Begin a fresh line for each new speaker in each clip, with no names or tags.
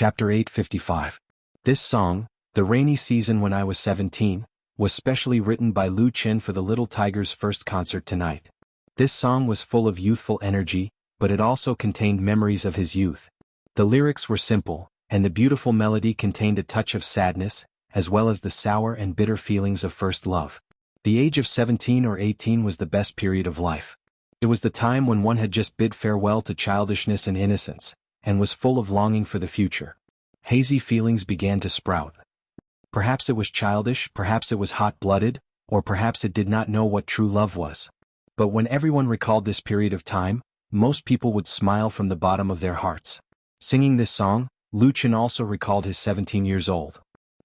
Chapter 855. This song, The Rainy Season When I Was 17, was specially written by Lu Chen for the Little Tiger's first concert tonight. This song was full of youthful energy, but it also contained memories of his youth. The lyrics were simple, and the beautiful melody contained a touch of sadness, as well as the sour and bitter feelings of first love. The age of 17 or 18 was the best period of life. It was the time when one had just bid farewell to childishness and innocence, and was full of longing for the future. Hazy feelings began to sprout. Perhaps it was childish, perhaps it was hot-blooded, or perhaps it did not know what true love was. But when everyone recalled this period of time, most people would smile from the bottom of their hearts. Singing this song, Lu Chen also recalled his 17 years old.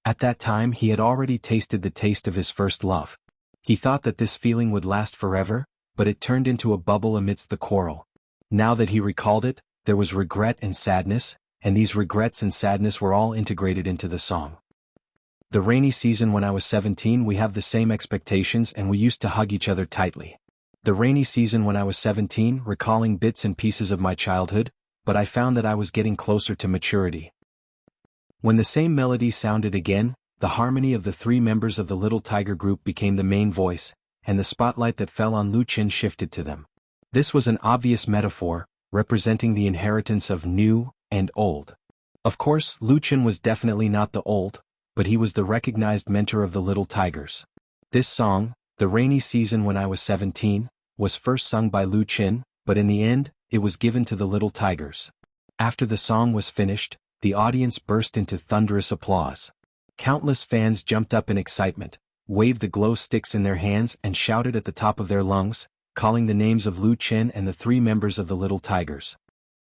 At that time he had already tasted the taste of his first love. He thought that this feeling would last forever, but it turned into a bubble amidst the quarrel. Now that he recalled it, there was regret and sadness, and these regrets and sadness were all integrated into the song. The rainy season when I was 17, we have the same expectations and we used to hug each other tightly. The rainy season when I was 17, recalling bits and pieces of my childhood, but I found that I was getting closer to maturity. When the same melody sounded again, the harmony of the three members of the Little Tiger group became the main voice, and the spotlight that fell on Lu Chen shifted to them. This was an obvious metaphor, representing the inheritance of new and old. Of course, Lu Chen was definitely not the old, but he was the recognized mentor of the Little Tigers. This song, The Rainy Season When I Was 17, was first sung by Lu Chen, but in the end, it was given to the Little Tigers. After the song was finished, the audience burst into thunderous applause. Countless fans jumped up in excitement, waved the glow sticks in their hands and shouted at the top of their lungs, calling the names of Lu Chen and the three members of the Little Tigers.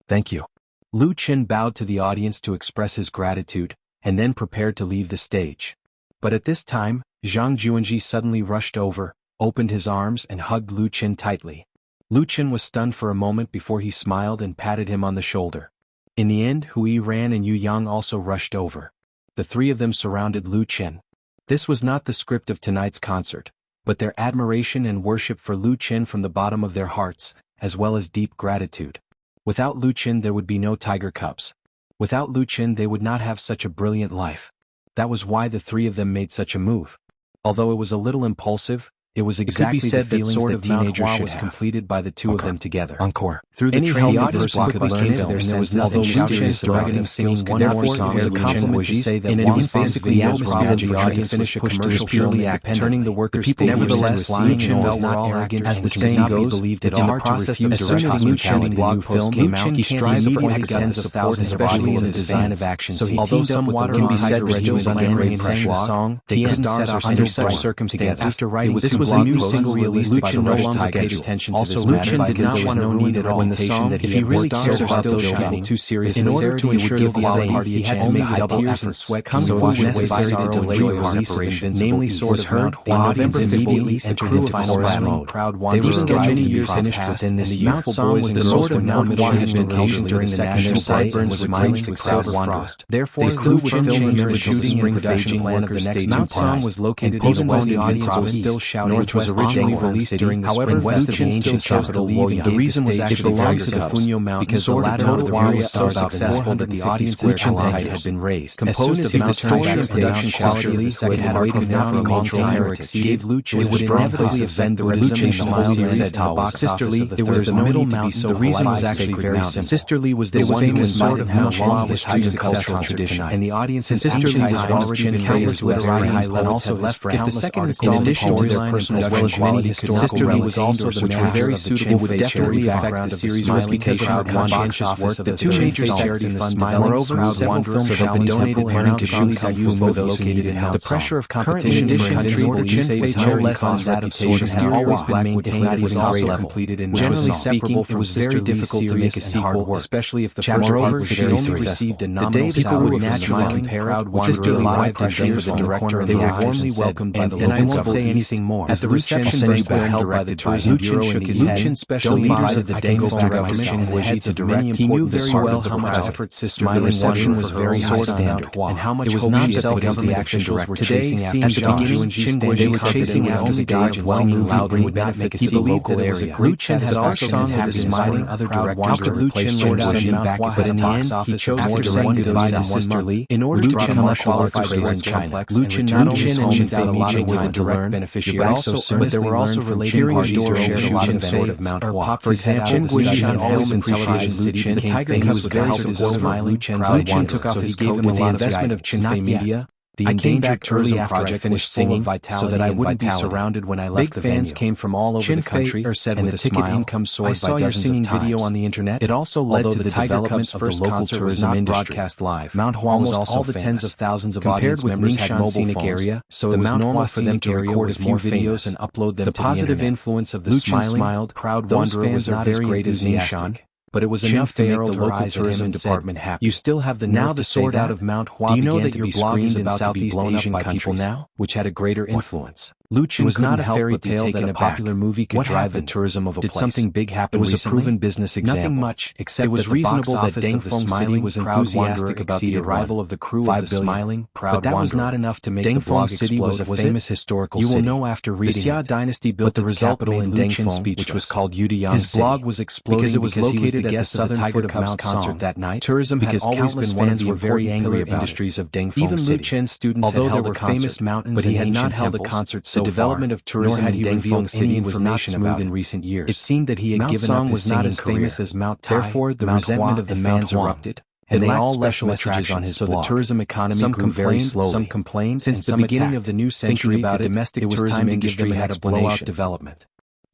Thank you. Lu Chen bowed to the audience to express his gratitude, and then prepared to leave the stage. But at this time, Zhang Juanji suddenly rushed over, opened his arms and hugged Lu Chen tightly. Lu Chen was stunned for a moment before he smiled and patted him on the shoulder. In the end, Hui Ran and Yu Yang also rushed over. The three of them surrounded Lu Chen. This was not the script of tonight's concert, but their admiration and worship for Lu Chen from the bottom of their hearts, as well as deep gratitude. Without Lu Chen there would be no Tiger Cubs. Without Lu Chen they would not have such a brilliant life. That was why the three of them made such a move. Although it was a little impulsive, it was exactly the feelings that teenagers should was completed by the two of them together. Encore. Through the training the person could learn that there was nothing mysterious about them singing one more song. It was a compliment to say that it was basically the atmosphere of the audience finish a commercial purely turning the workers' people nevertheless lying and was not arrogant as the saying goes. It's in the process of direct hospitality. The new film came out. He strives immediately got the support especially in the design of action. So although some water can be said was still under great sang the song, they couldn't set off under such circumstances. After writing this was a new single released by the no longer paid attention to this matter because there was no need at all when the song, if he really cared about those shining too serious in order to ensure that the other party had to make double tears and sweat come so it was necessary to delay the release of Invincible was heard. The audience immediately entered into final mode. Crowd wandered for many years finished within this youthful boys and the most of non-middle-aged occasion during the national sideburns reminding the crowd of frost. Therefore, they flew with filming the shooting and production plan of the next Mount Song was located in the west Invincible was still shouting north was originally released during the spring west of the ancient capital Luoyang. The reason was actually belongs to the Funyo Mountain because the latter total area was so successful that the audience's appetite had been raised. Composed of the story and production quality of the second had waited now for a long time or exceeded Lucha, it would inevitably offend the Buddhism smiled and said to the box Sisterly, it was the middle mountain. The reason was actually very simple. Sisterly was the one who was sort of nonchalant with Tiger cultural tradition, and the audience's Sisterly was already been raised to a very high level also left for if the second installment to their personal as well as many historical was also the matter very suitable would definitely affect the series was because of her conscientious work the two major charity funds moreover several films so that the donated parent could use both located in the pressure of competition for countries order to save no less than that of source had always been maintained it was also completed and generally speaking it was very difficult to make a sequel especially if the first part was very successful. The day people would naturally compare Sisterly wiped their tears for the director and they were warmly welcomed by the local. And I won't say anything more. At the reception banquet held by the Tourism Bureau shook his head. The leaders of the Dangfong government and the heads of many important departments of how much effort Sister the reception was very high standard, and how much hope she had put into the officials were chasing after. At the beginning, they were chasing after the dodge and singing loudly would not make a local area. Lu Chen had also considered smiling other directors. How could Lu Chen sort out a back but in the end, he chose to direct goodbye to Sister Li in order to become a qualified in China. Lu Chen not only used out a lot of time to learn, but there were also related parties to share a lot of sort of Mount Hua. For example, Wuxia Chronicles in television, Lu Chen, the tiger famous with the help of smiling. Lu Chen took off his cape with the investment of Chinfei Media. The endangered tourism project finished singing so that I wouldn't be surrounded when I left the venue. Big fans came from all over the country, and the ticket income soared by dozens of times. Video on the internet. It also led to the development of the local tourism industry. Broadcast live. Mount Hua was also all the tens of thousands of audience members had mobile scenic area, so it was normal for them to record a few videos and upload them to the internet. The positive influence of the smiling, proud wanderer was not as great as Nishan, but it was enough to make the local tourism department happy. You still have the nerve to sort out of Mount Hua. Do you know that your blog is about to be blown up by people now, which had a greater influence? Lu Chen was not a fairy tale that a popular movie could drive the tourism of a place. Did something big happen recently? It was a proven business example. Nothing much, except it was reasonable that Dangfong City was enthusiastic about the arrival of the crew of the smiling, proud wanderer. But that was not enough to make the blog explode. Dangfong City was a famous historical city. You will know after reading it. The Xia dynasty built its capital in Dangfong, which was called Yudiyang. His blog was exploding because it was located at the Southern Tiger Cubs concert that night. Tourism had always been one of the very angry industries of Dangfong City. Even Lu Chen's students had held a famous mountains, but he had not held a concert so far. The development of tourism in Dangfong City was not smooth in recent years. It seemed that he had given up his singing career. Famous as Mount Tai. Therefore, the resentment of the fans erupted, and they all left messages on his blog. So the tourism economy grew very slowly. Some complained, since the beginning of the new century about domestic tourism industry had a blowout development.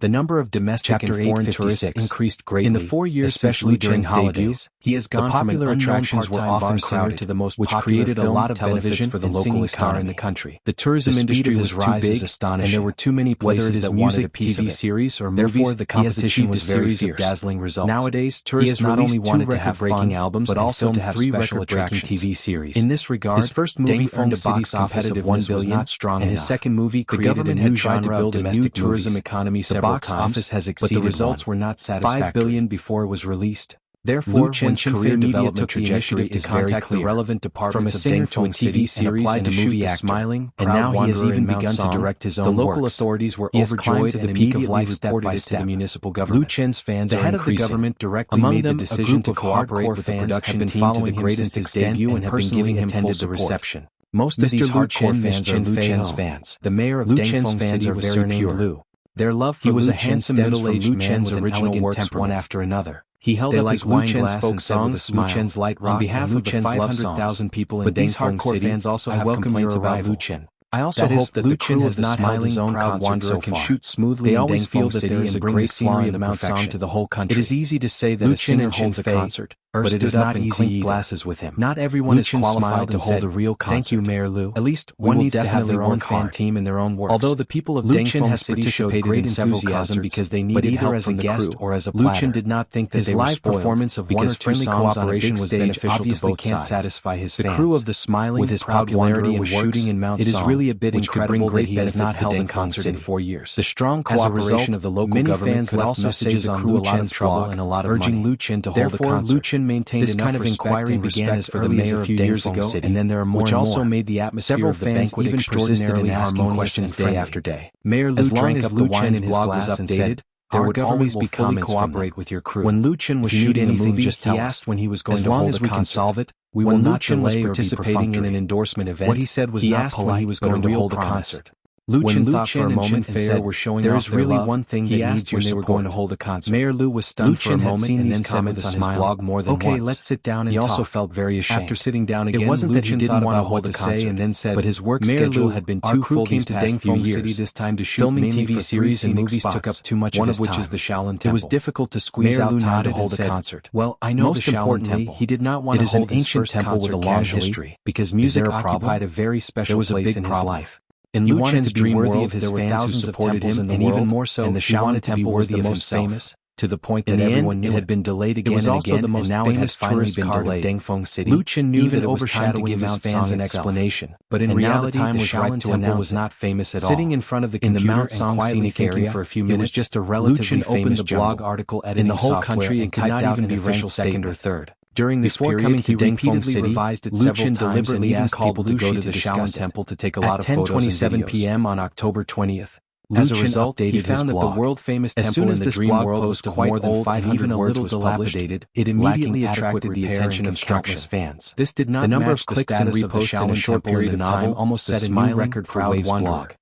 The number of domestic and foreign tourists increased greatly. In the 4 years, especially during holidays, he has gone from popular attractions were often crowded to the most which created a lot of television for the local economy in the country. The tourism industry was too big, and there were too many places that wanted a TV series or movies. The competition was very fierce. Dazzling results. Nowadays, tourists not only wanted to have breaking albums, but also to have 3 record-breaking TV series. In this regard, his first movie earned a box office of $1 billion, and his second movie created a new genre of domestic tourism economy. The box office has exceeded, but the results were not satisfactory. $5 billion before it was released. Therefore, when Chinfei Media took the initiative to contact the relevant departments of Dangfong City and apply to shoot the smiling, and now he has even begun to direct his own works. The local authorities were overjoyed and immediately reported it to the municipal government. Lu Chen's fans are increasing. The head of the government directly made the decision to cooperate with the production team to the greatest extent and have been giving him full support. Most of these hardcore fans are Lu Chen's fans. The mayor of Dangfong City was surnamed Lu. Their love for Lu Chen stems from Lu Chen's original works one after another. He held up his wine glass and said with a smile, Lu Chen's light rock on behalf of the 500,000 people in Dangfong City, fans also have complaints about Lu Chen. I also hope that Lu Chen has not held his own proud wanderer can shoot smoothly. They always feel that there is a great scenery of Mount Song to the whole country. It is easy to say that a singer holds a concert, but it is not easy glasses with him. Not everyone is qualified to hold a real concert. Thank you, Mayor Lu. At least one needs to have their own fan team and their own works. Although the people of Dangfong City showed great several concerts because they needed either as a guest or as a platter. Lu Chen did not think that his live performance of one or two songs on a big stage obviously can't satisfy his fans. The crew of the smiling, with his popularity and shooting in Mount Song, it is really a bit incredible that he has not held a concert in 4 years. The strong cooperation of the local government could also save the crew a lot of trouble and a lot of money, urging Lu Chen to hold a concert. Lu Chen maintained this kind of inquiry began as for the mayor a few years ago, and then there are more which also made the atmosphere of the banquet extraordinarily asking questions day after day. Mayor Lu drank up the wine in his glass and said, there would always be fully cooperate with your crew. When Lu Chen was shooting a movie, just he asked when he was going to hold a concert. As long as we can solve it, we will not delay or participating in an endorsement event. What he said was not polite, when he was going to hold a concert. Lu Chen thought for a moment and said, there is really one thing he asked when they were going to hold a concert. Mayor Lu was stunned for a moment and then said with a smile, okay, let's sit down and talk. He also felt very ashamed. After sitting down again, Lu Chen didn't want to hold a concert and then said, but his work schedule had been too full these past few years. City this time to shoot filming TV series and movies took up too much of his time, one of which is the Shaolin Temple. It was difficult to squeeze out time to hold a concert. Well, I know the Shaolin Temple. He did not want to hold his first temple with a long history because music occupied a very special place in his life. In Lu Chen's dream worthy of his fans who supported him, and even more so, and the Shaolin Temple was the most famous. to the point that everyone knew it had been delayed again and again, and now it had finally been delayed. Dengfeng City. Lu Chen knew that it was time to give his fans an explanation, but in reality, the Shaolin Temple was not famous at all. Sitting in front of the computer in the Mount Song scenic area for a few minutes, it was just a relatively famous blog article editing in the whole country and could not even be ranked second or third. During this period, coming to Dengfeng City, revised it several times and even called people to go to the Shaolin Temple to take a lot of photos and videos. At 10:27 p.m. on October 20th, as a result, he found that the world-famous temple in the dream world was quite more than 500 words was dilapidated. It immediately attracted the attention of countless fans. This did not match the status of the Shaolin Temple in the novel, almost set a new record for Wave's blog.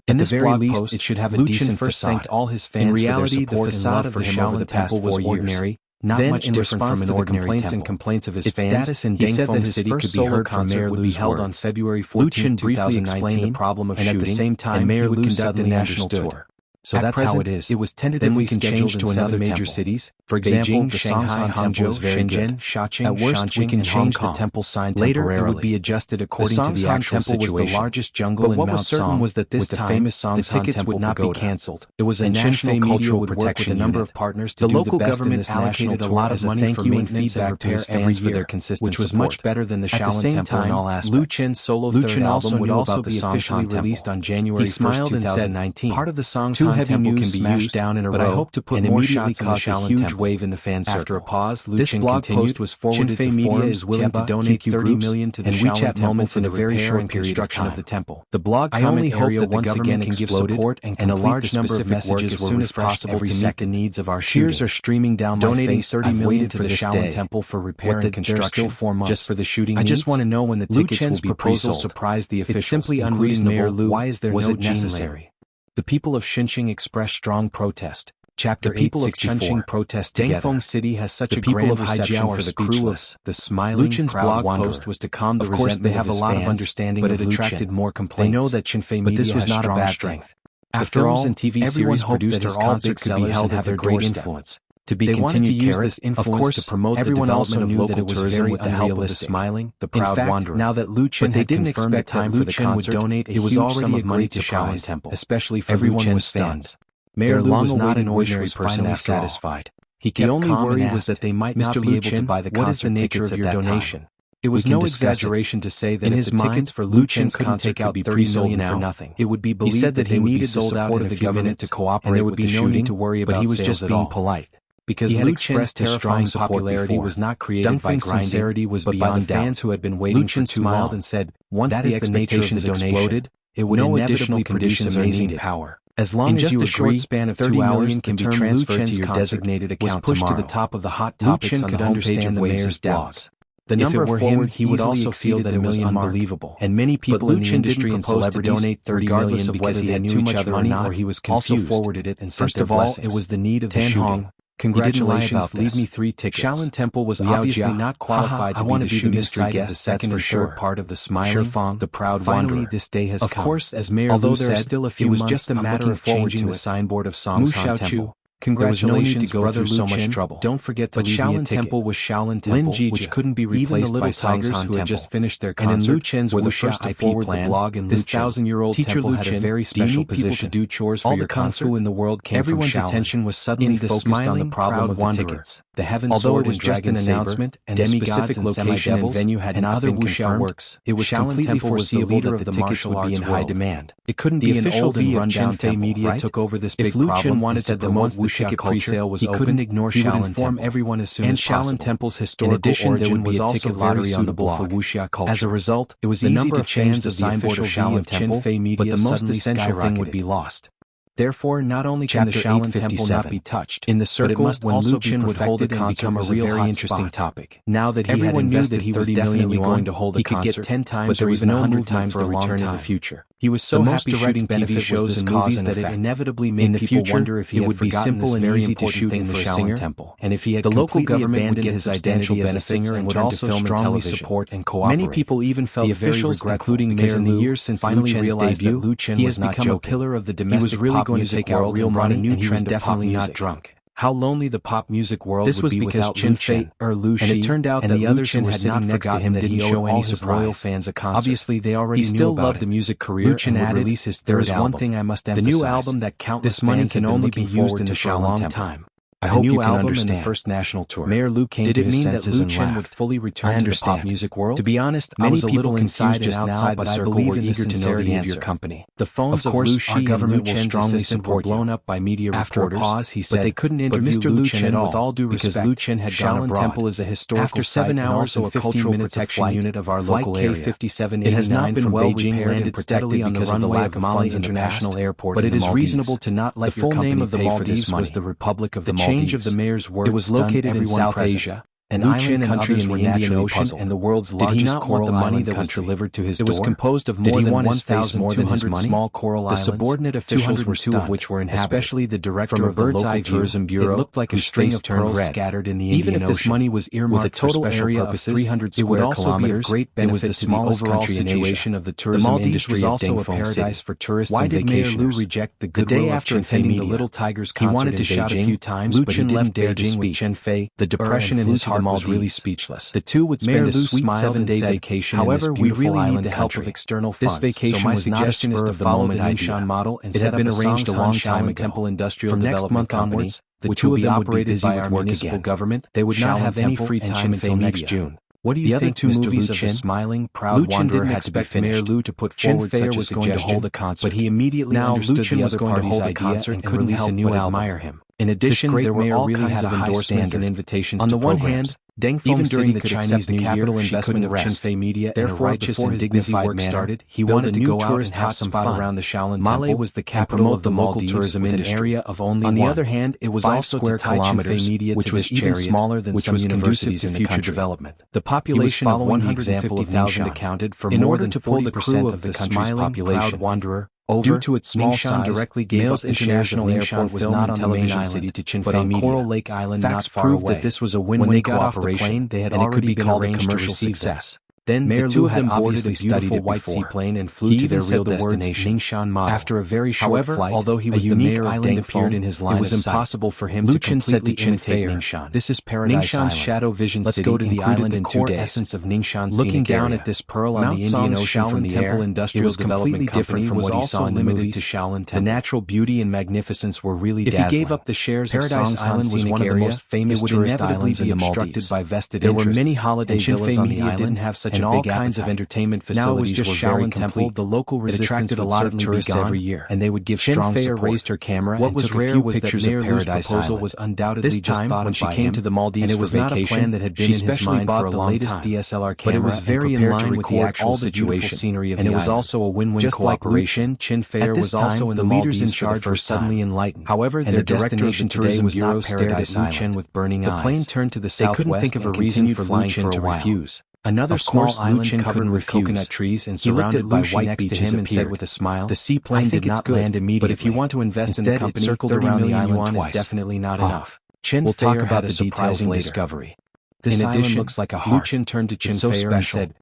In the very least, it should have a decent facade. Thanked all his fans for their support and love for him over the past 4 years. Not much different from an ordinary temple. Complaints of his fans, status in Dengfeng City could be heard from Mayor Lu's held on February 14, 2019, the problem of shooting, and at the same time, Mayor Lu conduct a national tour. So that's how it is. It was tentatively scheduled to another major cities, for example, Beijing, Shanghai, Hangzhou, Shenzhen, Shaoqing, at worst, we can change the temple sign temporarily. Later, it would be adjusted according to the actual situation. Was the largest jungle in Mount Song, was that this time, the famous the tickets would not be cancelled. It was a national cultural protection with a number of partners to do the best government allocated a lot of money for maintenance and repair every year, for their consistent which was much better than the Shaolin Temple in all aspects. Lu Chen's solo third album would also be officially released on January 1st, 2019. Part of the song's temple can be used down in a row, I hope to put more shots caused a huge wave in the fan circle. After a pause, this blog post was forwarded to Media is willing to donate 30 million to the Shaolin Temple for the very short construction of the temple. The blog comment area once again can give support and a large number of messages as soon as possible to meet the needs of our cheers are streaming down my face. Donating 30 million to the Shaolin Temple for repair and construction just for the shooting needs. I just want to know when the tickets will be pre-sold. Surprised the officials. It's simply unreasonable. Why is there no necessary? The people of Xinjiang expressed strong protest. Chapter 864. The people of Chongqing protest together. Dengfeng City has such a grand reception for the crew of the smiling Lu Chen's blog post was to calm the resentment of course, they have a lot of understanding, but it attracted more complaints. They know that Xinfei media has strong strength. After all, and TV series produced that all big could be held at their great influence. To be continued to use this influence to promote the development of local tourism with the help of the smiling, the proud wanderer. Now that Lu Chen had confirmed the time for the concert, donate it was already a great surprise, especially for Lu Chen's fans. Mayor Lu was not an ordinary person satisfied. The only worry was that they might not be able to buy the concert tickets of your donation. It was no exaggeration to say that if the tickets for Lu Chen's concert could be pre-sold for nothing, it would be believed that he needed the support of the government to cooperate, and there would be no need to worry about sales at all. But he was just being polite. Because Lu Chen's terrifying popularity was not created by sincerity, was beyond fans who had been waiting for too long and said, once the expectations exploded, it would inevitably produce amazing power. As long as you agree, span of 30 million can be transferred to your designated account pushed to the top of the hot topics on the homepage of the mayor's doubts. The number for him, he would also feel that it was unbelievable, and many people in the industry and celebrities donate 30 million because he had too much money or he was confused. Also forwarded it and sent their blessings. First of all, it was the need of the shooting. Congratulations, leave me 3 tickets. Shaolin Temple was obviously not qualified to be the shooting site of the second and third part of the smiling, the proud wanderer. Finally, this day has come. Of course, as Mayor Lu said, still a few it was just a matter of changing the signboard of Songshan Temple. Congratulations, brother, so much trouble. Don't forget to leave me a ticket. Temple was Shaolin Temple, which couldn't be replaced by Tigers who had just finished their concert. And in Lu Chen's were the first to forward the blog, and this 1,000-year-old temple had a very special position to do chores for your concert. All the kung fu in the world came from Shaolin. Everyone's attention was suddenly focused on the problem of the tickets. The Heaven Sword and Dragon announcement, and the specific location and venue had not been confirmed. It was completely foreseeable that the tickets would be in high demand. It couldn't be an old and rundown temple, media took over this big problem. If Lu Chen wanted to promote the ticket pre-sale was open, couldn't ignore Shaolin Temple. Inform everyone as soon as possible. And Shaolin Temple's historical origin was also very suitable for wuxia culture. As a result, it was easy to change the signboard of Shaolin Temple, but the most essential thing would be lost. Therefore, not only can the Shaolin Temple not be touched, in the circle when Lu Chen would hold it and become a real very interesting topic. Now that he had invested 30 million going to hold a concert, he could get 10 times or even 100 times the return in the future. He was so happy shooting TV shows and movies that it inevitably made people wonder if he would be simple and easy to shoot in the Shaolin Temple, and if he had the local government would get his identity as a singer and would also strongly support and cooperate. Many people even felt the officials, including Mayor in the years since Lu Chen's debut, he has become a pillar of the domestic pop going to take out real money, and he was definitely not drunk. How lonely the pop music world would be without Xinfei or Lu Shi, and it turned out that the others who were sitting next to him didn't show any royal fans a concert. Obviously, they already knew about it. He still loved the music career. Lu Chen added, release his third album. There is one thing I must emphasize. The new album that countless fans can only be used in the for a long time. I hope you can understand. The first national tour. Mayor Lu came to his senses and laughed. Did it mean that Lu Chen would fully return to the pop music world? To be honest, I was a little confused just now, but I believe in the sincerity of your company. The phones of Lu Xi and Lu Chen's strongly support blown up by media reporters. After a pause, he said, but they couldn't interview Mr. Lu Chen at all, with all due respect, because Lu Chen had gone abroad. Temple is a historical site and also a cultural protection unit of our local area. It has not been well repaired and steadily on the runway of Mali International Airport, but it is reasonable to not let your company pay for this money. The full name of the Maldives was the Republic of the Maldives. The change of the mayor's words. It was located in South Asia, an island country in the Indian Ocean and the world's largest coral island that was delivered to his door. It was composed of more than 1,200 small coral islands. The subordinate officials were stunned, which were inhabited, especially the director of the local tourism bureau. It looked like a string of pearls scattered in the Indian Ocean. Even if this money was earmarked for special purposes, of 300 square kilometers, great benefit to the overall situation of the tourism industry of Dingfeng City. The Maldives was also a paradise for tourists and vacationers. Why did Mayor Lu reject the goodwill of Chen Fei media? The Little Tigers concert. He wanted to shout a few times, but he didn't dare to speak. Chen Fei, the depression in his heart was really speechless. The two would spend a sweet 7-day vacation. However, we really need the help of external funds. This vacation was not a spur of the moment Ningxian model, and it had been arranged a long time ago. Temple Industrial Development Company, the two of them would be busy with our municipal government. They would not have any free time until next June. What do you think, Mr. Lu Chen? The smiling, proud wanderer had to be finished. Mayor Lu to put forward such a suggestion, was going to hold a concert, but he immediately understood the other party's idea and couldn't help but admire him. In addition, there were all kinds of endorsements and invitations to programs. On the one hand, Dengfeng City could accept the capital investment of Chen Fei Media, therefore, righteous and dignified work started. He wanted to go out and have some fun around the Shaolin Temple. Male was the capital of the local tourism industry. An area of only on the other hand, it was also to tie Chen Fei Media, which was even smaller than some universities in the future development. The population of 150,000 accounted for more than 40% of the country's population. Wanderer. Due to its small size, directly gave up International Airport was not on the main island, but on Coral Lake Island not far away. That this was a win-win cooperation, they had already been arranged commercial success. Then the two of them obviously studied a white seaplane and flew to their real destination. After a very short flight, although he was the mayor of Dingfeng, in his line it was impossible for him to completely imitate Ningxian. This is Paradise Island. Ningxian's shadow vision city. Let's go to the island in 2 days. Essence of Ningxian's looking down at this pearl on the Indian Ocean from the air, it was completely different from what he saw in the movies. The natural beauty and magnificence were really dazzling. If he gave up the shares of Paradise Island was one of the most famous tourist islands in the Maldives. By vested interests. There were many holiday villas on the island, didn't have such and all kinds of entertainment facilities were very complete. The local resistance attracted a lot of tourists every year, and they would give strong support. Raised her camera. What was rare was that Mayor Lu's proposal was undoubtedly just thought when she came to the Maldives, and it was not a plan that had been in his mind for a long time. DSLR camera, but it was very in line with the actual situation scenery of the island, and it was also a win-win cooperation. Chen Fei was also in the leaders in charge were suddenly enlightened. However, their destination today was not Paradise Island. With burning eyes, the plane turned to the southwest. They couldn't think of a reason for Lu Chen to refuse. Another small island covered with coconut trees and surrounded by white beaches and said with a smile, "The seaplane did not land immediately, but if you want to invest in the company, 30 million yuan is definitely not enough." Chen Fei had a surprising discovery. This island looks like a heart. Lu Chen turned to Chen Fei and said,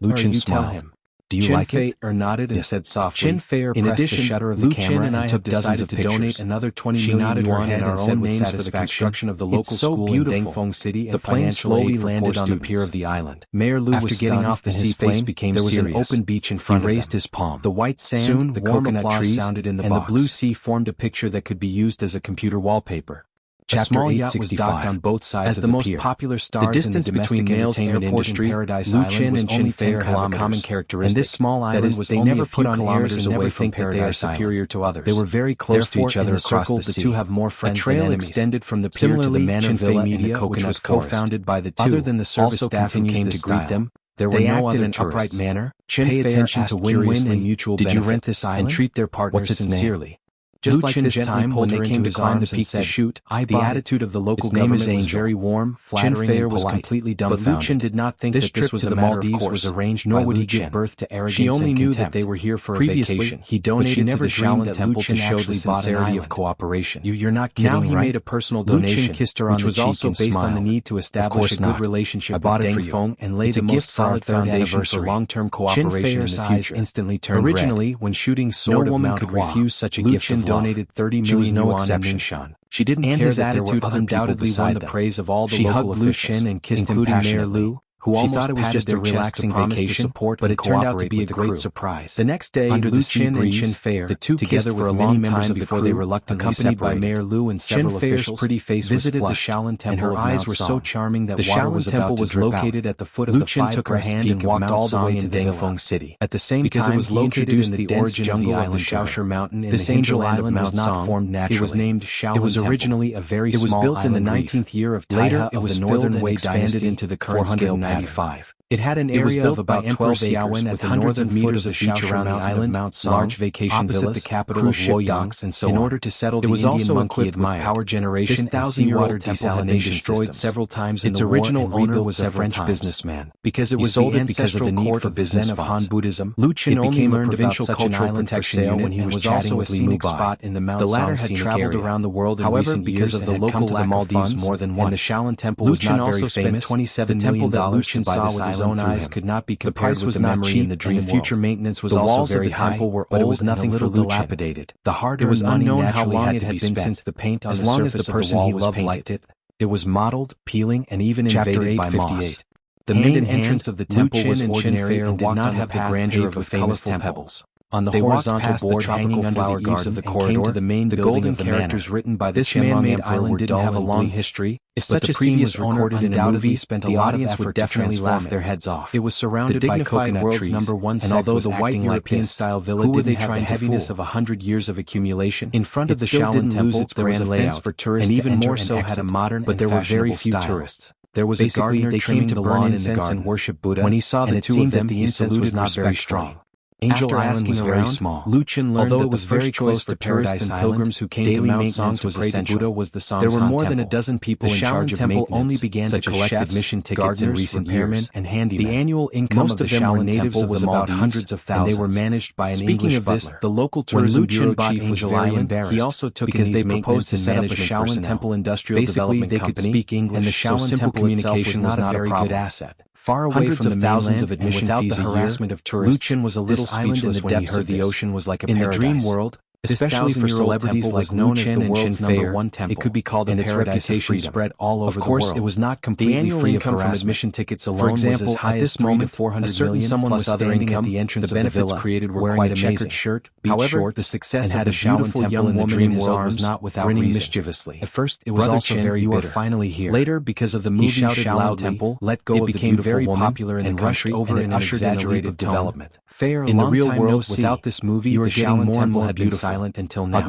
"Lu Chen, you tell him. Do you like it?" Chen Fei nodded and said softly. Chen Fei pressed the shutter of the camera and I took dozens of pictures. Donate another 20 million yuan in our own names for the construction of the local school in Dingfeng City. The plane slowly landed on the pier of the island. Mayor Lu was getting off the seaplane. There was an open beach in front of him. He raised his palm. The white sand, the coconut trees, sounded in the and the blue sea formed a picture that could be used as a computer wallpaper. A small yacht was docked on both sides of the most popular stars in the domestic entertainment industry. Paradise Island and Chen Fei have a common characteristic. And this small island was they never put on airs and never think that they are superior to others. They were very close to each other across the sea. The two have more friends than enemies. Extended from the pier to the Manor Villa Media, which was co-founded by the two. Other than the service staff who came to greet them, there were no other tourists. Upright manner. Pay attention to win-win and mutual benefit. Did you rent this island? And treat their partners sincerely. Just like this time when they came to climb the peak to shoot, the attitude of the local government was very warm, flattering, and polite. Was completely dumbfounded. But Lu Chen did not think that this was a matter of course. Was arranged, nor would he give birth to arrogance. She only knew that they were here for a vacation. He donated to the Shaolin Temple to show the sincerity of cooperation. You're not kidding, right? Now he made a personal donation, Lu Chen kissed her on the cheek, which was also based on the need to establish a good relationship with Dengfeng and lay the most solid foundation for long-term cooperation in the future. Instantly turned red. Originally, when shooting Sword of Mount Hua, Lu Chen donated 30 million yuan in Ningxian. She didn't care that there were undoubtedly won the praise of all the local officials, including Mayor Lu, who almost thought it was just a relaxing vacation, but it turned out to be a great surprise. The next day, under Lu Qin and Qin Fei, the two kissed for a long time before they reluctantly separated. Accompanied by Mayor Lu and several officials, pretty face visited the Shaolin Temple, and her eyes were so charming that water was about to drip out. The Shaolin Temple was located at the foot of the five took her hand and walked all the way to Dingfeng City. At the same time, it was located in the dense jungle of the Shaoshi Mountain in the Angel Island was not formed naturally. It was named Shaolin Temple. It was originally a very small island. It was built in the 19th year of Taia of the Northern Wei Dynasty into the current scale pattern. It had an area of about 12 acres with hundreds of meters of beach around the island, large vacation villas, the capital of Luoyang, and so on. In order to settle the Indian monkey admired. Power generation and seawater desalination destroyed several times in the war. Its original owner was a French businessman. Because it was the ancestral court of the Zen of Han Buddhism, Lu Qin only learned provincial cultural protection unit when he was also a scenic spot in the Mount. The latter had traveled around the world in recent years because of the local lack of funds more than once. And the Shaolin Temple was not very famous. $27 million that Lu Qin saw with his own eyes could not be compared with the memory in the dream world. The future maintenance was also very high, but it was nothing for dilapidated. The hard-earned was unknown how long it had been since the paint on the surface of the wall was painted. It was mottled, peeling, and even invaded by moss. The main entrance of the temple was ordinary and did not have the grandeur of a famous temple. On the horizontal board hanging under the eaves of the corridor, the golden characters written by this man-made island didn't have a long history. If such a scene was recorded in a movie, the audience would definitely laugh their heads off. It was surrounded by coconut trees, and although the white European-style villa didn't have the heaviness of 100 years of accumulation, in front of the Shaolin Temple there was a fence for tourists, and even more so had a modern but there were very few tourists. There was a gardener trimming the lawn incense and worship Buddha, when he saw the two of them, the incense was not very strong. Angel Island was very small. Lu Qin learned that it was very close to Paradise Island. Pilgrims who came to Mount Song to pray to Buddha was the Song. There were more than a dozen people in charge of maintenance. Only began to collect admission tickets in recent years, and handymen. The annual income of the Shaolin natives was about hundreds of thousands, and they were managed by an English butler. Speaking of this, the local tourism bureau chief was very embarrassed. He also took because they proposed to set up a Shaolin Temple industrial development company. Basically, they could speak English, and the Shaolin Temple communication was not a very good asset. Far away from the thousands of admission fees a year, Lu Qin was a little speechless when he heard the ocean was like a paradise. In the dream world, especially for celebrities like Lu Qin and Qin Fei, it could be called a paradise of freedom. Spread all over the world. Of course, it was not completely free of harassment. From admission tickets alone, for example, was as high as 3 to 400 million. Someone was standing at the entrance of the villa, created were quite amazing. Checkered shirt, however, the success of the beautiful young woman in his arms was not without reason. Mischievously. At first, it was also very bitter. You are finally here. Later, because of the movie Shaolin Temple, let go of the beautiful woman, popular in the country over an exaggerated development. In the real world, without this movie, the Shaolin Temple had been silent until now.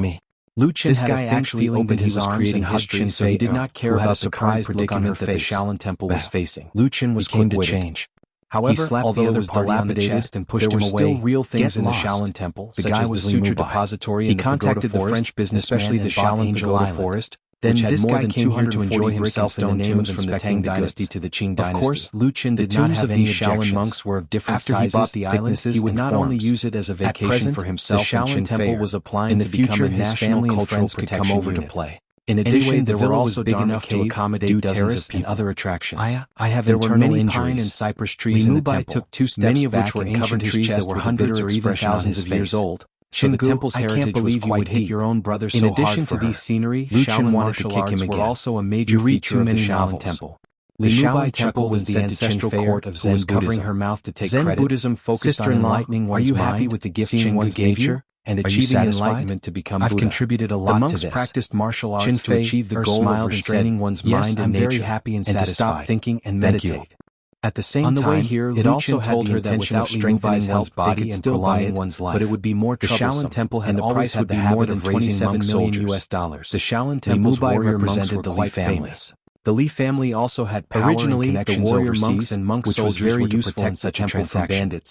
Lu Qin had a faint feeling that he was creating history, so he did not care about the surprised predicament that the Shaolin Temple was facing. Lu Qin was quick to change. However, although it was dilapidated and pushed him away, still real things in the Shaolin Temple. The guy was the suture depository. He contacted the French business, especially the Shaolin Pagoda Forest. Then this guy came here to enjoy himself in the names from the Tang Dynasty to the Qing Dynasty. Of course, Lu Qin did not have any Shaolin monks were of different sizes, bought the island, he would not only use it as a vacation for himself. The Shaolin Temple was applying to become a national cultural could come over to play. In addition, there were also big enough to accommodate dozens and other attractions. I have there were many pine and cypress trees in the temple, took 2 steps many of which were ancient trees that were hundreds or even thousands of years old. So the temple's heritage was quite hit your own brother so hard. In addition to these scenery, Lu Qin wanted to kick him again. Were also a major feature of the Shaolin Temple. The Shaolin Temple was the ancestral court of Zen Buddhism. Covering her mouth to take credit. Zen Buddhism focused on enlightening one's mind. Are you happy with the gift Qin gave you? And achieving enlightenment to become Buddha. I've contributed a lot to this. The monks practiced martial arts to achieve the goal of restraining one's mind and nature. I'm very happy and satisfied. To stop thinking and meditate. At the same time, it also told her that without strengthening one's body and prolonging one's life, but it would be more troublesome. The Shaolin Temple had always had the habit of raising $27 million. The Shaolin Temple's warrior monks were quite famous. The Li family also had power and connections overseas, and monk soldiers were very useful in such a transaction.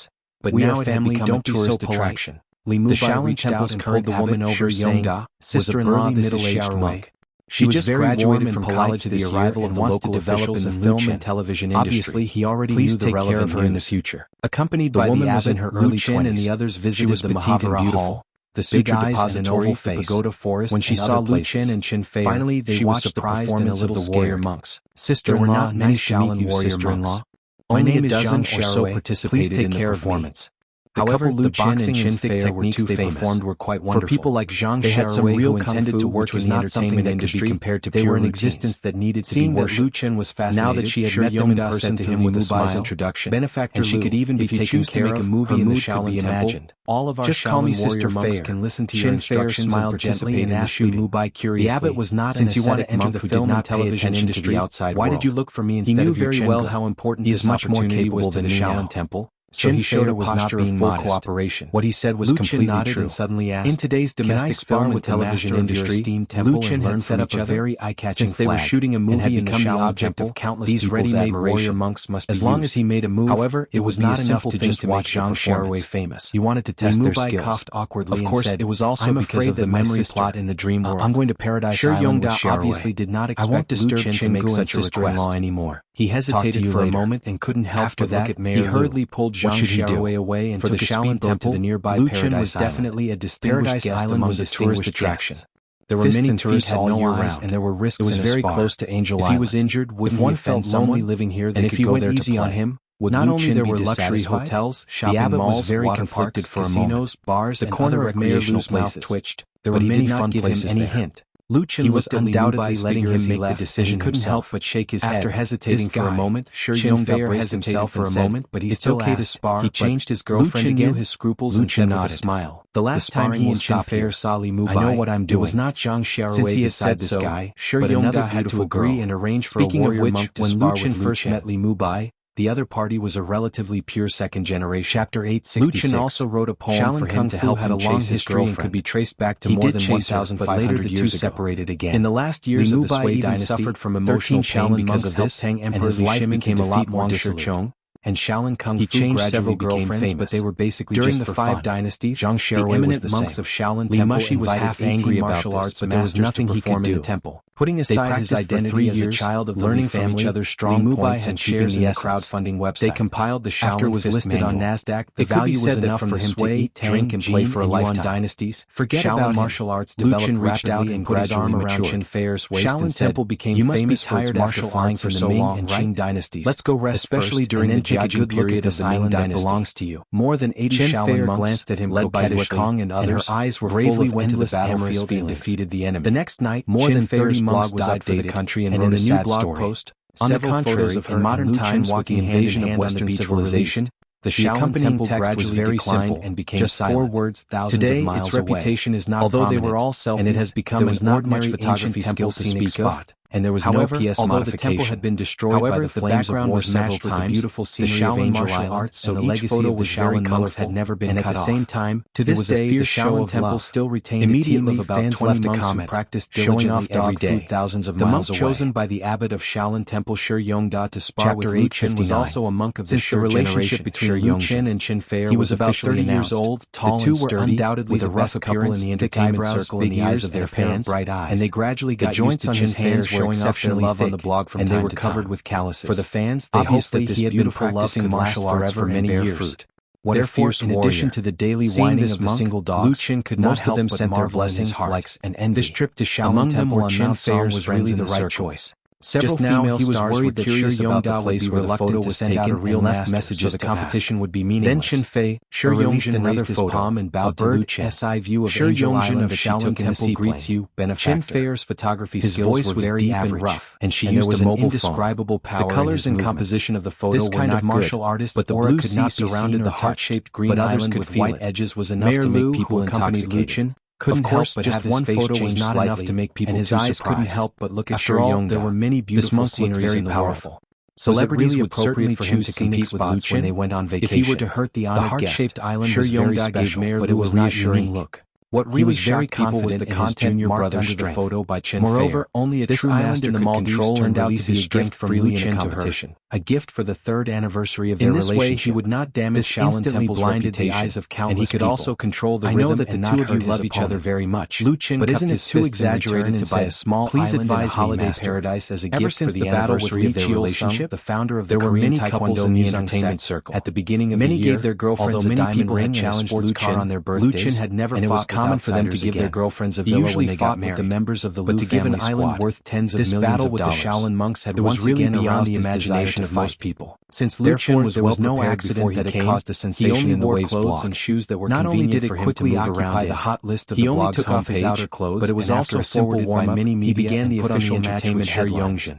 But now it had become a tourist attraction. The Shaolin Temple's pulled the woman over, Yongda, sister-in-law of the middle-aged monk. She just graduated from college to the arrival of the local officials in the film and television industry. Obviously, he already knew the relevant of her in the future. Accompanied by the woman was in her early 20s, and the others visited the Mahavira Hall, the suture depository, the pagoda forest. When she saw Lu Qin and Qin Fei, finally they watched the performance of the warrior monks. Sister-in-law, nice Shaolin warrior monks. My name is Zhang Xiaowei. Please take care of performance. However, the boxing and stick techniques they performed were quite wonderful. For people like Zhang Xiaowei who intended to work in the entertainment industry, compared to they were in existence that needed to be worshipped. Lu Chen was fascinated. Now that she had met them in person to him with a smile, introduction, benefactor and she could even be taken care of, a movie in the Shaolin Temple. All of our just call me Sister Monks can listen to your instructions and participate in the shooting. The abbot was not an ascetic monk who did not pay attention to the outside world. Why did you look for me instead of your He knew very well how important this opportunity was to the Shaolin Temple. So he showed it was not being full cooperation. What he said was completely true. And suddenly asked, in today's domestic film and television industry, Lu Chen had set up a very eye-catching flag. Since they were shooting a movie in the Shaolin Temple, these ready-made warrior monks must be used. As long as he made a move, however, it was not enough to just watch Zhang Xiaowei famous. He wanted to test their skills. coughed awkwardly and said, it was also because of the memory plot in the dream world. I'm going to Paradise Island with Xiaowei. Obviously did not expect Lu Chen to make such a request anymore. He hesitated for a moment and couldn't help but look at Mayor Lu. He hurriedly pulled Zhang Xiaowei away and took a Shaolin Temple to the nearby Lu Chen was definitely a distinguished guest among the tourist attractions. There were many tourists all year round, and there were risks. It was very close to Angel Island. If he was injured, if one felt lonely living here, and if he went easy on him, not only there were luxury hotels, shopping malls, very conflicted for casinos, bars, the corner of Mayor Lu's mouth twitched. There were many fun places there. Hint. Lu Chen was undoubtedly letting him make the decision. He couldn't help but shake his head. After hesitating for a moment, Chen braced himself for a moment, but he still okay to spar. He changed his girlfriend again. Knew his scruples and said with a smile. The last time he and Chen Fei saw Li Mubai, I know what I'm doing. It was not Zhang Xiaowei. Since he had said this guy, but another had to agree and arrange for a warrior monk to spar with Lu Chen. When Lu Chen first met Li Mubai, the other party was a relatively pure second generation. Chapter 866. Lu Chen also wrote a poem for him to help him chase his girlfriend and could be traced back to more than 1,500 years ago. Separated again. In the last years of the Sui dynasty, suffered from emotional pain because of this, and his life became a lot more dissolute. And Shaolin Kung Fu changed several girlfriends, but they were basically during the 5 dynasties. Zhang Xiaowei was the monks of Shaolin Temple was half angry about martial arts, but there was nothing he could do. Temple. Putting aside his identity as a child of learning from each other's strong points and shares in the crowdfunding website, they compiled the Shaolin was listed on NASDAQ. The value was enough for him to eat, drink, and play for a lifetime. Dynasties. Forget about martial arts. Lu Chen reached out and put his arm around Chen Fei's waist and said, Temple became famous for its martial arts for the Ming and Qing dynasties. Let's go rest, especially during the Jiajing period of the Ming that belongs to you. More than 80 Shaolin monks glanced at him, led by Wukong and others, and her eyes were bravely went to the battlefield and defeated the enemy. The next night, more than 30 monks died for the country and wrote a new blog post. On the contrary, in modern times with the invasion of Western civilization, the Shaolin Temple gradually very declined and became just 4 words thousands of miles away. Its reputation is not although they were all selfies, and it has become an ordinary photography temple to speak of. And there was however, no PS although the temple had been destroyed by the flames of war several times, the beautiful scenery of Angel Island, so the legacy of the Shaolin monks had never been cut off. And at the same time, to this day, the Shaolin Temple still retained a team of about 20 monks who practiced diligently every day. Thousands of miles away. The monk chosen by the abbot of Shaolin Temple, Shi Yongda, to spar with Lu Chen was also a monk of the Shi relationship between Lu Chen and Chen Fei. He was about 30 years old, tall and sturdy, with a rough appearance in the entertainment circle in the eyes of their fans, and they gradually got used to Chen Fei's showing off their love on the blog from time to time. And they were covered with calluses. For the fans, they hoped that this beautiful love could last forever for many years. Therefore, in addition to the daily whining of the single dogs, Lu Chen could not help but sent their blessings, likes, and envy. This trip to Shaolin Temple on Chen Fei was really the right choice. Several female stars were curious about the place where the photo was taken and left messages so the competition would be meaningless. Then Chen Fei released another photo, and bowed to Lu Chen. SI view of Angel Island of Shaolin Temple greets you, benefactor. Chen Fei's photography skills were very deep and rough, and she used a mobile indescribable power. The colors and composition of the photo were not martial artist, but the blue could not surrounded the heart-shaped green island with white edges was enough to make people intoxicated. Couldn't help but just one photo was not enough to make people and his eyes couldn't help but look at Shi Yongda. There were many beautiful sceneries in the world. Celebrities would certainly for him to compete with Lu Chen when they went on vacation. If he were to hurt the honored guest, heart-shaped island was very special, but it was not reassuring look. What really shocked people was the content marked under the photo by Chen Fei. Moreover, only a true master in the Maldives turned out to be a gift from Lu Chen to her. A gift for the 3rd anniversary of their relationship. In this way, he would not damage Shaolin Temple's blinded the eyes of countless people. And he could also control the rhythm. I know that the 2 of you love each other very much. Lu Chen but isn't it too exaggerated to buy a small island in a holiday paradise as a gift for the anniversary of their relationship? The founder of the Korean Taekwondo in the entertainment circle. At the beginning of the year, many gave their girlfriends a diamond ring and a sports car on their birthdays. Lu Chen had never fought common for them to give their girlfriends a villa when they got married. The members of the Lu family squad worth tens of millions of dollars. This battle with the Shaolin monks had once again beyond the imagination of most people. Since Lu Chen was well no accident that it caused a sensation in the Waves blog. And shoes that were not only did it quickly occupy the hot list of the blog's homepage, took off his outer clothes, but it was also forwarded by many media. He began the official entertainment headlines.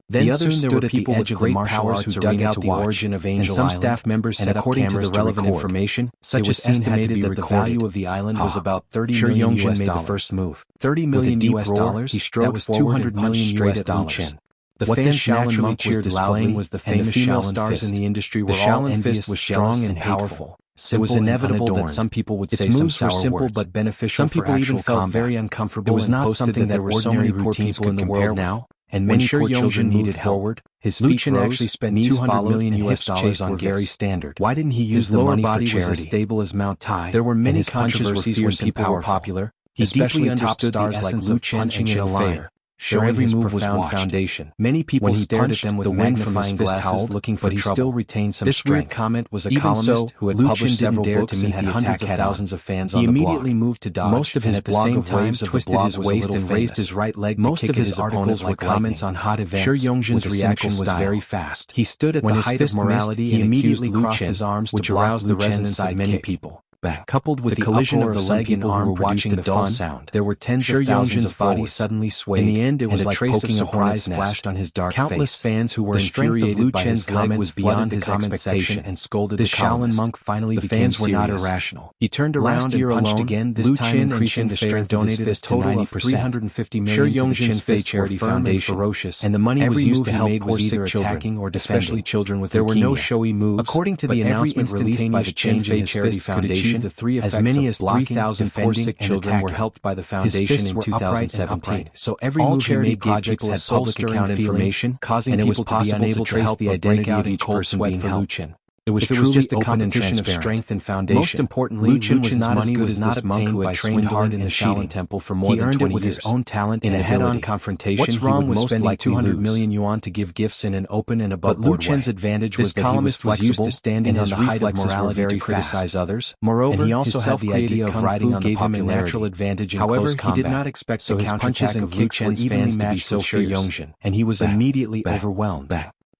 Then soon there were people with great powers who dug out the origin of Angel Island, and some staff members set up cameras to relevant information. Such as estimated that the value of the island was about $30 million US dollars. Made the first move. $30 million US dollars. He strode was $200 million US dollars. The famous Shaolin monk was displaying was the famous female stars in the industry were all envious, was strong and powerful. It was inevitable that some people would say some sour simple words. But beneficial. Some people even felt very uncomfortable. It was not something that ordinary poor people in the world now. And when sure children needed forward, his feet Chen actually spent $200 million US dollars on Gary Standard. Why didn't he use the money for charity? His lower body was as stable as Mount Tai. There were many controversies when people were popular. He deeply understood the essence of punching in a line. Sure, every move was foundation. Many people stared at them with magnifying glasses looking for trouble. But he still retained some strength. This weird comment was a columnist who had published several books and had hundreds of thousands of fans on the blog. He immediately moved to dodge. Most of his blog of waves twisted his waist and raised his right leg to kick his articles were comments on hot events. Sure Yongzhen's reaction was very fast. He stood at the height of morality and immediately crossed his arms, which aroused the resonance of many people. Coupled with the collision of the leg and arm watching the dull sound, there were tens of thousands of bodies suddenly swayed. In the end, it was like poking a hornet's flashed on his dark face. Countless fans who were infuriated by his comments was beyond his expectation and scolded the Shaolin monk. Finally, the fans were not irrational. He turned around and punched again. This time, increasing the strength donated a total of $350 million to the Chin Fei Charity Foundation. Ferocious, and the money was used to help poor sick children, especially children with leukemia. There were no showy moves. According to the announcement released by the Chin Fei Charity Foundation, the three as many as 3,000 poor sick children were helped by the foundation in 2017. So every move he made gave people had public account information, causing people to be unable to trace the identity of each person being helped. It was just a competition of strength and foundation. Most importantly, Lu Chen's money was not obtained by trained hard in the Shaolin Temple for more than 20 years. He earned it with his own talent in a head-on confrontation. What's wrong with spending 200 million yuan to give gifts in an open and above board way? But Lu Chen's advantage was that he was flexible, to standing on the height of morality to criticize others. Moreover, he also had the idea of riding on gave him a natural advantage in close combat. However, he did not expect so his punches and kicks were evenly matched with Shu Yongzhen, and he was immediately overwhelmed.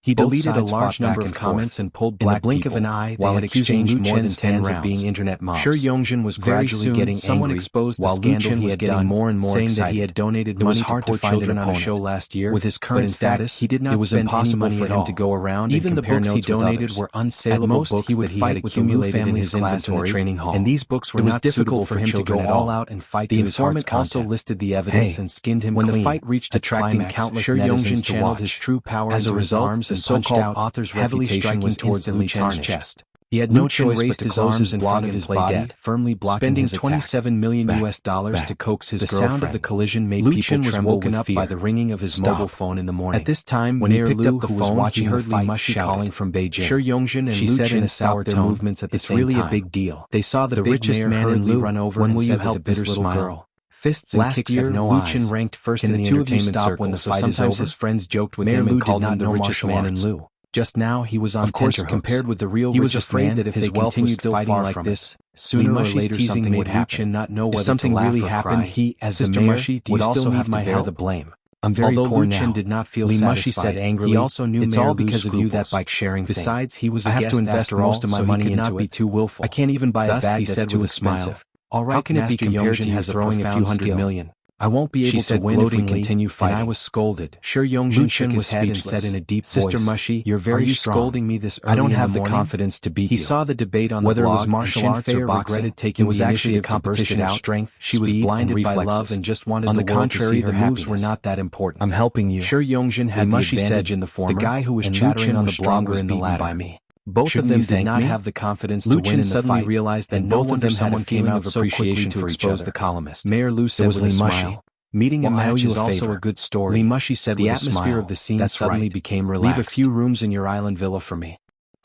He deleted a large number of comments and pulled black in the blink of an eye while had exchanged more than 10 rounds of being internet mobs. Sure Yongzhen was gradually getting someone exposed the scandal he had getting more and more saying excited. That he had donated money to poor children on a show last year. With his current status, he did not spend any money for him to go around. Even the books he donated were unsaleable books that he had accumulated in his inventory training hall. And these books were not difficult for him to go all out and fight. The informant also listed the evidence and skinned him clean. When the fight reached a climax, Sure Yongzhen channeled his true power into his arms and punched out author's heavily striking towards Lu Chen's chest. He had no choice but to close his arms and play dead, firmly blocking his attack. Spending $27 million US dollars to coax his girlfriend. The sound of the collision made people tremble with fear. By the ringing of his mobile phone in the morning. At this time, when he picked up the phone, he heard Li Mushi calling from Beijing. Sure Yongzhen and Lu Chen stopped their movements at the same time. It's really a big deal. They saw the richest man in Lu run over and said with a bitter smile. Fists and kicks have no eyes. Lu Chen ranked first in the entertainment circle when the fight is over. His friends joked with him and called him the richest man in Lu. Just now he was on tenterhooks. Compared with the real richest man, that if his wealth was still fighting like this, sooner or later something would happen. Not know whether something really happened, he, as the mayor, would also have to bear the blame. I'm very poor now. Although Lu Chen did not feel satisfied, said angrily, he also knew it's all because of you, that bike sharing thing. Besides, he was a guest. I have to invest most of my money into it. Too willful. I can't even buy a bag that's too expensive. All right, how can it be compared to you throwing a few hundred million? I won't be able to win if we continue fighting. And I was scolded. Sure Yongzhen shook his head and said in a deep voice, Sister Mushi, you're very strong. Scolding me this early. I don't have the confidence to beat you. He saw the debate on whether it was martial arts or boxing. It was actually a competition of strength. She was blinded by love and just wanted the world to see her happiness. The moves were not that important. I'm helping you. Sure Yongzhen had the advantage in the former. The guy who was chattering on the blog was beaten by me. Both of them did not have the confidence to win in the fight. Lu Chen suddenly realized that both of them had a feeling of appreciation for each other. The columnist. Mayor Lu said with a smile. Meeting a match is also a good story. Li Mushi said the atmosphere of the scene suddenly became relaxed. Leave a few rooms in your island villa for me.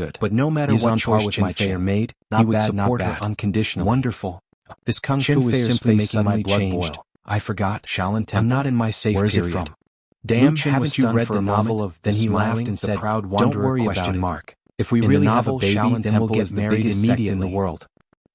good.
But no matter
He is
what
on par
choice
with
Chen
my
Fei
Fei
made,
he
not
would
bad,
support
not
her
bad.
unconditionally.
Wonderful.
This kung
Chen
fu
Fei
is
simply
simply
making my
suddenly
blood
changed.
boil.
I forgot Shaolin Temple.
I'm not in my safe
Where is
period.
it from?
Damn,
Lu Chen was
haven't you
stunned
read
for
the
a
novel
moment,
of
then he laughed
Smiling,
and said,
the Proud
"Don't
Wanderer?"
worry about it,
Mark.
If we
In
really
the
have a
novel,
baby,
Shaolin
then we'll
Temple
get
is the
married
biggest sect in
immediately.
the world.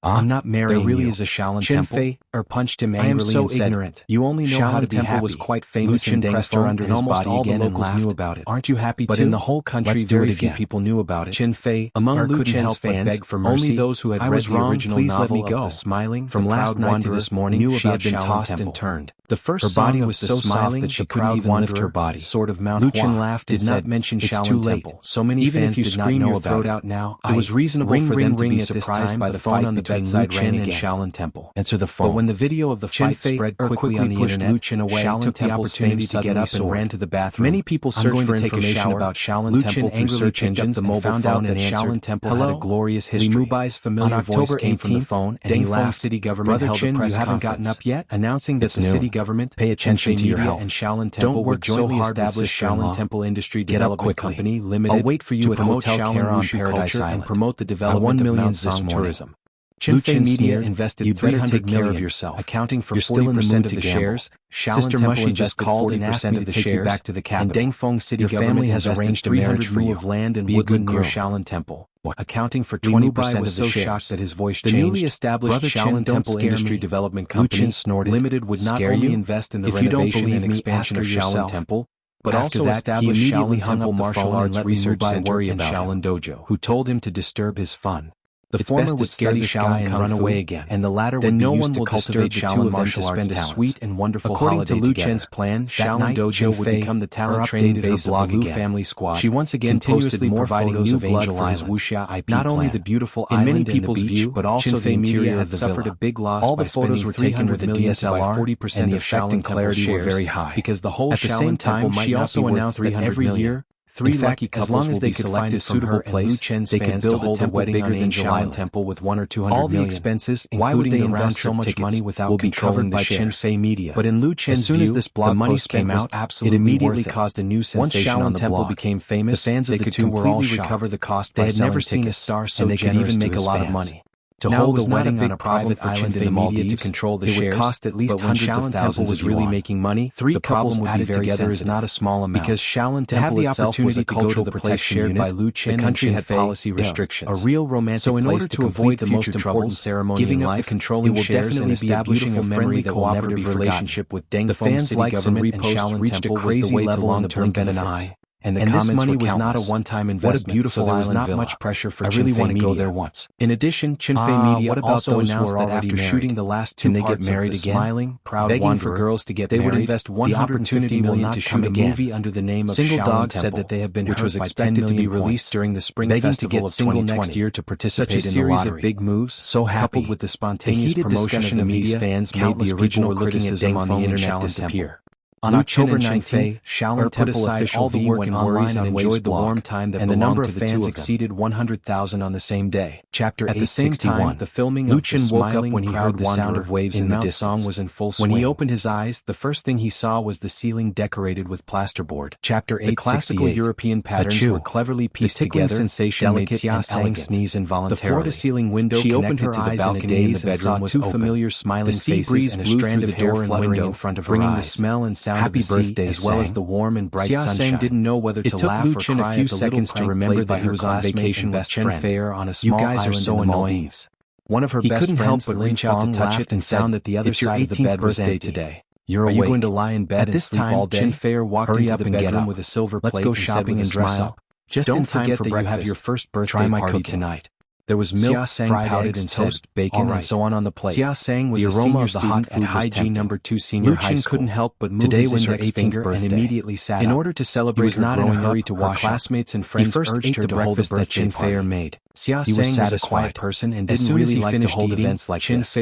Ah,
I'm not marrying
there really
you.
is a Shaolin
Chen
Temple?
Fei punched him
I am
angrily
so
and said,
ignorant.
"You only know how to
Shaolin
be
Temple
happy."
was quite
Lu
famous
Chen
in
pressed her
Dangfeng,
under
and
his
almost
body
all the
again and
locals knew
laughed.
about it.
Aren't you happy
But
too?
in the whole country,
Let's do
very
it
few
again.
people knew about it.
Chen Fei,
Among
or
Lu
couldn't
Chen's
help but
fans,
beg for mercy.
only those who had
I
read
was
the
wrong,
original
please let
novel
me go.
of the Smiling,
From
the
last
Proud
night to
Wanderer,
this morning,
knew
she
about
had been
Shaolin
tossed
Temple.
and turned.
The first
Her body
song
was
of
so
the
soft
Smiling,
that she
the
couldn't
Proud
even lift
Wanderer,
her body.
sort of Mount
Lu Chen
Hua,
laughed
did
and
not
said,
mention
"It's
Shaolin
too late.
Temple.
So many
Even
fans
if you
did not
scream
know
your
about
throat
it.
out now,
It was reasonable
ring,
for
ring,
them to
ring
be
at this
surprised
time
by
by
the
the phone
fight
on the
between Lu
bedside
Chen
rang
and
again.
Shaolin Temple.
Answer the phone.
But when the video of the
Chen
fight
Fei
spread quickly
quickly
on the
pushed
internet,
Lu Chen away,
Shaolin
took the
Temple's
opportunity
fame
to get
suddenly
up and
soared.
ran to the bathroom.
Many people
I'm
searched
going
for
to take a
information
shower.
about Shaolin
Lu
Temple
Chen
through
angrily
search
picked up
engines
the
and
mobile
found
phone
out that
and answered,
Shaolin Temple
"Hello?"
had a glorious
Li
history.
Mubai's
On
familiar voice
October
came from the
18th,
phone, and he
Dangfeng
laughed.
City government
"Brother
held
Chen,
a press
you haven't
conference,
gotten up yet?
announcing that
It's
the
new.
city government,
Pay attention to your
Media,
health.
and Shaolin
Don't
Temple
work
would
so
jointly
hard with
establish
sister-in-law.
Shaolin Temple Industry
Get up
Development
quickly.
Company Limited
I'll wait for you
to
at
promote
Hotel
Shaolin
Kara on
Wushu
Paradise
culture and
Island.
promote the
I won
development of
millions
Mount
this
Song
morning.
tourism.
Chinfei Media
sneered,
invested
"You'd better take
300
care of
million,
yourself.
accounting for
You're still in the
40%
mood
of
to
the
gamble.
shares.
Sister
Shaolin
Mushy
Temple
just
invested
called and
40%
asked me
of
to
the
take you
shares,
back to the
and
capital.
Dangfeng City
Your
government
family has
invested
arranged a marriage
300
for
mu
you.
of land in
Be a good
Woodland near
girl."
Shaolin Temple,
What?
accounting for
Li
20%
Nubai
of
was
the
so
shares.
shocked that his voice
The
changed.
newly established
"Brother Chen,
Shaolin
don't
Temple
scare
Industry
me."
Development
Lu Chen
Company
snorted.
Limited would not
"Scare
only
you?
invest in the
If you don't
renovation
believe
and
me,
expansion of
ask her
Shaolin
yourself."
Temple, but
After
also
that, he
established
immediately
Shaolin
hung
Temple
up the
Martial
phone and
Arts
let Li
Research
Nubai
Center
worry
and
about him.
Shaolin Dojo,
Who told him to disturb his fun.
The
It's
former
best to
would
study
study
Shaolin
Shaolin
and
Kung
run
Fu,
away again.
and the latter
Then
would be
no
used
one
to
will
cultivate
disturb the
Shaolin
two of them
martial
to
arts
spend a
talents.
sweet and wonderful
According
holiday
to Lu
together.
Chen's plan,
That
Shaolin
night,
Dojo would
Chinfei,
become the
her
talent training
updated her
base of
blog
the Lu
again.
family squad.
She once again
continuously
posted more
providing
photos
new
of
blood
Angel
for his
Island.
Wuxia IP
Not only
plan.
the beautiful
In
island
many
and the
people's
beach,
view,
but also the
Chinfei Media
interior
had
of the
suffered
villa.
a big loss
All
by
the photos were
spending
taken with a
300 million to buy
DSLR,
40%
and the
of
effect
Shaolin
and
Temple
clarity were
shares,
very high.
because the whole
At the
Shaolin
same
Temple
time,
might
she
not
also
be worth
announced that
300
every
million.
year, three
In fact,
lucky
as
couples
long as
will
they
be
could
selected
find a
from
suitable
her and Lu
place,
Chen's
they could
fans
build
to
a
hold
temple
wedding
bigger
on
than
Angel
Shaolin
Island.
Temple with 1 or 200
All the
million.
expenses,
Why would
including
they
the
invest
round
so
trip
much
tickets,
money without
will be
controlling
covered
the
by
shares?
Chinfei Media.
But in Lu Chen's
As soon as
view,
this
the
blog
money
post
spent
came
was
out, it
absolutely
immediately
worth it.
caused a new
Once
sensation
Shaolin
on the
Temple
blog.
became famous,
the fans
they
of the
could
two were all
completely
shocked.
recover the cost
They
by
had never
selling
seen a
tickets,
star so
and they could
generous
even
to
make a
his
lot of
fans.
money.
To
Now,
hold
it was
the
not a
wedding on
big
a
problem
private
for
island in
Chinfei
the
Media to
Maldives,
control the
it would
shares,
cost at least
but when
hundreds of
Shaolin
thousands
Temple was
of
really
yuan.
making money,
Three
the
couples
problem
would be
added
very
together is
sensitive.
not a small amount.
Because Shaolin
To have
Temple
the
itself was
opportunity
a
to go to
cultural
the
protection
place shared by
unit,
Lu
the
Chen
country
and
had
Chinfei,
policy restrictions.
a real romantic
So in
place
order
to
to
complete
avoid
the
the
most
most
important
important
ceremony
giving
in
up
life,
the controlling
it will
shares
definitely
and
be a
establishing
beautiful
a
memory
friendly
that will never be
cooperative
forgotten.
relationship with
The
Dangfeng
fans'
City
likes and
government and
reposts
Shaolin
reached a
Temple was
crazy
the way to
level in the
long-term
blink of an
benefits.
eye, and the
And this
comments
money
were
was not a
countless.
one-time
What a
investment,
beautiful
so there was
island
not
villa.
much pressure for
I really
Chinfei
want to go
Media.
there once.
In addition, Chinfei Media
What about
also
those who
announced
are
that
already
after
married?
shooting the last two
Can they get
parts
married
of the
again?
Smiling, Proud
Begging
Wanderer,
for girls to get
they would
married,
invest
the
150
opportunity will
million
not
to
come
shoot a
again.
movie under the name of
Single
Shaolin
Dogs
Temple,
said that they have been
which
hurt
was
by
expected
10
to be
million
released
points,
during the Spring
begging to
Festival
get
of
single
2020.
next year to
Such a
participate in the
series
lottery.
of big moves,
So happy.
coupled with the spontaneous
heated
promotion
discussion
of the
of these
media,
fans
made
countless
the
people
original
were
criticism on the
Dangfeng and
internet
Shaolin
disappear.
Temple.
On
Lu Chen
October
and
19th,
Chinfei,
Shaolin
put
Temple
aside
official
all the
V
work
went
and
online
worries
and
on Wave's
enjoyed the
blog,
warm time that
and the number
belonged
of
to the
fans
two of them. Exceeded 100,000 on the same day. Chapter
At the same
861.
time, the filming
Lu
of
Chen
the
woke up
Smiling
when he
Proud
heard the sound
Wanderer
of waves
in
in the
Mount
distance.
Song was in full swing.
When he opened his eyes, the first thing he saw was the ceiling decorated with plasterboard. Chapter 868. The classical European patterns were cleverly pieced together. The sensation made Xia Sang sneeze involuntarily. The floor-to-ceiling window she opened her eyes to the balcony in the bedroom was two familiar smiling faces and a strand of hair fluttering in front of her eyes, bringing the smell and sound of the sea as well as the warm and bright sunshine. Xia Sang didn't know whether to laugh or cry. It took Lu Chen a few seconds to remember that he was on vacation with Chinfei on a small island in the Maldives. One of her best friends help but reach out to touch it and sound that the other side of the bed was empty. Today. Are you going to lie in bed and sleep all day? Chinfei walked into the bedroom with a silver plate. Let's go shopping and dress up. Just in time for breakfast. You have your first birthday party tonight. There was milk, fried eggs, and toast, bacon, and so on the plate. Xia Sang was the aroma of the hot food hygiene number 2 senior high school. Lu Chen couldn't help but move his index finger and immediately sat up. In order to celebrate her growing up, her classmates and friends urged her to hold the birthday party made. Xia Sang was a quiet person and didn't really like to hold events like this.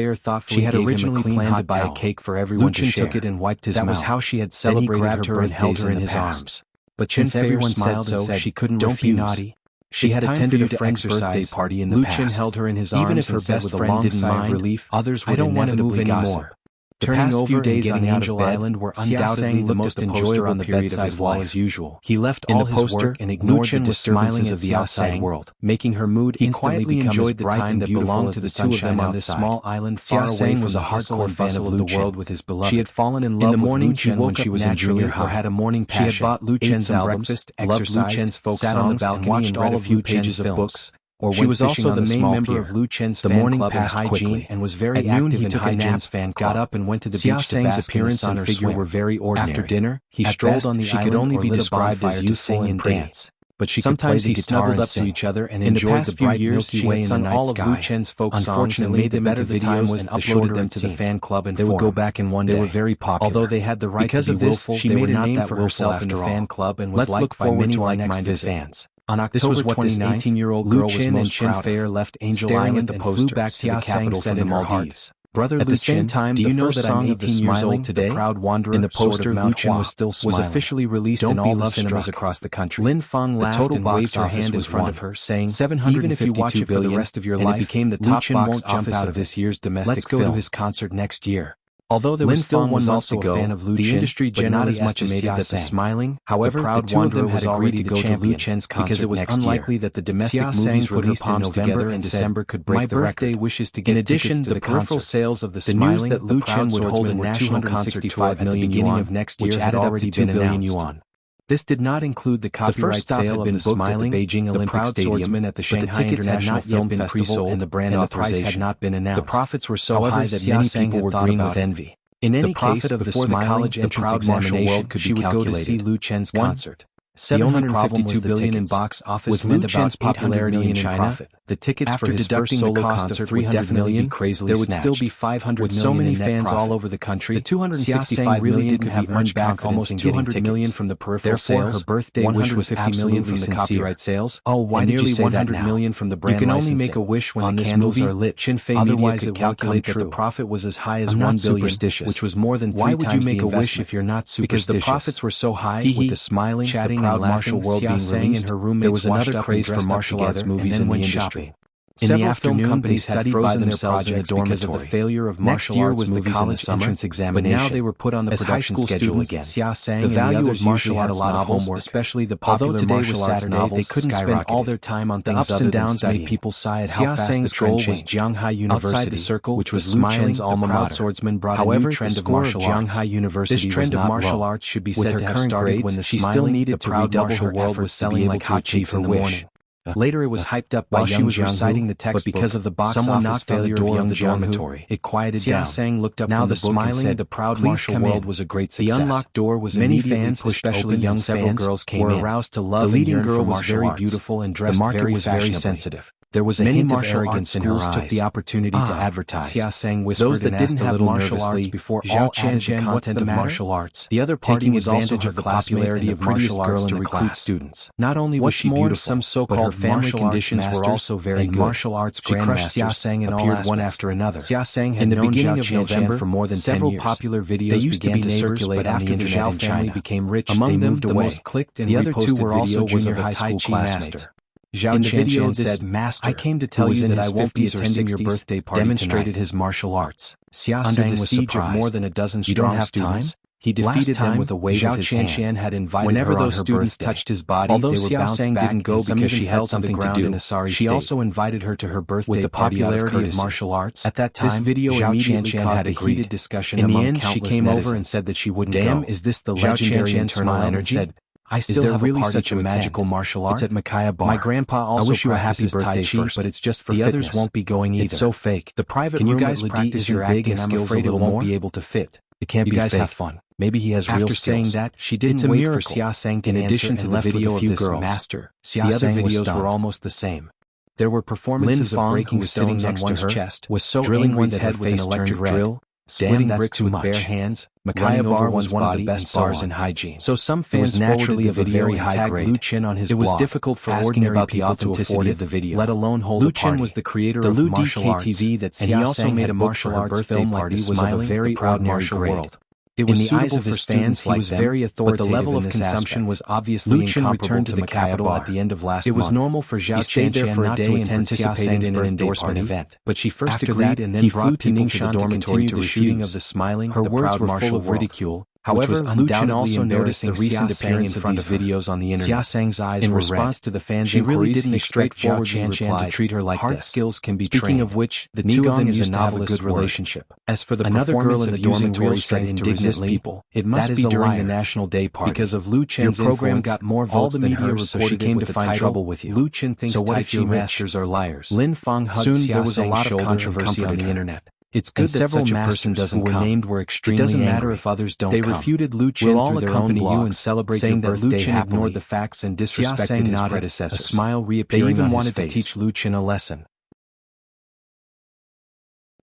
She had originally planned to buy a cake for everyone to share. Lu Chen took it and wiped his mouth. That was how she had celebrated her and held her in his arms. But since everyone smiled and said she couldn't refuse, don't be naughty. She had attended a friend's birthday party in the past. Lu Chen held her in his arms. Even if her best friend didn't mind, relief, others would inevitably gossip. Turning over and getting out of Island were undoubtedly the most enjoyable on the bedside of wall as usual. He left all his work and ignored the disturbances of the outside world, making her mood instantly become as bright and beautiful to the two of them on this small island far away from the hardcore fan of the world with his beloved. She had fallen in love with Lu Chen when she was in junior high, or had a morning passion. She had bought Lu Chen's albums, loved Lu Chen's folk songs, on the balcony and watched all of Lu Chen's books. She was also the main member of Lu Chen's fan club in hygiene and was very active in Hygiene's fan club. Got up and went to the beach to bask. Appearance and figure were very ordinary. After dinner, he strolled on the island. She could only be described as youthful and dance. But she sometimes he snuggled up to each other and enjoyed the bright Milky Way in the night sky. All of Lu Chen's folk songs and made them into videos and uploaded them to the fan club and they would go back in one day. They were very popular. Although they had the right to be willful, she made a name for herself in the fan club and was liked by many like-minded fans. On October 29th, 18-year-old girl was most proud of. Left Angel Island and flew back to the capital from the Maldives. Brother Lu Chen, do you know that I'm 18 years old today? The Proud Wanderer, in the poster, Lu Chen was still smiling. Was officially released in all the cinemas across the country. Lin Feng laughed and waved her hand in front of her, saying, "Even if you watch it for the rest of your life, it became the top box office of this year's domestic film. Let's go to his concert next year." Although there was still 1 month to go, the industry generally estimated that the smiling, however, the two of them had agreed to go to Lu Chen's concert because it was unlikely that the domestic movies released in November and December could break the record. My birthday wishes to get tickets to the peripheral sales of the news that Lu Chen would hold a national concert tour at the beginning of next year had already been announced. This did not include the copyright sale of the Smiling, the Beijing Olympic Stadium, at the Shanghai International Film Festival, and the brand authorization had not been announced. The profits were so high that many people were green with envy. In any case, before the college entrance examination, she would go to see Lu Chen's concert. $752 billion in box office meant about $800 million in China. The tickets for his first solo concert would definitely be crazily snatched. There would still be $500 million with so many fans all over the country. The $265 really didn't have earned back almost $200 million from the peripheral sales. Her birthday wish was $50 million from the copyright sales. Oh, why did you say that now? $100 million from the brand licensing. You can only make a wish when the candles are lit. Chinfei Media could calculate that the profit was as high as $1 billion, which was more than 3 times the investment. Why would you make a wish if you're not superstitious? Because the profits were so high, with the smiling, chatting, and martial world being released, there was another craze for martial arts movies in the industry. In the afternoon, they studied by themselves in the dormitory. Because of the failure of martial arts movies in the college examination, but now they were put on the production schedule again. The value of martial arts novels, especially the popular martial arts novels, they couldn't spend all their time on things other than studying. People sighed how fast the trend changed. Jianghai University, outside the circle, which was Lu Chen's alma mater, swordsman brought a new trend of martial arts. This trend of martial arts should be said to have started when she still needed to redouble her world was selling like hotcakes in the morning. Later it was hyped up while she was reciting the textbook, but because of the box office failure of Young Jianghu, it quieted down. Xia looked up now from the smiling, and the proud martial world was a great success. The unlocked door was many fans, especially young several girls came were aroused to love. The leading girl was very beautiful and dressed very sensitive. There was a hint of arrogance in her eyes. Took the opportunity to advertise. Xia whispered those that didn't have martial arts before all added the content of martial arts. The other party was also her popularity of martial arts to recruit students. Not only was she beautiful, some so-called family conditions were also very good. Martial arts grandmasters appeared one after another. Xia had known beginning of November for more than 10 years. Several popular videos began to circulate on the internet in China. Became rich, among them the most clicked and the other two were also junior high school classmates. In the video said, "Master, I came to tell you that I won't be attending your birthday party demonstrated his martial arts." Xia Sang was siege of more than a dozen strong students. He defeated them with a wave of his hand. Had invited whenever those students touched his body, although Xia Sang didn't go because she had something to do. She also invited her to her birthday with the popularity of martial arts. At that time, this video immediately caused a heated discussion. In the end, she came over and said that she wouldn't go. Damn, is this the legendary internal energy? I still have really such a magical martial art. It's at Makaya Bar. My grandpa also wish you a happy birthday first, but it's just for the others won't be going either. It's so fake. The private room at Lidi is your acting and I'm afraid it won't be able to fit. It can't be fake. You guys have fun. Maybe he has real skills. After saying that, she didn't wait for Xia Sang to answer. In addition to the video of this master, the other videos were almost the same. There were performances of breaking stones on one's chest, was so drilling one's head with an electric drill, splitting bricks with bare hands. Makaya Bar was one of the best bars in hygiene. So some fans naturally of a very high grade. Lu Chen on his blog. It was difficult for ordinary people to afford the video, let alone hold a party. Lu Chen was the creator of martial arts, and he also made a martial arts film like The Smiling, the Proud Martial World. It was suitable for fans, he was very authoritative, but the level of consumption was obviously incomparable to the capital at the end of last month. It was normal for Zhao Qianshan not to attend Xia Sang's in an endorsement event, but she first agreed and then brought people to the dormitory to the shooting of The Smiling. Her words were full of ridicule. However, Lu Chen also noticed the recent appearance of these videos on the internet. Xia Sang's eyes were red. In response to the fans' inquiries, really didn't expect Zhao Qianshan to treat her like hard this. Skills can be trained. Speaking of which, the two of them used to have a good relationship. As for the another girl in the dormitory said indignantly, people, it must be during the National Day party. Because of Lu Chen's your program got more votes than hers, so she came to find trouble with you. Lu Chen thinks Tai Chi masters are liars. Lin Feng hugged Xia Sang's shoulder. Soon there was a lot of controversy on the internet. It's good that several masters who were named were extremely angry. It doesn't matter if others don't come. They refuted Lu Chen through their own blog, and celebrate saying that Lu Chen ignored the facts and disrespected his predecessors. A smile reappearing on his face. They even wanted to teach Lu Chen a lesson.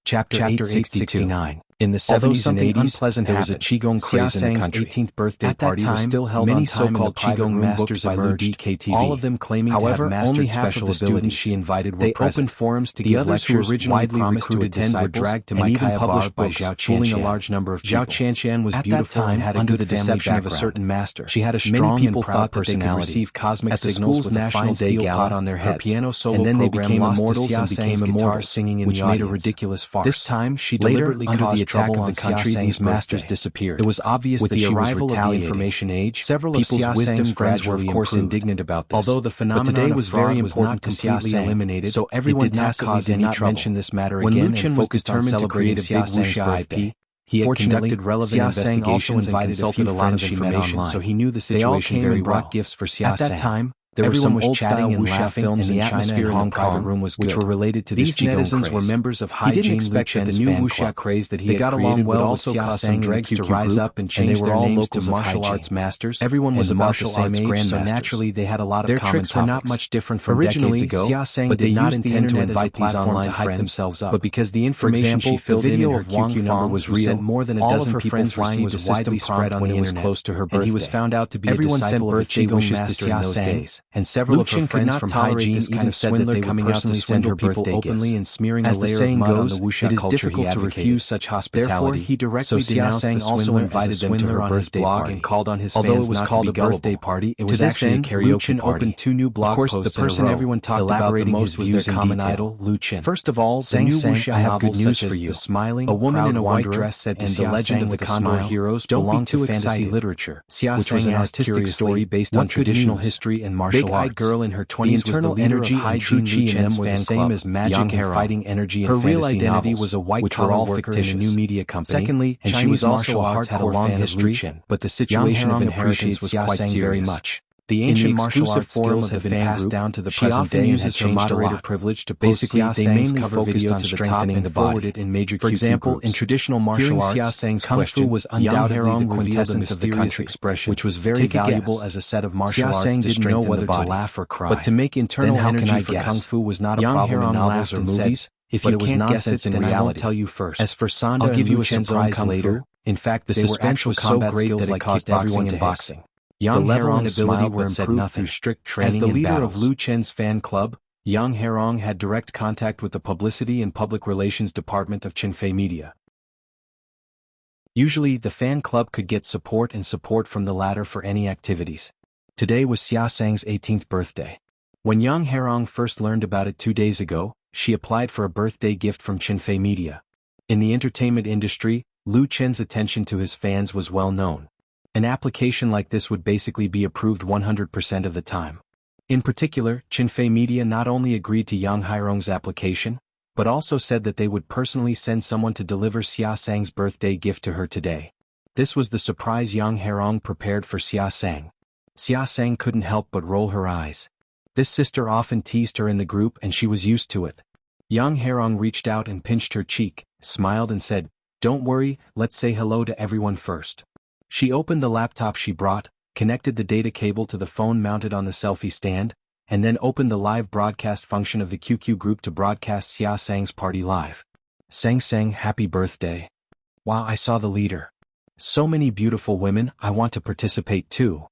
Chapter 869. In the 70s and 80s, there was a Qigong craze in the country. 18th birthday party was still held on time in the Qigong masters emerged, all of them claiming to have mastered special abilities. She invited were present. They opened forums to give lectures originally promised to attend were dragged to Makaya Bar by Zhao Qianshan, a large number of people. Zhao Qianshan was beautiful and had under the deception of a certain master. She had a strong and proud personality. At the school's National Day Gala on their heads, her piano solo program became immortals and became immortal, singing in the audience, which made a ridiculous farce. This time, she deliberately caused
attack of the country, these masters disappeared. It was obvious that she was retaliating. With the arrival of the information age, several of Xia Seng's friends were of course indignant about this. Although the phenomenon of fraud was not completely eliminated, so everyone tacitly did not mention this matter again. When Lu Chen was determined to create a big Wuxia IP, he had conducted relevant investigations and consulted a lot of information, so he knew the situation very well. Brought gifts for Xia Seng. At that time, there were some old-style Wuxia films, and the atmosphere in Hong Kong room was good, which were related to this netizens were members of Hai Jin Lu Chen's the new Wuxia craze that he had got along well, also caused some dregs to rise up and change their names to martial arts masters. Everyone was about the same age, so naturally they had a lot of common topics. Their tricks were not much different from decades ago, Xia Seng did not intend to invite these online friends themselves up, but because the information she filled in her QQ number was real, more than a dozen people flying was widely spread on the internet, close to her birthday, and he was found out to be a disciple of the Qigong master in those days, and several of her friends from Hai Jin even said that they coming out to swindle people openly and smearing a layer of mud on the Wuxia culture he advocated. It is difficult to refuse such hospitality. Therefore, he directly denounced the swindler as a swindler on his blog and called on his fans not to be gullible. Although it was called a birthday party, it was actually a karaoke party. Opened 2 new blog posts in a row. Of course, the person everyone talked about the most was their common idol, Lu Chen. First of all, the new Wuxia novels such as The Smiling, a woman in a white dress said to Xia Seng of the Condor heroes belong to fantasy literature, which was an artistic story based on traditional history and martial arts. Big-eyed girl in her 20s was the energy and true chi in them were the same as magic and fighting energy in fantasy novels. Her real identity was a white-collar worker in a new media company. Secondly, and she was also a hardcore fan of Lu Chen, but the situation of inheritance was quite serious. The ancient martial arts skills have been passed down to the present day and has changed a lot. Privilege to basically, they mainly focused on strengthening the body. In major For example, in traditional martial arts, Kung Fu was undoubtedly the quintessence of the country, which was very valuable as a set of martial arts to strengthen the body. To laugh or cry. But to make internal energy for Kung Fu was not a problem in novels or movies. If you can't guess it, then I won't tell you first. As for Sanda, I'll give you a surprise later. In fact, the suspense was so great that it caused everyone in boxing. Yang Herong ability were improved through strict training. As the leader of Lu Chen's fan club, Yang Herong had direct contact with the publicity and public relations department of Qinfei Media. Usually, the fan club could get support from the latter for any activities. Today was Xia Seng's 18th birthday. When Yang Herong first learned about it 2 days ago, she applied for a birthday gift from Qinfei Media. In the entertainment industry, Lu Chen's attention to his fans was well known. An application like this would basically be approved 100% of the time. In particular, Qinfei Media not only agreed to Yang Hairong's application, but also said that they would personally send someone to deliver Xia Seng's birthday gift to her today. This was the surprise Yang Hairong prepared for Xia Seng. Xia Seng couldn't help but roll her eyes. This sister often teased her in the group and she was used to it. Yang Hairong reached out and pinched her cheek, smiled and said, "Don't worry, let's say hello to everyone first." She opened the laptop she brought, connected the data cable to the phone mounted on the selfie stand, and then opened the live broadcast function of the QQ group to broadcast Xia Seng's party live. Seng, happy birthday. Wow, I saw the leader. So many beautiful women, I want to participate too.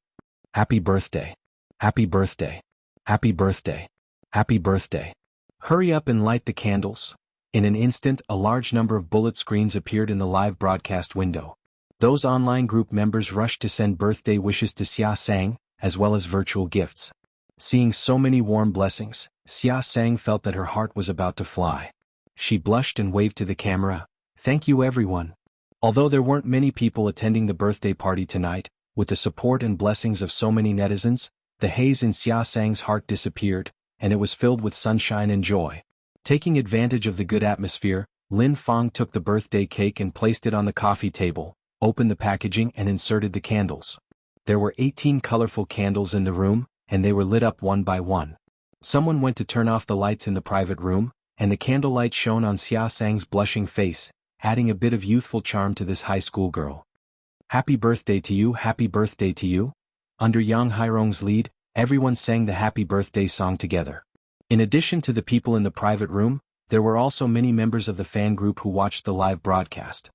Happy birthday. Happy birthday. Happy birthday. Happy birthday. Hurry up and light the candles. In an instant, a large number of bullet screens appeared in the live broadcast window. Those online group members rushed to send birthday wishes to Xia Seng, as well as virtual gifts. Seeing so many warm blessings, Xia Seng felt that her heart was about to fly. She blushed and waved to the camera. "Thank you everyone." Although there weren't many people attending the birthday party tonight, with the support and blessings of so many netizens, the haze in Xia Seng's heart disappeared, and it was filled with sunshine and joy. Taking advantage of the good atmosphere, Lin Fong took the birthday cake and placed it on the coffee table, opened the packaging and inserted the candles. There were 18 colorful candles in the room, and they were lit up one by one. Someone went to turn off the lights in the private room, and the candlelight shone on Xia Seng's blushing face, adding a bit of youthful charm to this high school girl. "Happy birthday to you, happy birthday to you." Under Yang Hairong's lead, everyone sang the happy birthday song together. In addition to the people in the private room, there were also many members of the fan group who watched the live broadcast.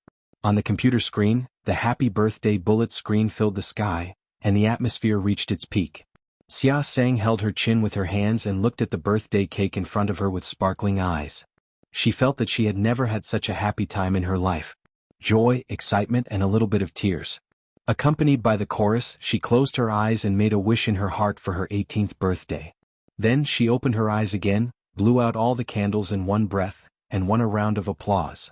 On the computer screen, the happy birthday bullet screen filled the sky, and the atmosphere reached its peak. Xia Seng held her chin with her hands and looked at the birthday cake in front of her with sparkling eyes. She felt that she had never had such a happy time in her life. Joy, excitement and a little bit of tears. Accompanied by the chorus, she closed her eyes and made a wish in her heart for her 18th birthday. Then she opened her eyes again, blew out all the candles in one breath, and won a round of applause.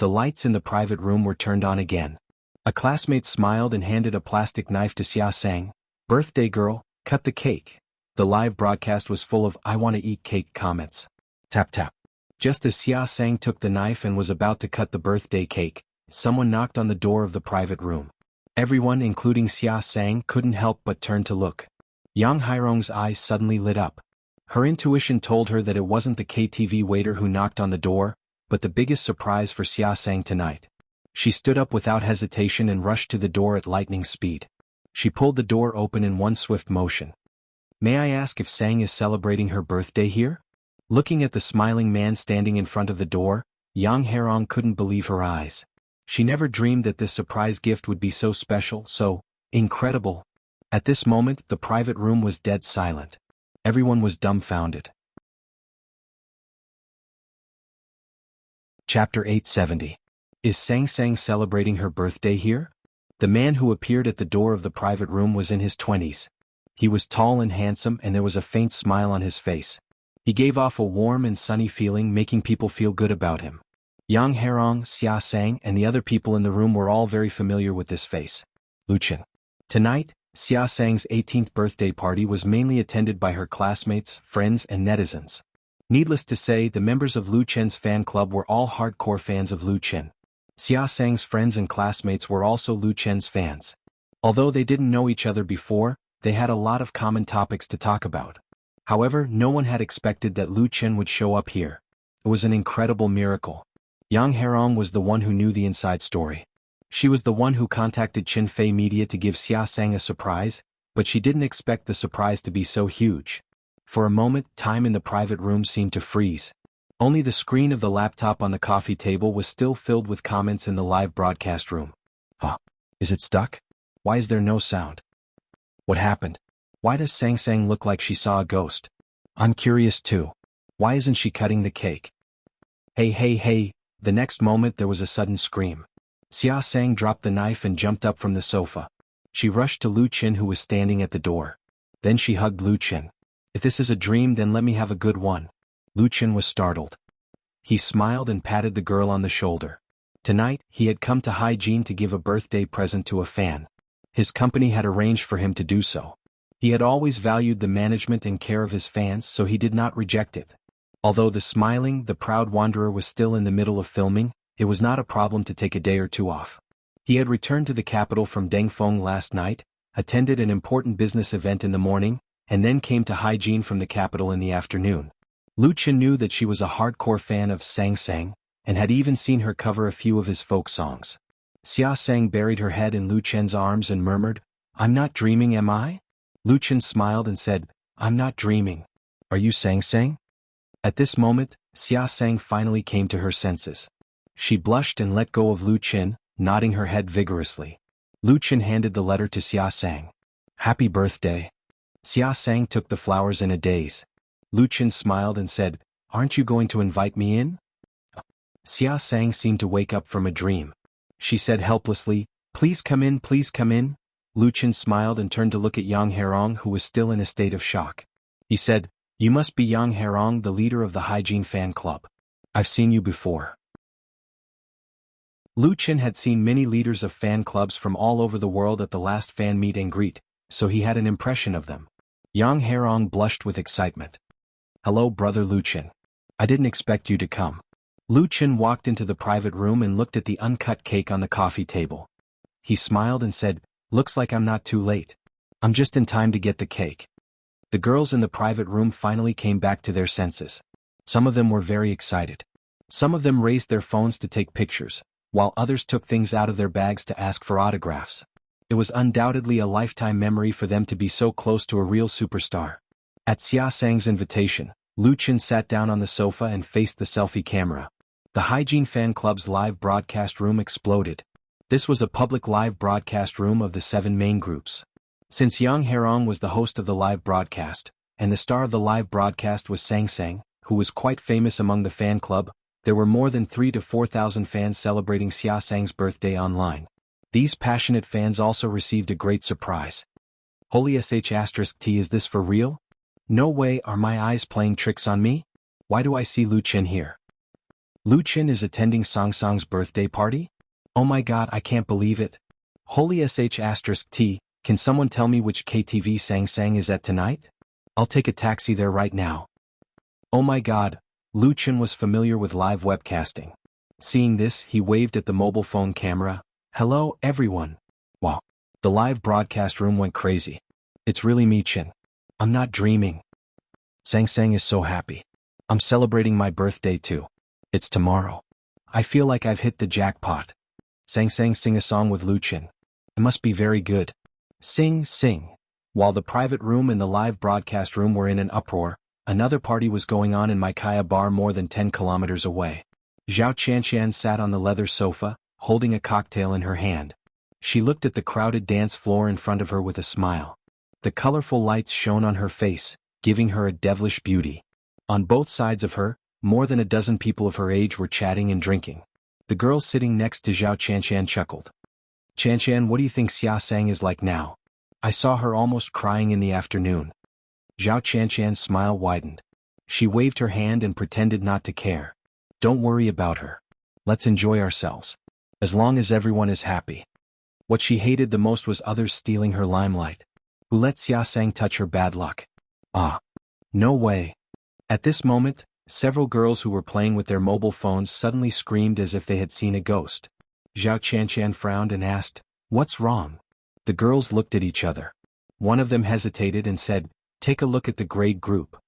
The lights in the private room were turned on again. A classmate smiled and handed a plastic knife to Xia Sang. "Birthday girl, cut the cake." The live broadcast was full of "I wanna eat cake" comments. Tap tap. Just as Xia Sang took the knife and was about to cut the birthday cake, someone knocked on the door of the private room. Everyone, including Xia Sang, couldn't help but turn to look. Yang Hairong's eyes suddenly lit up. Her intuition told her that it wasn't the KTV waiter who knocked on the door, but the biggest surprise for Xia Sang tonight. She stood up without hesitation and rushed to the door at lightning speed. She pulled the door open in one swift motion. "May I ask if Sang is celebrating her birthday here?" Looking at the smiling man standing in front of the door, Yang Hairong couldn't believe her eyes. She never dreamed that this surprise gift would be so special, so incredible. At this moment, the private room was dead silent. Everyone was dumbfounded. Chapter 870. Is Sang Sang celebrating her birthday here? The man who appeared at the door of the private room was in his 20s. He was tall and handsome, and there was a faint smile on his face. He gave off a warm and sunny feeling, making people feel good about him. Yang Hairong, Xia Sang, and the other people in the room were all very familiar with this face. Lu Chen. Tonight, Xia Sang's 18th birthday party was mainly attended by her classmates, friends, and netizens. Needless to say, the members of Lu Chen's fan club were all hardcore fans of Lu Chen. Xia Sang's friends and classmates were also Lu Chen's fans. Although they didn't know each other before, they had a lot of common topics to talk about. However, no one had expected that Lu Chen would show up here. It was an incredible miracle. Yang Hairong was the one who knew the inside story. She was the one who contacted Chin Fei Media to give Xia Sang a surprise, but she didn't expect the surprise to be so huge. For a moment, time in the private room seemed to freeze. Only the screen of the laptop on the coffee table was still filled with comments in the live broadcast room. Is it stuck? Why is there no sound? What happened? Why does Sang Sang look like she saw a ghost? I'm curious too. Why isn't she cutting the cake? Hey. The next moment there was a sudden scream. Xia Sang dropped the knife and jumped up from the sofa. She rushed to Lu Chen, who was standing at the door. Then she hugged Lu Chen. "If this is a dream, then let me have a good one." Lu Chen was startled. He smiled and patted the girl on the shoulder. Tonight, he had come to Hygiene to give a birthday present to a fan. His company had arranged for him to do so. He had always valued the management and care of his fans, so he did not reject it. Although the proud wanderer was still in the middle of filming, it was not a problem to take a day or two off. He had returned to the capital from Dengfeng last night, attended an important business event in the morning, and then came to Hygiene from the capital in the afternoon. Lu Chen knew that she was a hardcore fan of Sang Sang, and had even seen her cover a few of his folk songs. Xia Sang buried her head in Lu Chen's arms and murmured, "I'm not dreaming, am I?" Lu Chen smiled and said, "I'm not dreaming. Are you Sang Sang?" At this moment, Xia Sang finally came to her senses. She blushed and let go of Lu Chen, nodding her head vigorously. Lu Chen handed the letter to Xia Sang. "Happy birthday." Xia Sang took the flowers in a daze. Lu Chen smiled and said, "Aren't you going to invite me in?" Xia Sang seemed to wake up from a dream. She said helplessly, "Please come in, please come in." Lu Chen smiled and turned to look at Yang Hairong, who was still in a state of shock. He said, "You must be Yang Hairong, the leader of the Hygiene fan club. I've seen you before." Lu Chen had seen many leaders of fan clubs from all over the world at the last fan meet and greet, so he had an impression of them. Yang Hairong blushed with excitement. "Hello, brother Lu Chen. I didn't expect you to come." Lu Chen walked into the private room and looked at the uncut cake on the coffee table. He smiled and said, "Looks like I'm not too late. I'm just in time to get the cake." The girls in the private room finally came back to their senses. Some of them were very excited. Some of them raised their phones to take pictures, while others took things out of their bags to ask for autographs. It was undoubtedly a lifetime memory for them to be so close to a real superstar. At Xia Sang's invitation, Lu Chen sat down on the sofa and faced the selfie camera. The Hygiene Fan Club's live broadcast room exploded. This was a public live broadcast room of the 7 main groups. Since Yang Hairong was the host of the live broadcast, and the star of the live broadcast was Sang Sang, who was quite famous among the fan club, there were more than 3,000 to 4,000 fans celebrating Xia Sang's birthday online. These passionate fans also received a great surprise. "Holy sh*T, is this for real? No way, are my eyes playing tricks on me? Why do I see Lu Chen here?" Lu Qin is attending Song Song's birthday party? Oh my god, I can't believe it. Holy sh*t, can someone tell me which KTV Sang Sang is at tonight? I'll take a taxi there right now. Oh my god, Lu Qin was familiar with live webcasting. Seeing this, he waved at the mobile phone camera. Hello, everyone. Wow. The live broadcast room went crazy. It's really me, Qin. I'm not dreaming. Sang Sang is so happy. I'm celebrating my birthday too. It's tomorrow. I feel like I've hit the jackpot. Sang Sang sing a song with Lu Qin. It must be very good. Sing, sing. While the private room and the live broadcast room were in an uproar, another party was going on in Maikaya Bar more than 10 kilometers away. Zhao Qianqian sat on the leather sofa, holding a cocktail in her hand. She looked at the crowded dance floor in front of her with a smile. The colorful lights shone on her face, giving her a devilish beauty. On both sides of her, more than a dozen people of her age were chatting and drinking. The girl sitting next to Zhao Qianqian chuckled. Qianqian, what do you think Xia Sang is like now? I saw her almost crying in the afternoon. Zhao Qianqian's smile widened. She waved her hand and pretended not to care. Don't worry about her. Let's enjoy ourselves. As long as everyone is happy. What she hated the most was others stealing her limelight. Who let Xia Sang touch her bad luck? Ah. No way. At this moment, several girls who were playing with their mobile phones suddenly screamed as if they had seen a ghost. Zhao Qianqian frowned and asked, "What's wrong?" The girls looked at each other. One of them hesitated and said, "Take a look at the grade group."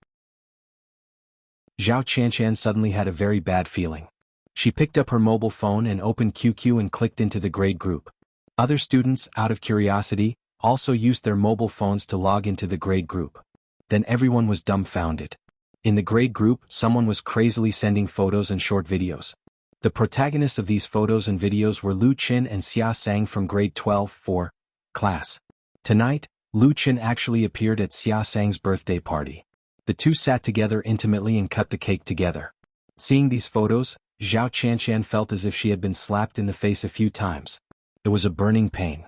Zhao Qianqian suddenly had a very bad feeling. She picked up her mobile phone and opened QQ and clicked into the grade group. Other students, out of curiosity, also used their mobile phones to log into the grade group. Then everyone was dumbfounded. In the grade group, someone was crazily sending photos and short videos. The protagonists of these photos and videos were Lu Qin and Xia Sang from grade 12-4 class. Tonight, Lu Qin actually appeared at Xia Sang's birthday party. The two sat together intimately and cut the cake together. Seeing these photos, Zhao Qianqian felt as if she had been slapped in the face a few times. It was a burning pain.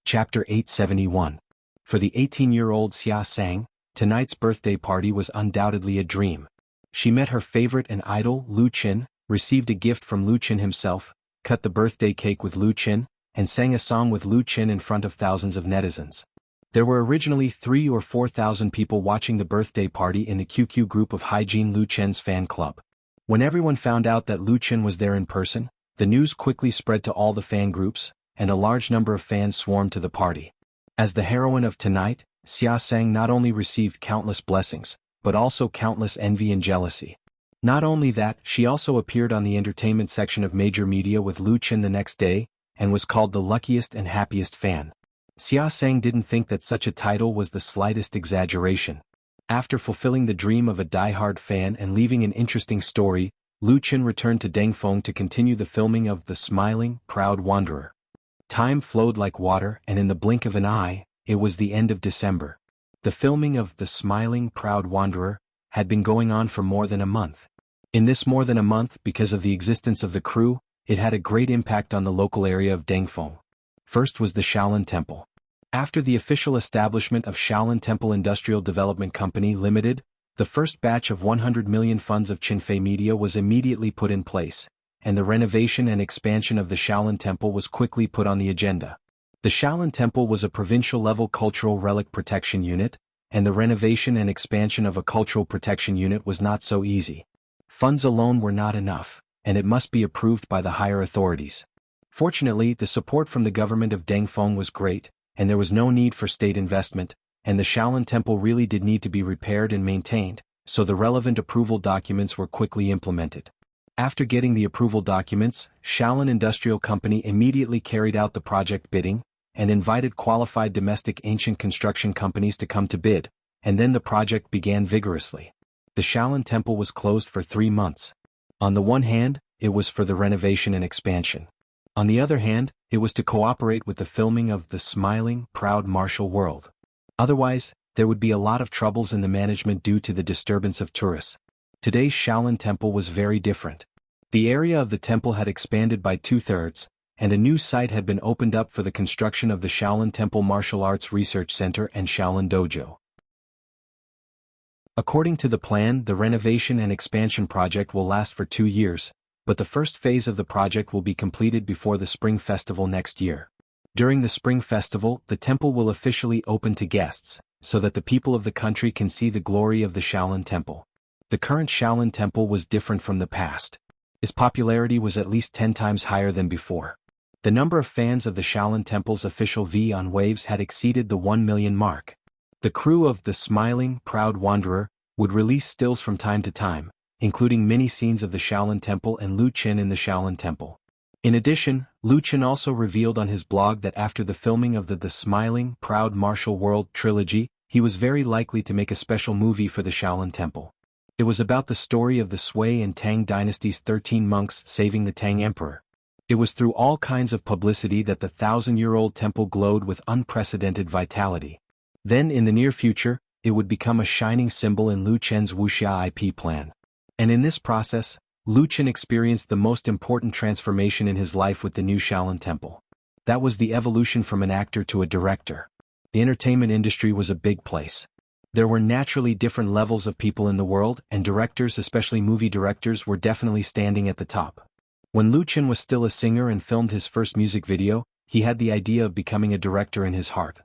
Chapter 871. For the 18-year-old Xia Sang, tonight's birthday party was undoubtedly a dream. She met her favorite and idol, Lu Qin, received a gift from Lu Qin himself, cut the birthday cake with Lu Qin, and sang a song with Lu Qin in front of thousands of netizens. There were originally 3,000 or 4,000 people watching the birthday party in the QQ group of Hygiene Lu Qin's fan club. When everyone found out that Lu Qin was there in person, the news quickly spread to all the fan groups, and a large number of fans swarmed to the party. As the heroine of tonight, Xia Sang not only received countless blessings, but also countless envy and jealousy. Not only that, she also appeared on the entertainment section of major media with Lu Qin the next day, and was called the luckiest and happiest fan. Xia Sang didn't think that such a title was the slightest exaggeration. After fulfilling the dream of a die-hard fan and leaving an interesting story, Lu Qin returned to Dengfeng to continue the filming of The Smiling, Proud Wanderer. Time flowed like water, and in the blink of an eye, it was the end of December. The filming of The Smiling, Proud Wanderer had been going on for more than a month. In this more than a month, because of the existence of the crew, it had a great impact on the local area of Dengfeng. First was the Shaolin Temple. After the official establishment of Shaolin Temple Industrial Development Company Limited, the first batch of 100 million funds of Qinfei Media was immediately put in place, and the renovation and expansion of the Shaolin Temple was quickly put on the agenda. The Shaolin Temple was a provincial-level cultural relic protection unit, and the renovation and expansion of a cultural protection unit was not so easy. Funds alone were not enough, and it must be approved by the higher authorities. Fortunately, the support from the government of Dengfeng was great, and there was no need for state investment, and the Shaolin Temple really did need to be repaired and maintained, so the relevant approval documents were quickly implemented. After getting the approval documents, Shaolin Industrial Company immediately carried out the project bidding, and invited qualified domestic ancient construction companies to come to bid, and then the project began vigorously. The Shaolin Temple was closed for 3 months. On the one hand, it was for the renovation and expansion. On the other hand, it was to cooperate with the filming of The Smiling, Proud Martial World. Otherwise, there would be a lot of troubles in the management due to the disturbance of tourists. Today's Shaolin Temple was very different. The area of the temple had expanded by 2/3, and a new site had been opened up for the construction of the Shaolin Temple Martial Arts Research Center and Shaolin Dojo. According to the plan, the renovation and expansion project will last for 2 years, but the first phase of the project will be completed before the Spring Festival next year. During the Spring Festival, the temple will officially open to guests, so that the people of the country can see the glory of the Shaolin Temple. The current Shaolin Temple was different from the past. Its popularity was at least 10 times higher than before. The number of fans of the Shaolin Temple's official V on Waves had exceeded the 1 million mark. The crew of The Smiling, Proud Wanderer would release stills from time to time, including mini scenes of the Shaolin Temple and Lu Qin in the Shaolin Temple. In addition, Lu Qin also revealed on his blog that after the filming of the Smiling, Proud Martial World trilogy, he was very likely to make a special movie for the Shaolin Temple. It was about the story of the Sui and Tang dynasties' 13 monks saving the Tang Emperor. It was through all kinds of publicity that the 1,000-year-old temple glowed with unprecedented vitality. Then in the near future, it would become a shining symbol in Lu Chen's Wuxia IP plan. And in this process, Lu Chen experienced the most important transformation in his life with the new Shaolin Temple. That was the evolution from an actor to a director. The entertainment industry was a big place. There were naturally different levels of people in the world, and directors, especially movie directors, were definitely standing at the top. When Lu Chen was still a singer and filmed his first music video, he had the idea of becoming a director in his heart.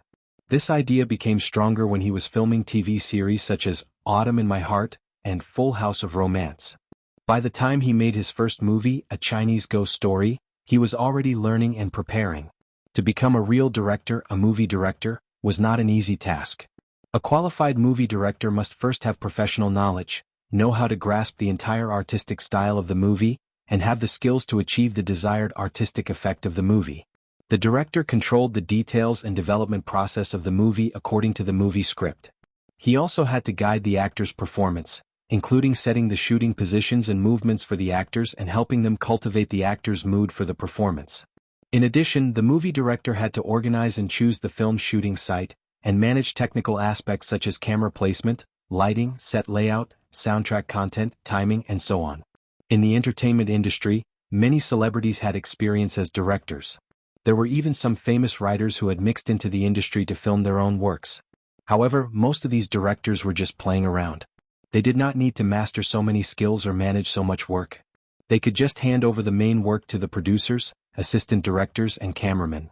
This idea became stronger when he was filming TV series such as Autumn in My Heart and Full House of Romance. By the time he made his first movie, A Chinese Ghost Story, he was already learning and preparing. To become a real director, a movie director, was not an easy task. A qualified movie director must first have professional knowledge, know how to grasp the entire artistic style of the movie, and have the skills to achieve the desired artistic effect of the movie. The director controlled the details and development process of the movie according to the movie script. He also had to guide the actor's performance, including setting the shooting positions and movements for the actors and helping them cultivate the actor's mood for the performance. In addition, the movie director had to organize and choose the film shooting site, and manage technical aspects such as camera placement, lighting, set layout, soundtrack content, timing, and so on. In the entertainment industry, many celebrities had experience as directors. There were even some famous writers who had mixed into the industry to film their own works. However, most of these directors were just playing around. They did not need to master so many skills or manage so much work. They could just hand over the main work to the producers, assistant directors, and cameramen.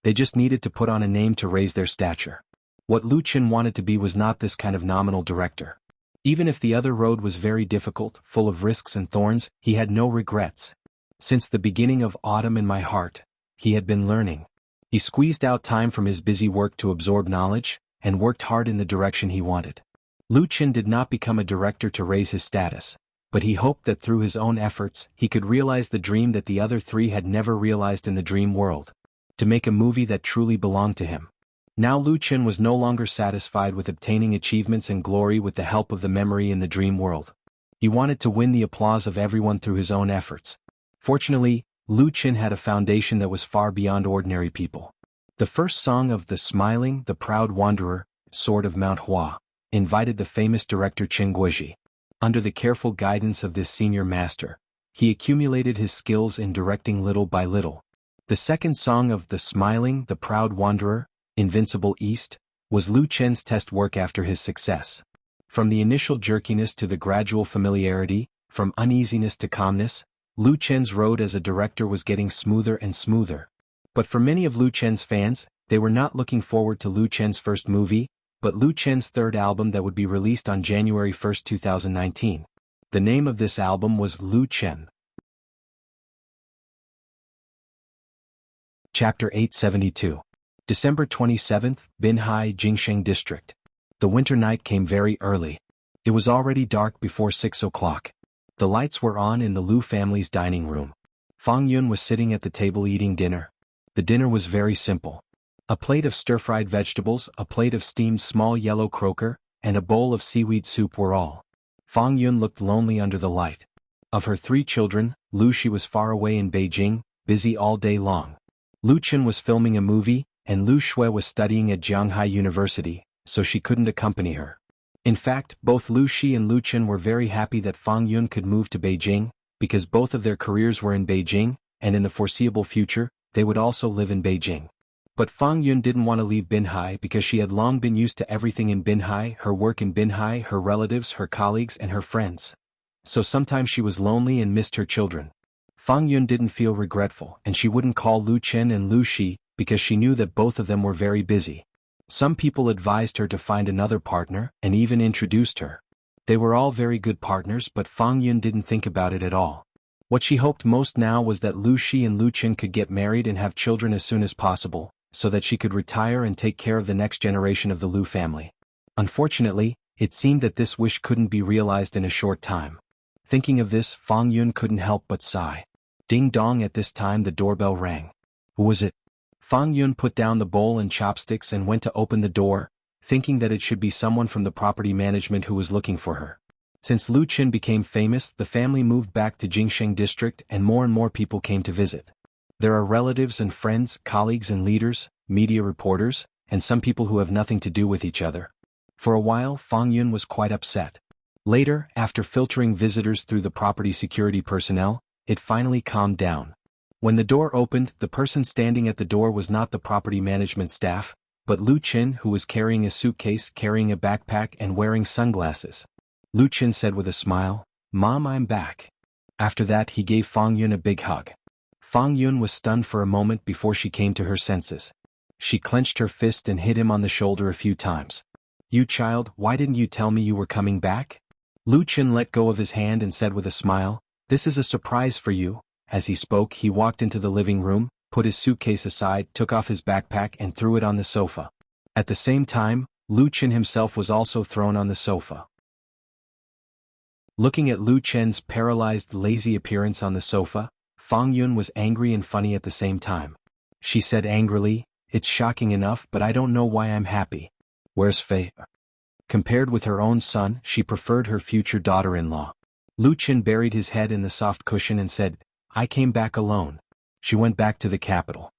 They just needed to put on a name to raise their stature. What Lu Chen wanted to be was not this kind of nominal director. Even if the other road was very difficult, full of risks and thorns, he had no regrets. Since the beginning of Autumn in My Heart, he had been learning. He squeezed out time from his busy work to absorb knowledge, and worked hard in the direction he wanted. Lu Chen did not become a director to raise his status, but he hoped that through his own efforts, he could realize the dream that the other three had never realized in the dream world. To make a movie that truly belonged to him. Now Lu Chen was no longer satisfied with obtaining achievements and glory with the help of the memory in the dream world. He wanted to win the applause of everyone through his own efforts. Fortunately, Lu Chen had a foundation that was far beyond ordinary people. The first song of The Smiling, the Proud Wanderer, Sword of Mount Hua, invited the famous director Chen Guizhi. Under the careful guidance of this senior master, he accumulated his skills in directing little by little. The second song of The Smiling, the Proud Wanderer, Invincible East, was Lu Chen's test work after his success. From the initial jerkiness to the gradual familiarity, from uneasiness to calmness, Lu Chen's road as a director was getting smoother and smoother. But for many of Lu Chen's fans, they were not looking forward to Lu Chen's first movie, but Lu Chen's third album that would be released on January 1, 2019. The name of this album was Lu Chen. Chapter 872. December 27, Binhai, Jingsheng District. The winter night came very early. It was already dark before 6 o'clock. The lights were on in the Lu family's dining room. Fang Yun was sitting at the table eating dinner. The dinner was very simple. A plate of stir-fried vegetables, a plate of steamed small yellow croaker, and a bowl of seaweed soup were all. Fang Yun looked lonely under the light. Of her 3 children, Lu Shi was far away in Beijing, busy all day long. Lu Chen was filming a movie, and Lu Shui was studying at Jianghai University, so she couldn't accompany her. In fact, both Lu Shi and Lu Chen were very happy that Fang Yun could move to Beijing, because both of their careers were in Beijing, and in the foreseeable future, they would also live in Beijing. But Fang Yun didn't want to leave Binhai because she had long been used to everything in Binhai, her work in Binhai, her relatives, her colleagues and her friends. So sometimes she was lonely and missed her children. Fang Yun didn't feel regretful and she wouldn't call Lu Chen and Lu Shi because she knew that both of them were very busy. Some people advised her to find another partner and even introduced her. They were all very good partners but Fang Yun didn't think about it at all. What she hoped most now was that Lu Shi and Lu Chen could get married and have children as soon as possible, so that she could retire and take care of the next generation of the Lu family. Unfortunately, it seemed that this wish couldn't be realized in a short time. Thinking of this, Fang Yun couldn't help but sigh. Ding dong, at this time the doorbell rang. Who was it? Fang Yun put down the bowl and chopsticks and went to open the door, thinking that it should be someone from the property management who was looking for her. Since Lu Chen became famous, the family moved back to Jingsheng district and more people came to visit. There are relatives and friends, colleagues and leaders, media reporters, and some people who have nothing to do with each other. For a while, Fang Yun was quite upset. Later, after filtering visitors through the property security personnel, it finally calmed down. When the door opened, the person standing at the door was not the property management staff, but Lu Chen, who was carrying a suitcase, carrying a backpack and wearing sunglasses. Lu Chen said with a smile, "Mom, I'm back." After that he gave Fang Yun a big hug. Fang Yun was stunned for a moment before she came to her senses. She clenched her fist and hit him on the shoulder a few times. "You child, why didn't you tell me you were coming back?" Lu Chen let go of his hand and said with a smile, "This is a surprise for you." As he spoke, he walked into the living room, put his suitcase aside, took off his backpack and threw it on the sofa. At the same time, Lu Chen himself was also thrown on the sofa. Looking at Lu Chen's paralyzed, lazy appearance on the sofa, Fang Yun was angry and funny at the same time. She said angrily, "It's shocking enough, but I don't know why I'm happy. Where's Fei?" Compared with her own son, she preferred her future daughter-in-law. Lu Chen buried his head in the soft cushion and said, "I came back alone." She went back to the capital.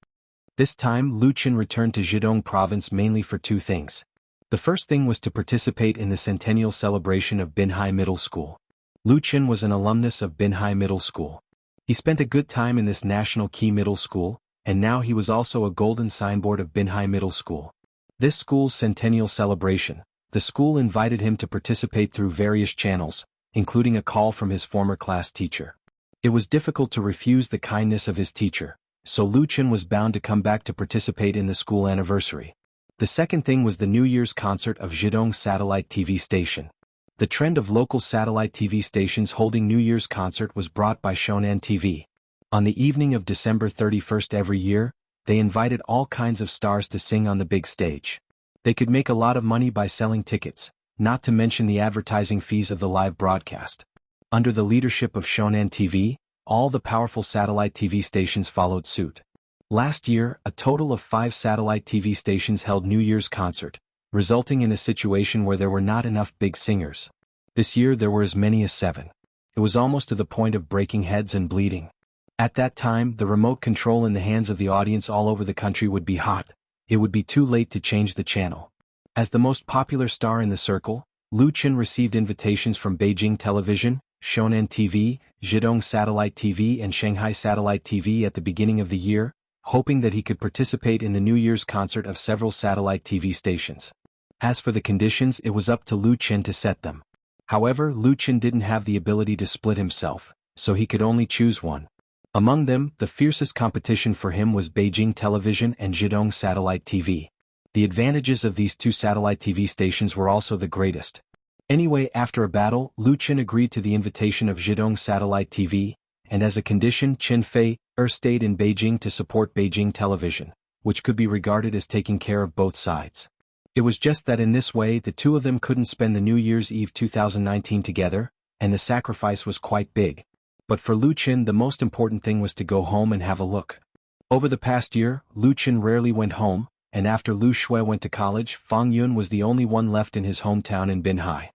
This time Lu Chen returned to Zhejiang province mainly for two things. The first thing was to participate in the centennial celebration of Binhai Middle School. Lu Chen was an alumnus of Binhai Middle School. He spent a good time in this national key middle school, and now he was also a golden signboard of Binhai Middle School. This school's centennial celebration, the school invited him to participate through various channels, including a call from his former class teacher. It was difficult to refuse the kindness of his teacher, so Lu Chen was bound to come back to participate in the school anniversary. The second thing was the New Year's concert of Zhejiang Satellite TV station. The trend of local satellite TV stations holding New Year's concert was brought by Shonan TV. On the evening of December 31st every year, they invited all kinds of stars to sing on the big stage. They could make a lot of money by selling tickets, not to mention the advertising fees of the live broadcast. Under the leadership of Shonan TV, all the powerful satellite TV stations followed suit. Last year, a total of 5 satellite TV stations held New Year's concert, resulting in a situation where there were not enough big singers. This year there were as many as 7. It was almost to the point of breaking heads and bleeding. At that time, the remote control in the hands of the audience all over the country would be hot. It would be too late to change the channel. As the most popular star in the circle, Lu Chen received invitations from Beijing Television, Shonan TV, Zhejiang Satellite TV and Shanghai Satellite TV at the beginning of the year, hoping that he could participate in the New Year's concert of several satellite TV stations. As for the conditions, it was up to Lu Chen to set them. However, Lu Chen didn't have the ability to split himself, so he could only choose one. Among them, the fiercest competition for him was Beijing Television and Zhejiang Satellite TV. The advantages of these two satellite TV stations were also the greatest. Anyway, after a battle, Lu Chen agreed to the invitation of Zhejiang Satellite TV, and as a condition Chen Fei stayed in Beijing to support Beijing Television, which could be regarded as taking care of both sides. It was just that in this way the two of them couldn't spend the New Year's Eve 2019 together, and the sacrifice was quite big. But for Lu Chen the most important thing was to go home and have a look. Over the past year, Lu Chen rarely went home, and after Lu Shui went to college, Fang Yun was the only one left in his hometown in Binhai.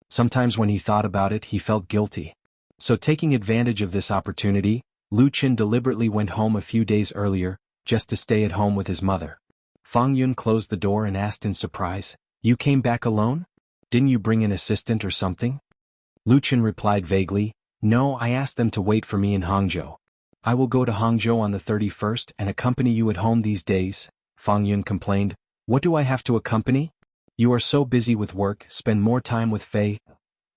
Sometimes when he thought about it he felt guilty. So taking advantage of this opportunity, Lu Chen deliberately went home a few days earlier, just to stay at home with his mother. Fang Yun closed the door and asked in surprise, "You came back alone? Didn't you bring an assistant or something?" Lu Chen replied vaguely, "No, I asked them to wait for me in Hangzhou." I will go to Hangzhou on the 31st and accompany you at home these days, Fang Yun complained. What do I have to accompany? You are so busy with work, spend more time with Fei.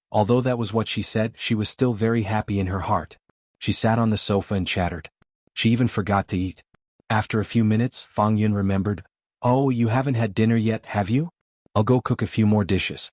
Although that was what she said, she was still very happy in her heart. She sat on the sofa and chattered. She even forgot to eat. After a few minutes, Fang Yun remembered, "Oh, you haven't had dinner yet, have you? I'll go cook a few more dishes."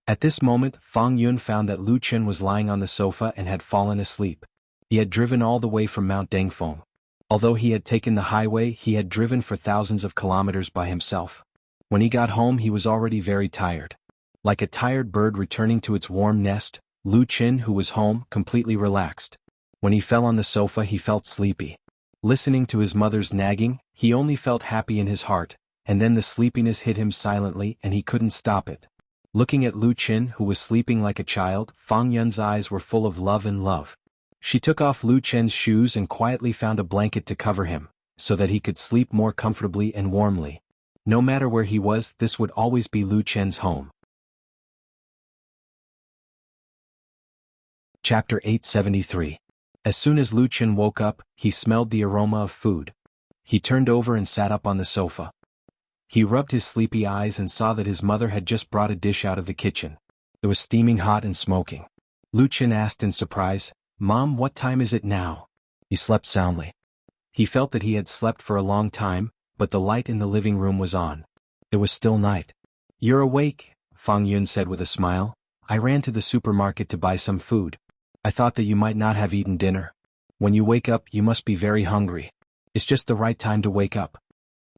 At this moment, Fang Yun found that Lu Chen was lying on the sofa and had fallen asleep. He had driven all the way from Mount Dengfeng. Although he had taken the highway, he had driven for thousands of kilometers by himself. When he got home, he was already very tired. Like a tired bird returning to its warm nest, Lu Chen, who was home, completely relaxed. When he fell on the sofa, he felt sleepy. Listening to his mother's nagging, he only felt happy in his heart, and then the sleepiness hit him silently and he couldn't stop it. Looking at Lu Chen, who was sleeping like a child, Fang Yun's eyes were full of love and love. She took off Lu Chen's shoes and quietly found a blanket to cover him, so that he could sleep more comfortably and warmly. No matter where he was, this would always be Lu Chen's home. Chapter 873. As soon as Lu Chen woke up, he smelled the aroma of food. He turned over and sat up on the sofa. He rubbed his sleepy eyes and saw that his mother had just brought a dish out of the kitchen. It was steaming hot and smoking. Lu Chen asked in surprise, "Mom, what time is it now?" He slept soundly. He felt that he had slept for a long time, but the light in the living room was on. It was still night. "You're awake," Fang Yun said with a smile. "I ran to the supermarket to buy some food. I thought that you might not have eaten dinner. When you wake up, you must be very hungry. It's just the right time to wake up."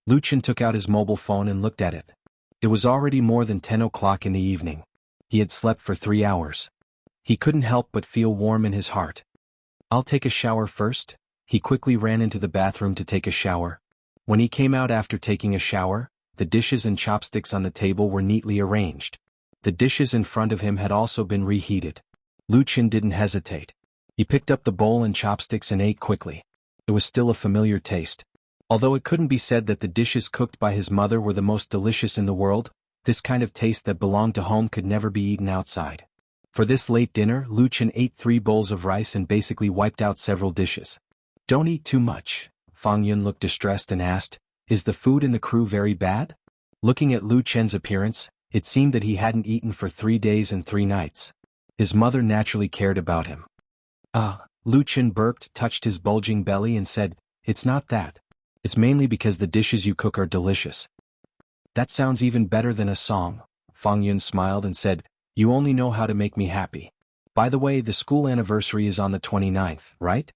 Lu Chen took out his mobile phone and looked at it. It was already more than 10 o'clock in the evening. He had slept for 3 hours. He couldn't help but feel warm in his heart. "I'll take a shower first." He quickly ran into the bathroom to take a shower. When he came out after taking a shower, the dishes and chopsticks on the table were neatly arranged. The dishes in front of him had also been reheated. Lu Chen didn't hesitate. He picked up the bowl and chopsticks and ate quickly. It was still a familiar taste. Although it couldn't be said that the dishes cooked by his mother were the most delicious in the world, this kind of taste that belonged to home could never be eaten outside. For this late dinner, Lu Chen ate 3 bowls of rice and basically wiped out several dishes. "Don't eat too much." Fang Yun looked distressed and asked, "Is the food in the crew very bad?" Looking at Lu Chen's appearance, it seemed that he hadn't eaten for 3 days and 3 nights. His mother naturally cared about him. Lu Chen burped, touched his bulging belly and said, "It's not that. It's mainly because the dishes you cook are delicious." "That sounds even better than a song," Fang Yun smiled and said, "You only know how to make me happy. By the way, the school anniversary is on the 29th, right?"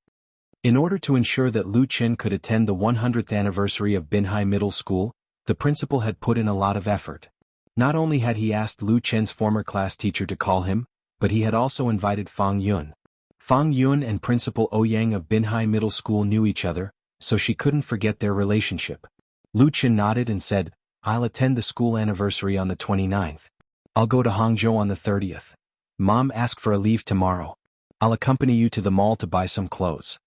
In order to ensure that Lu Chen could attend the 100th anniversary of Binhai Middle School, the principal had put in a lot of effort. Not only had he asked Lu Chen's former class teacher to call him, but he had also invited Fang Yun. Fang Yun and Principal Ouyang of Binhai Middle School knew each other, so she couldn't forget their relationship. Lu Chen nodded and said, "I'll attend the school anniversary on the 29th. I'll go to Hangzhou on the 30th. Mom asked for a leave tomorrow. I'll accompany you to the mall to buy some clothes."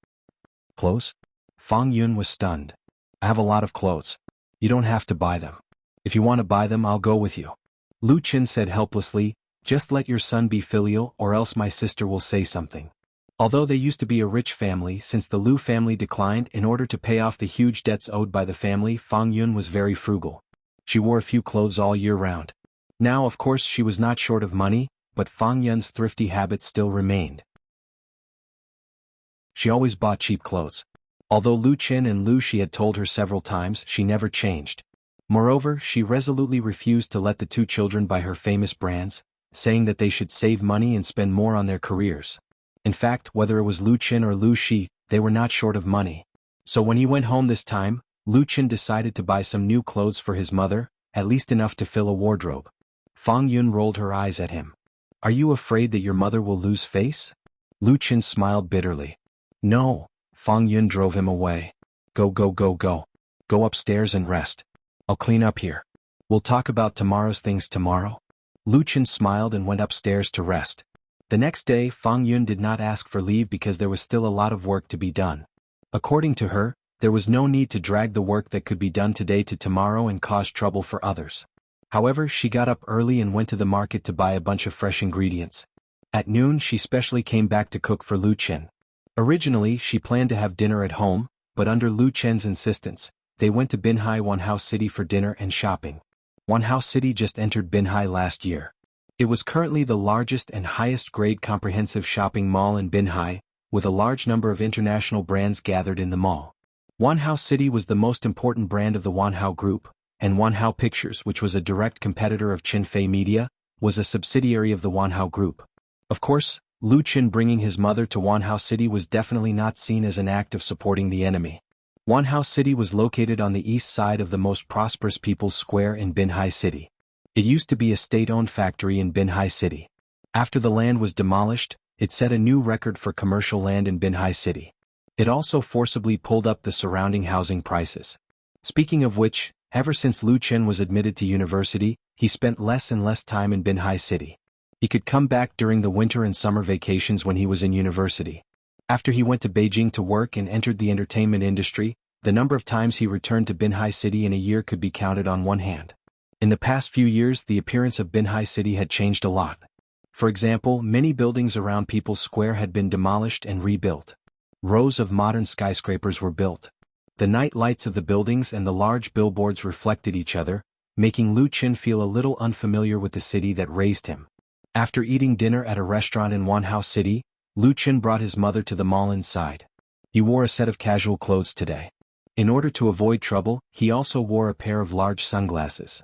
"Clothes?" Fang Yun was stunned. "I have a lot of clothes. You don't have to buy them. If you want to buy them, I'll go with you." Lu Chen said helplessly, "Just let your son be filial or else my sister will say something." Although they used to be a rich family, since the Lu family declined in order to pay off the huge debts owed by the family, Fang Yun was very frugal. She wore a few clothes all year round. Now, of course, she was not short of money, but Fang Yun's thrifty habit still remained. She always bought cheap clothes. Although Lu Chen and Lu Shi had told her several times, she never changed. Moreover, she resolutely refused to let the 2 children buy her famous brands, saying that they should save money and spend more on their careers. In fact, whether it was Lu Chen or Lu Shi, they were not short of money. So when he went home this time, Lu Chen decided to buy some new clothes for his mother, at least enough to fill a wardrobe. Fang Yun rolled her eyes at him. "Are you afraid that your mother will lose face?" Lu Chen smiled bitterly. "No." Fang Yun drove him away. Go. Go upstairs and rest. I'll clean up here. We'll talk about tomorrow's things tomorrow." Lu Chen smiled and went upstairs to rest. The next day, Fang Yun did not ask for leave because there was still a lot of work to be done. According to her, there was no need to drag the work that could be done today to tomorrow and cause trouble for others. However, she got up early and went to the market to buy a bunch of fresh ingredients. At noon, she specially came back to cook for Lu Chen. Originally, she planned to have dinner at home, but under Lu Chen's insistence, they went to Binhai Wanhao City for dinner and shopping. Wanhao City just entered Binhai last year. It was currently the largest and highest-grade comprehensive shopping mall in Binhai, with a large number of international brands gathered in the mall. Wanhao City was the most important brand of the Wanhao Group, and Wanhao Pictures, which was a direct competitor of Qinfei Media, was a subsidiary of the Wanhao Group. Of course, Lu Qin bringing his mother to Wanhao City was definitely not seen as an act of supporting the enemy. Wanhao City was located on the east side of the most prosperous People's Square in Binhai City. It used to be a state-owned factory in Binhai City. After the land was demolished, it set a new record for commercial land in Binhai City. It also forcibly pulled up the surrounding housing prices. Speaking of which, ever since Lu Qin was admitted to university, he spent less and less time in Binhai City. He could come back during the winter and summer vacations when he was in university. After he went to Beijing to work and entered the entertainment industry, the number of times he returned to Binhai City in a year could be counted on one hand. In the past few years, the appearance of Binhai City had changed a lot. For example, many buildings around People's Square had been demolished and rebuilt. Rows of modern skyscrapers were built. The night lights of the buildings and the large billboards reflected each other, making Lu Qin feel a little unfamiliar with the city that raised him. After eating dinner at a restaurant in Wanhao City, Lu Qin brought his mother to the mall inside. He wore a set of casual clothes today. In order to avoid trouble, he also wore a pair of large sunglasses.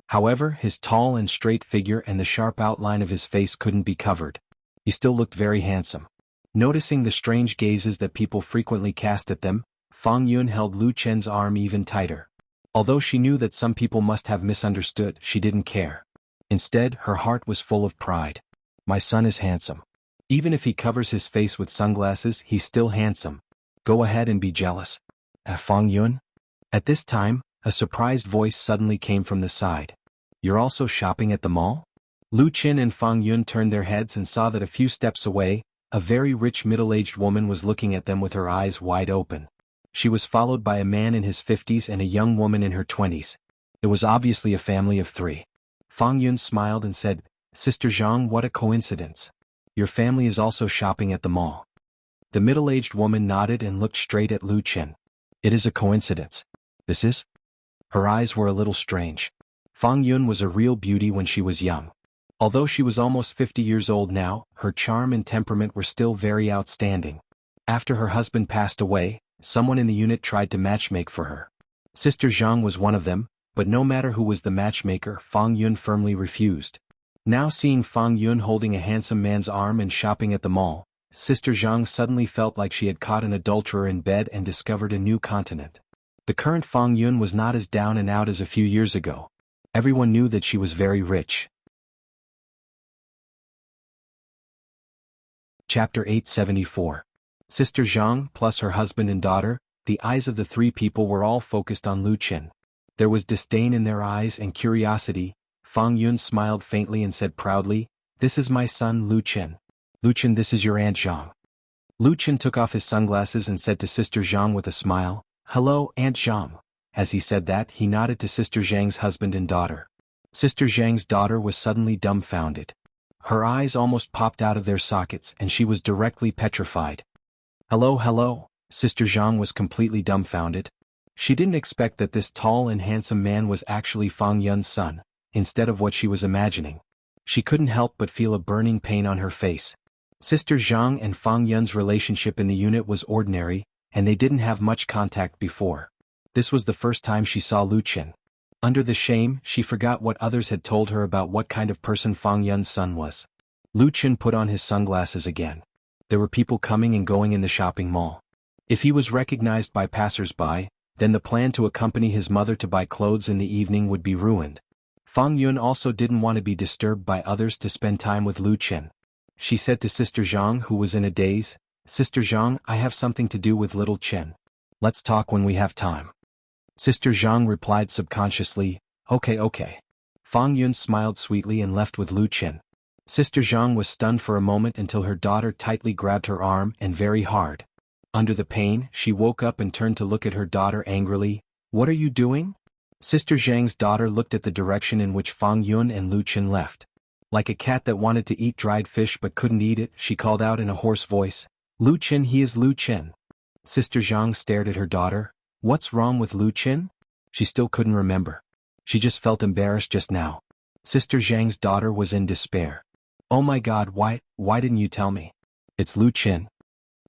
However, his tall and straight figure and the sharp outline of his face couldn't be covered. He still looked very handsome. Noticing the strange gazes that people frequently cast at them, Fang Yun held Lu Chen's arm even tighter. Although she knew that some people must have misunderstood, she didn't care. Instead, her heart was full of pride. My son is handsome. Even if he covers his face with sunglasses, he's still handsome. Go ahead and be jealous. Fang Yun? At this time, a surprised voice suddenly came from the side. You're also shopping at the mall? Lu Qin and Fang Yun turned their heads and saw that a few steps away, a very rich middle-aged woman was looking at them with her eyes wide open. She was followed by a man in his 50s and a young woman in her 20s. It was obviously a family of three. Fang Yun smiled and said, Sister Zhang, what a coincidence. Your family is also shopping at the mall. The middle-aged woman nodded and looked straight at Lu Qin. It is a coincidence. This is? Her eyes were a little strange. Fang Yun was a real beauty when she was young. Although she was almost 50 years old now, her charm and temperament were still very outstanding. After her husband passed away, someone in the unit tried to matchmake for her. Sister Zhang was one of them, but no matter who was the matchmaker, Fang Yun firmly refused. Now seeing Fang Yun holding a handsome man's arm and shopping at the mall, Sister Zhang suddenly felt like she had caught an adulterer in bed and discovered a new continent. The current Fang Yun was not as down and out as a few years ago. Everyone knew that she was very rich. Chapter 874. Sister Zhang plus her husband and daughter, the eyes of the three people were all focused on Lu Qin. There was disdain in their eyes and curiosity. Fang Yun smiled faintly and said proudly, This is my son Lu Qin. Lu Qin, this is your Aunt Zhang. Lu Qin took off his sunglasses and said to Sister Zhang with a smile, Hello, Aunt Zhang. As he said that, he nodded to Sister Zhang's husband and daughter. Sister Zhang's daughter was suddenly dumbfounded. Her eyes almost popped out of their sockets and she was directly petrified. Hello. Sister Zhang was completely dumbfounded. She didn't expect that this tall and handsome man was actually Fang Yun's son, instead of what she was imagining. She couldn't help but feel a burning pain on her face. Sister Zhang and Fang Yun's relationship in the unit was ordinary, and they didn't have much contact before. This was the first time she saw Lu Qin. Under the shame, she forgot what others had told her about what kind of person Fang Yun's son was. Lu Qin put on his sunglasses again. There were people coming and going in the shopping mall. If he was recognized by passers-by, then the plan to accompany his mother to buy clothes in the evening would be ruined. Fang Yun also didn't want to be disturbed by others to spend time with Lu Qin. She said to Sister Zhang, who was in a daze, Sister Zhang, I have something to do with little Qin. Let's talk when we have time. Sister Zhang replied subconsciously, Okay. Fang Yun smiled sweetly and left with Lu Qin. Sister Zhang was stunned for a moment until her daughter tightly grabbed her arm and very hard. Under the pain, she woke up and turned to look at her daughter angrily. What are you doing? Sister Zhang's daughter looked at the direction in which Fang Yun and Lu Qin left. Like a cat that wanted to eat dried fish but couldn't eat it, she called out in a hoarse voice, "Lu Qin, he is Lu Qin." Sister Zhang stared at her daughter. What's wrong with Lu Qin? She still couldn't remember. She just felt embarrassed just now. Sister Zhang's daughter was in despair. Oh my God, why didn't you tell me? It's Lu Qin.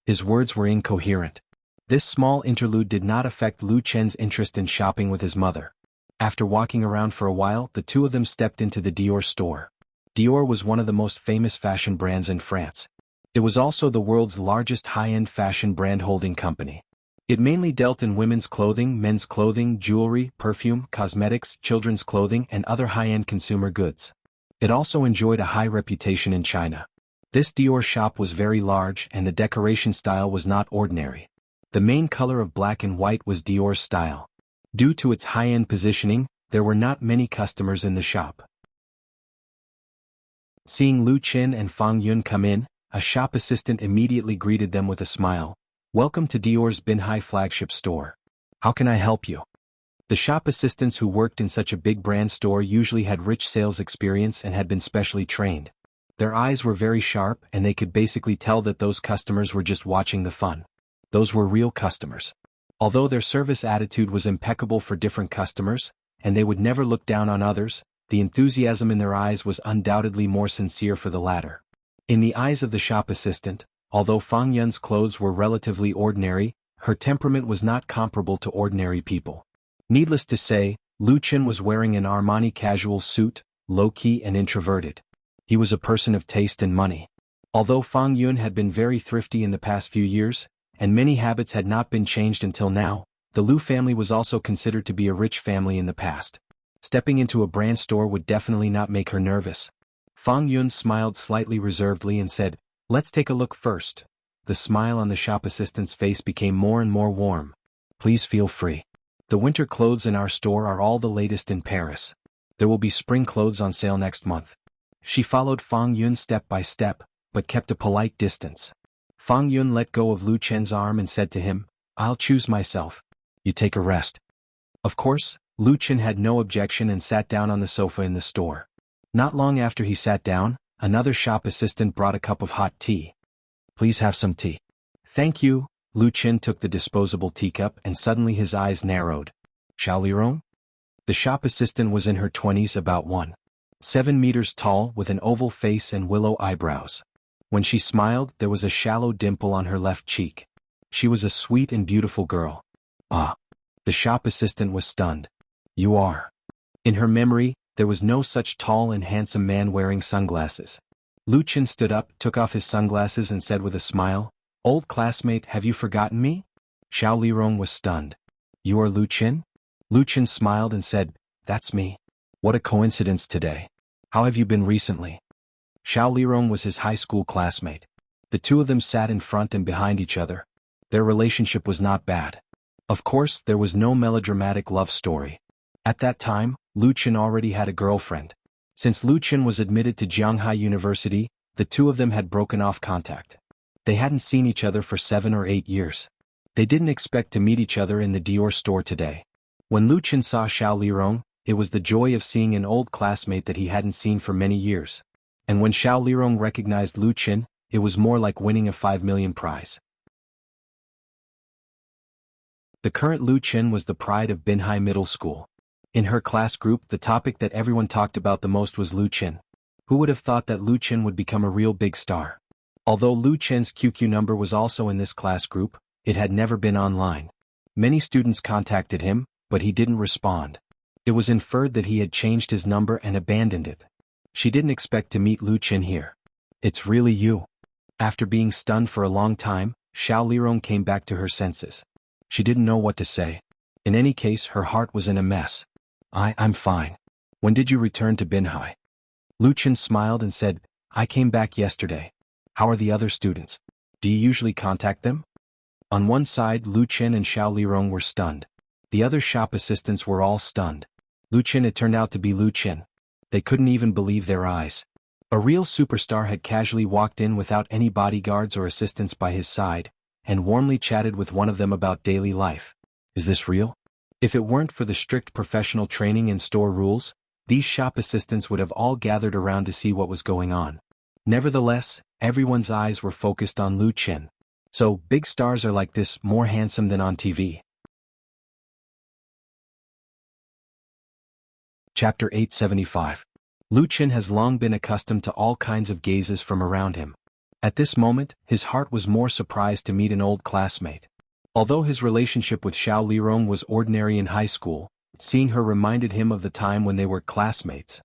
His words were incoherent. This small interlude did not affect Lu Qin's interest in shopping with his mother. After walking around for a while, the two of them stepped into the Dior store. Dior was one of the most famous fashion brands in France. It was also the world's largest high-end fashion brand holding company. It mainly dealt in women's clothing, men's clothing, jewelry, perfume, cosmetics, children's clothing, and other high-end consumer goods. It also enjoyed a high reputation in China. This Dior shop was very large and the decoration style was not ordinary. The main color of black and white was Dior's style. Due to its high-end positioning, there were not many customers in the shop. Seeing Lu Qin and Fang Yun come in, a shop assistant immediately greeted them with a smile. Welcome to Dior's Binhai flagship store. How can I help you? The shop assistants who worked in such a big brand store usually had rich sales experience and had been specially trained. Their eyes were very sharp and they could basically tell that those customers were just watching the fun. Those were real customers. Although their service attitude was impeccable for different customers, and they would never look down on others, the enthusiasm in their eyes was undoubtedly more sincere for the latter. In the eyes of the shop assistant, although Fang Yun's clothes were relatively ordinary, her temperament was not comparable to ordinary people. Needless to say, Lu Qin was wearing an Armani casual suit, low-key and introverted. He was a person of taste and money. Although Fang Yun had been very thrifty in the past few years, and many habits had not been changed until now, the Lu family was also considered to be a rich family in the past. Stepping into a brand store would definitely not make her nervous. Fang Yun smiled slightly reservedly and said, "Let's take a look first." The smile on the shop assistant's face became more and more warm. "Please feel free. The winter clothes in our store are all the latest in Paris. There will be spring clothes on sale next month." She followed Fang Yun step by step, but kept a polite distance. Fang Yun let go of Lu Chen's arm and said to him, "I'll choose myself. You take a rest." Of course, Lu Chen had no objection and sat down on the sofa in the store. Not long after he sat down, another shop assistant brought a cup of hot tea. "Please have some tea." "Thank you." Lu Chen took the disposable teacup and suddenly his eyes narrowed. "Xiao Lirong?" The shop assistant was in her 20s, about 1.7 meters tall, with an oval face and willow eyebrows. When she smiled, there was a shallow dimple on her left cheek. She was a sweet and beautiful girl. "Ah." The shop assistant was stunned. "You are." In her memory, there was no such tall and handsome man wearing sunglasses. Lu Chen stood up, took off his sunglasses and said with a smile, "Old classmate, have you forgotten me?" Xiao Lirong was stunned. "You are Lu Chen?" Lu Chen smiled and said, "That's me. What a coincidence today. How have you been recently?" Xiao Lirong was his high school classmate. The two of them sat in front and behind each other. Their relationship was not bad. Of course, there was no melodramatic love story. At that time, Lu Chen already had a girlfriend. Since Lu Chen was admitted to Jianghai University, the two of them had broken off contact. They hadn't seen each other for 7 or 8 years. They didn't expect to meet each other in the Dior store today. When Lu Chen saw Xiao Lirong, it was the joy of seeing an old classmate that he hadn't seen for many years. And when Xiao Lirong recognized Lu Chen, it was more like winning a 5 million prize. The current Lu Chen was the pride of Binhai Middle School. In her class group, the topic that everyone talked about the most was Lu Chen. Who would have thought that Lu Chen would become a real big star? Although Lu Chen's QQ number was also in this class group, it had never been online. Many students contacted him, but he didn't respond. It was inferred that he had changed his number and abandoned it. She didn't expect to meet Lu Chen here. "It's really you." After being stunned for a long time, Xiao Lirong came back to her senses. She didn't know what to say. In any case, her heart was in a mess. I'm fine. When did you return to Binhai?" Lu Chen smiled and said, "I came back yesterday." "How are the other students? Do you usually contact them?" On one side, Lu Chen and Xiao Lirong were stunned. The other shop assistants were all stunned. Lu Chen had turned out to be Lu Chen. They couldn't even believe their eyes. A real superstar had casually walked in without any bodyguards or assistants by his side, and warmly chatted with one of them about daily life. Is this real? If it weren't for the strict professional training and store rules, these shop assistants would have all gathered around to see what was going on. Nevertheless, everyone's eyes were focused on Lu Qin. So, big stars are like this, more handsome than on TV. Chapter 875. Lu Qin has long been accustomed to all kinds of gazes from around him. At this moment, his heart was more surprised to meet an old classmate. Although his relationship with Xiao Lirong was ordinary in high school, seeing her reminded him of the time when they were classmates.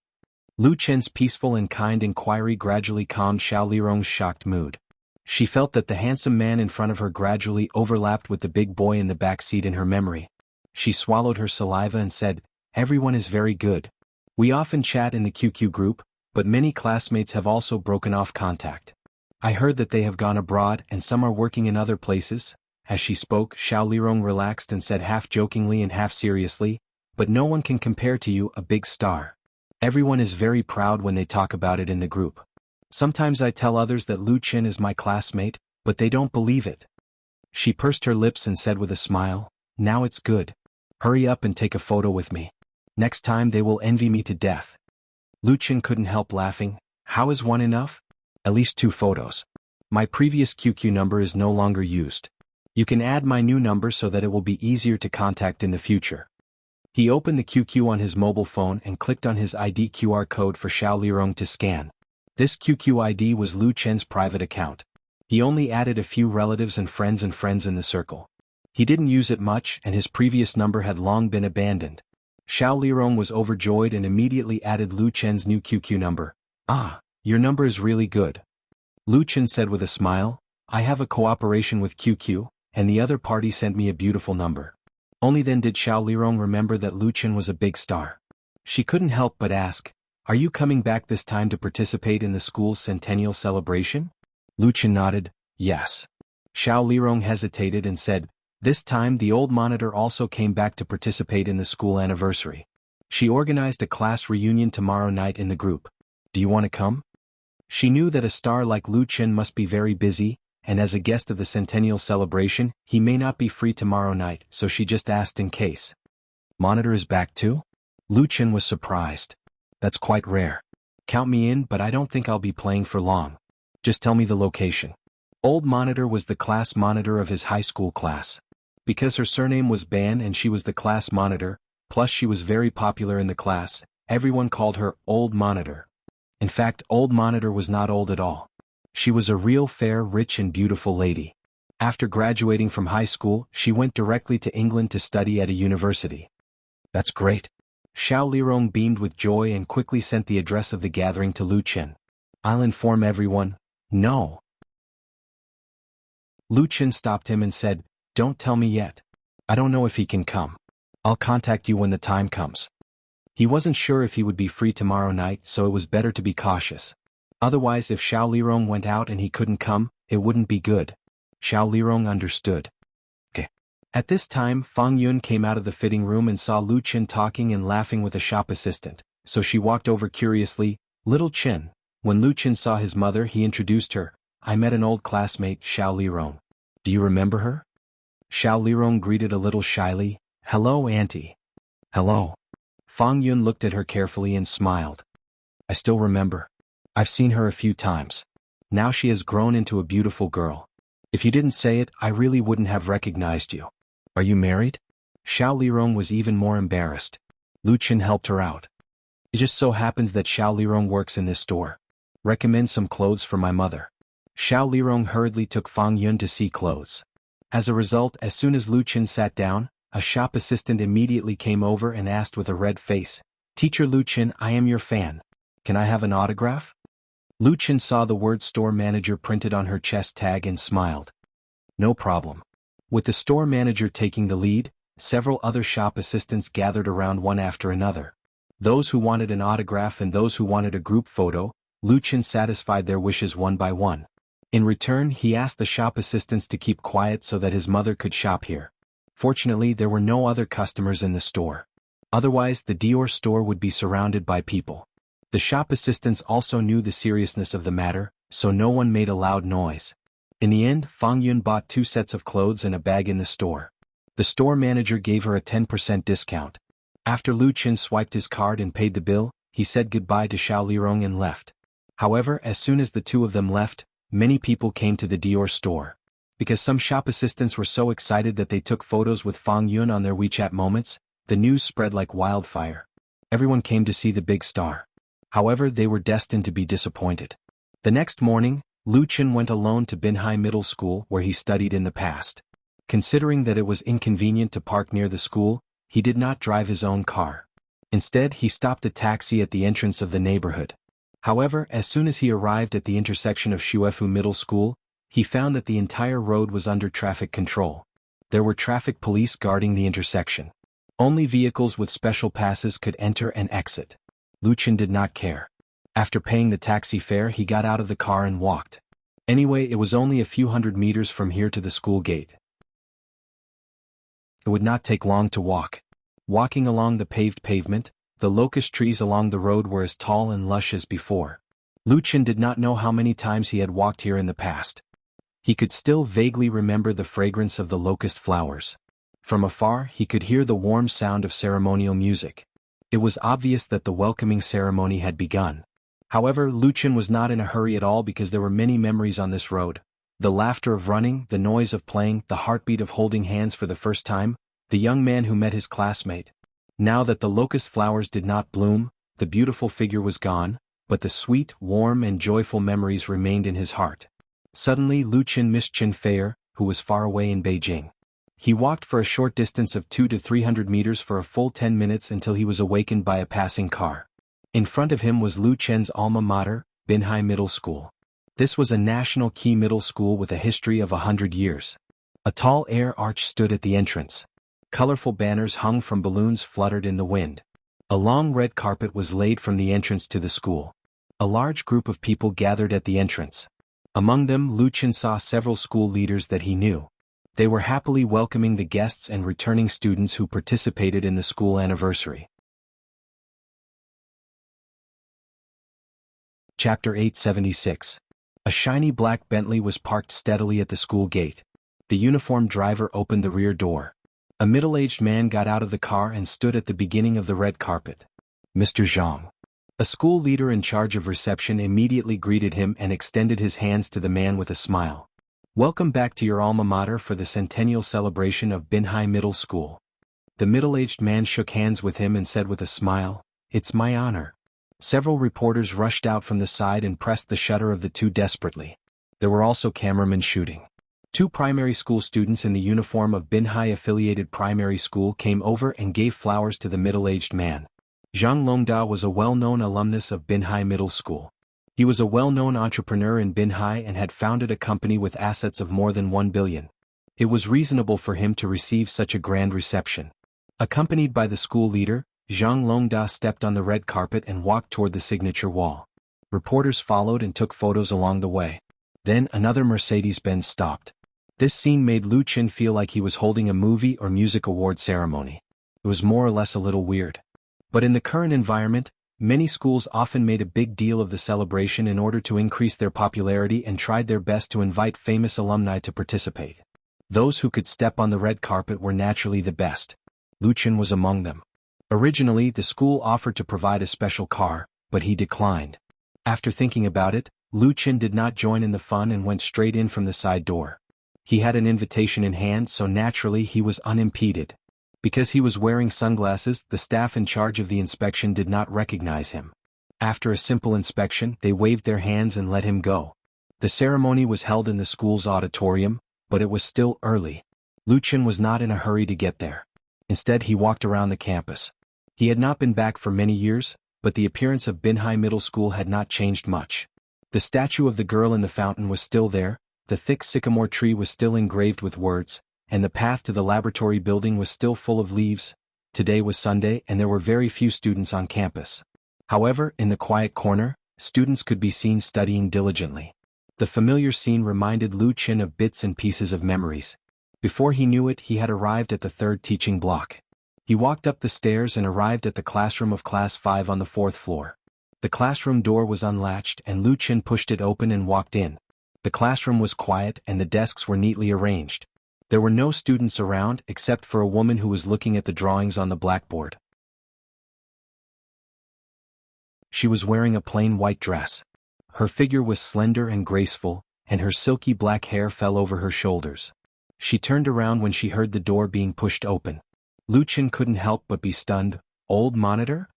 Lu Qin's peaceful and kind inquiry gradually calmed Xiao Lirong's shocked mood. She felt that the handsome man in front of her gradually overlapped with the big boy in the back seat in her memory. She swallowed her saliva and said, "Everyone is very good. We often chat in the QQ group, but many classmates have also broken off contact. I heard that they have gone abroad and some are working in other places." As she spoke, Xiao Lirong relaxed and said half jokingly and half seriously, "But no one can compare to you, a big star. Everyone is very proud when they talk about it in the group. Sometimes I tell others that Lu Qin is my classmate, but they don't believe it." She pursed her lips and said with a smile, "Now it's good. Hurry up and take a photo with me. Next time they will envy me to death." Lu Qin couldn't help laughing. "How is one enough? At least 2 photos. My previous QQ number is no longer used. You can add my new number so that it will be easier to contact in the future." He opened the QQ on his mobile phone and clicked on his ID QR code for Xiao Lirong to scan. This QQ ID was Lu Chen's private account. He only added a few relatives and friends in the circle. He didn't use it much and his previous number had long been abandoned. Xiao Lirong was overjoyed and immediately added Lu Chen's new QQ number. "Ah, your number is really good," Lu Chen said with a smile. "I have a cooperation with QQ, and the other party sent me a beautiful number." Only then did Xiao Lirong remember that Lu Chen was a big star. She couldn't help but ask, "Are you coming back this time to participate in the school's centennial celebration?" Lu Chen nodded, "Yes." Xiao Lirong hesitated and said, "This time the old monitor also came back to participate in the school anniversary. She organized a class reunion tomorrow night in the group. Do you want to come?" She knew that a star like Lu Chen must be very busy, and as a guest of the centennial celebration, he may not be free tomorrow night, so she just asked in case. "Monitor is back too?" Lu Chen was surprised. "That's quite rare. Count me in, but I don't think I'll be playing for long. Just tell me the location." Old Monitor was the class monitor of his high school class. Because her surname was Ban and she was the class monitor, plus she was very popular in the class, everyone called her Old Monitor. In fact, Old Monitor was not old at all. She was a real fair, rich and beautiful lady. After graduating from high school, she went directly to England to study at a university. "That's great." Xiao Lirong beamed with joy and quickly sent the address of the gathering to Lu Chen. "I'll inform everyone." "No." Lu Chen stopped him and said, "Don't tell me yet. I don't know if he can come. I'll contact you when the time comes." He wasn't sure if he would be free tomorrow night, so it was better to be cautious. Otherwise, if Xiao Lirong went out and he couldn't come, it wouldn't be good. Xiao Lirong understood. Okay. At this time, Fang Yun came out of the fitting room and saw Lu Chen talking and laughing with a shop assistant, so she walked over curiously. "Little Chen." When Lu Chen saw his mother, he introduced her. "I met an old classmate, Xiao Lirong. Do you remember her?" Xiao Lirong greeted a little shyly, "Hello, Auntie." "Hello." Fang Yun looked at her carefully and smiled. "I still remember. I've seen her a few times. Now she has grown into a beautiful girl. If you didn't say it, I really wouldn't have recognized you. Are you married?" Xiao Lirong was even more embarrassed. Lu Chen helped her out. "It just so happens that Xiao Lirong works in this store. Recommend some clothes for my mother." Xiao Lirong hurriedly took Fang Yun to see clothes. As a result, as soon as Lu Chen sat down, a shop assistant immediately came over and asked with a red face, "Teacher Lu Chen, I am your fan. Can I have an autograph?" Lu Chen saw the word store manager printed on her chest tag and smiled. "No problem." With the store manager taking the lead, several other shop assistants gathered around one after another. Those who wanted an autograph and those who wanted a group photo, Lu Chen satisfied their wishes one by one. In return, he asked the shop assistants to keep quiet so that his mother could shop here. Fortunately, there were no other customers in the store. Otherwise, the Dior store would be surrounded by people. The shop assistants also knew the seriousness of the matter, so no one made a loud noise. In the end, Fang Yun bought 2 sets of clothes and a bag in the store. The store manager gave her a 10% discount. After Lu Chen swiped his card and paid the bill, he said goodbye to Xiao Lirong and left. However, as soon as the two of them left, many people came to the Dior store. Because some shop assistants were so excited that they took photos with Fang Yun on their WeChat moments, the news spread like wildfire. Everyone came to see the big star. However, they were destined to be disappointed. The next morning, Lu Qin went alone to Binhai Middle School where he studied in the past. Considering that it was inconvenient to park near the school, he did not drive his own car. Instead, he stopped a taxi at the entrance of the neighborhood. However, as soon as he arrived at the intersection of Shuefu Middle School, he found that the entire road was under traffic control. There were traffic police guarding the intersection. Only vehicles with special passes could enter and exit. Lu Qin did not care. After paying the taxi fare, he got out of the car and walked. Anyway, it was only a few hundred meters from here to the school gate. It would not take long to walk. Walking along the paved pavement, the locust trees along the road were as tall and lush as before. Lu Qin did not know how many times he had walked here in the past. He could still vaguely remember the fragrance of the locust flowers. From afar, he could hear the warm sound of ceremonial music. It was obvious that the welcoming ceremony had begun. However, Lu Qin was not in a hurry at all because there were many memories on this road. The laughter of running, the noise of playing, the heartbeat of holding hands for the first time, the young man who met his classmate. Now that the locust flowers did not bloom, the beautiful figure was gone, but the sweet, warm and joyful memories remained in his heart. Suddenly Lu Qin missed Qin Feier, who was far away in Beijing. He walked for a short distance of 200 to 300 meters for a full 10 minutes until he was awakened by a passing car. In front of him was Lu Chen's alma mater, Binhai Middle School. This was a national key middle school with a history of 100 years. A tall air arch stood at the entrance. Colorful banners hung from balloons fluttered in the wind. A long red carpet was laid from the entrance to the school. A large group of people gathered at the entrance. Among them, Lu Qin saw several school leaders that he knew. They were happily welcoming the guests and returning students who participated in the school anniversary. Chapter 876. A shiny black Bentley was parked steadily at the school gate. The uniformed driver opened the rear door. A middle-aged man got out of the car and stood at the beginning of the red carpet. Mr. Zhang. A school leader in charge of reception immediately greeted him and extended his hands to the man with a smile. Welcome back to your alma mater for the centennial celebration of Binhai Middle School. The middle-aged man shook hands with him and said with a smile, "It's my honor." Several reporters rushed out from the side and pressed the shutter of the two desperately. There were also cameramen shooting. Two primary school students in the uniform of Binhai-affiliated primary school came over and gave flowers to the middle-aged man. Zhang Longda was a well-known alumnus of Binhai Middle School. He was a well-known entrepreneur in Binhai and had founded a company with assets of more than 1 billion. It was reasonable for him to receive such a grand reception. Accompanied by the school leader, Zhang Longda stepped on the red carpet and walked toward the signature wall. Reporters followed and took photos along the way. Then another Mercedes-Benz stopped. This scene made Lu Qin feel like he was holding a movie or music award ceremony. It was more or less a little weird. But in the current environment, many schools often made a big deal of the celebration in order to increase their popularity and tried their best to invite famous alumni to participate. Those who could step on the red carpet were naturally the best. Lu Qin was among them. Originally, the school offered to provide a special car, but he declined. After thinking about it, Lu Qin did not join in the fun and went straight in from the side door. He had an invitation in hand, so naturally he was unimpeded. Because he was wearing sunglasses, the staff in charge of the inspection did not recognize him. After a simple inspection, they waved their hands and let him go. The ceremony was held in the school's auditorium, but it was still early. Lu Qin was not in a hurry to get there. Instead, he walked around the campus. He had not been back for many years, but the appearance of Binhai Middle School had not changed much. The statue of the girl in the fountain was still there, the thick sycamore tree was still engraved with words, and the path to the laboratory building was still full of leaves. Today was Sunday and there were very few students on campus. However, in the quiet corner, students could be seen studying diligently. The familiar scene reminded Lu Qin of bits and pieces of memories. Before he knew it, he had arrived at the third teaching block. He walked up the stairs and arrived at the classroom of Class 5 on the 4th floor. The classroom door was unlatched and Lu Qin pushed it open and walked in. The classroom was quiet and the desks were neatly arranged. There were no students around except for a woman who was looking at the drawings on the blackboard. She was wearing a plain white dress. Her figure was slender and graceful, and her silky black hair fell over her shoulders. She turned around when she heard the door being pushed open. Lu Chen couldn't help but be stunned. Old monitor?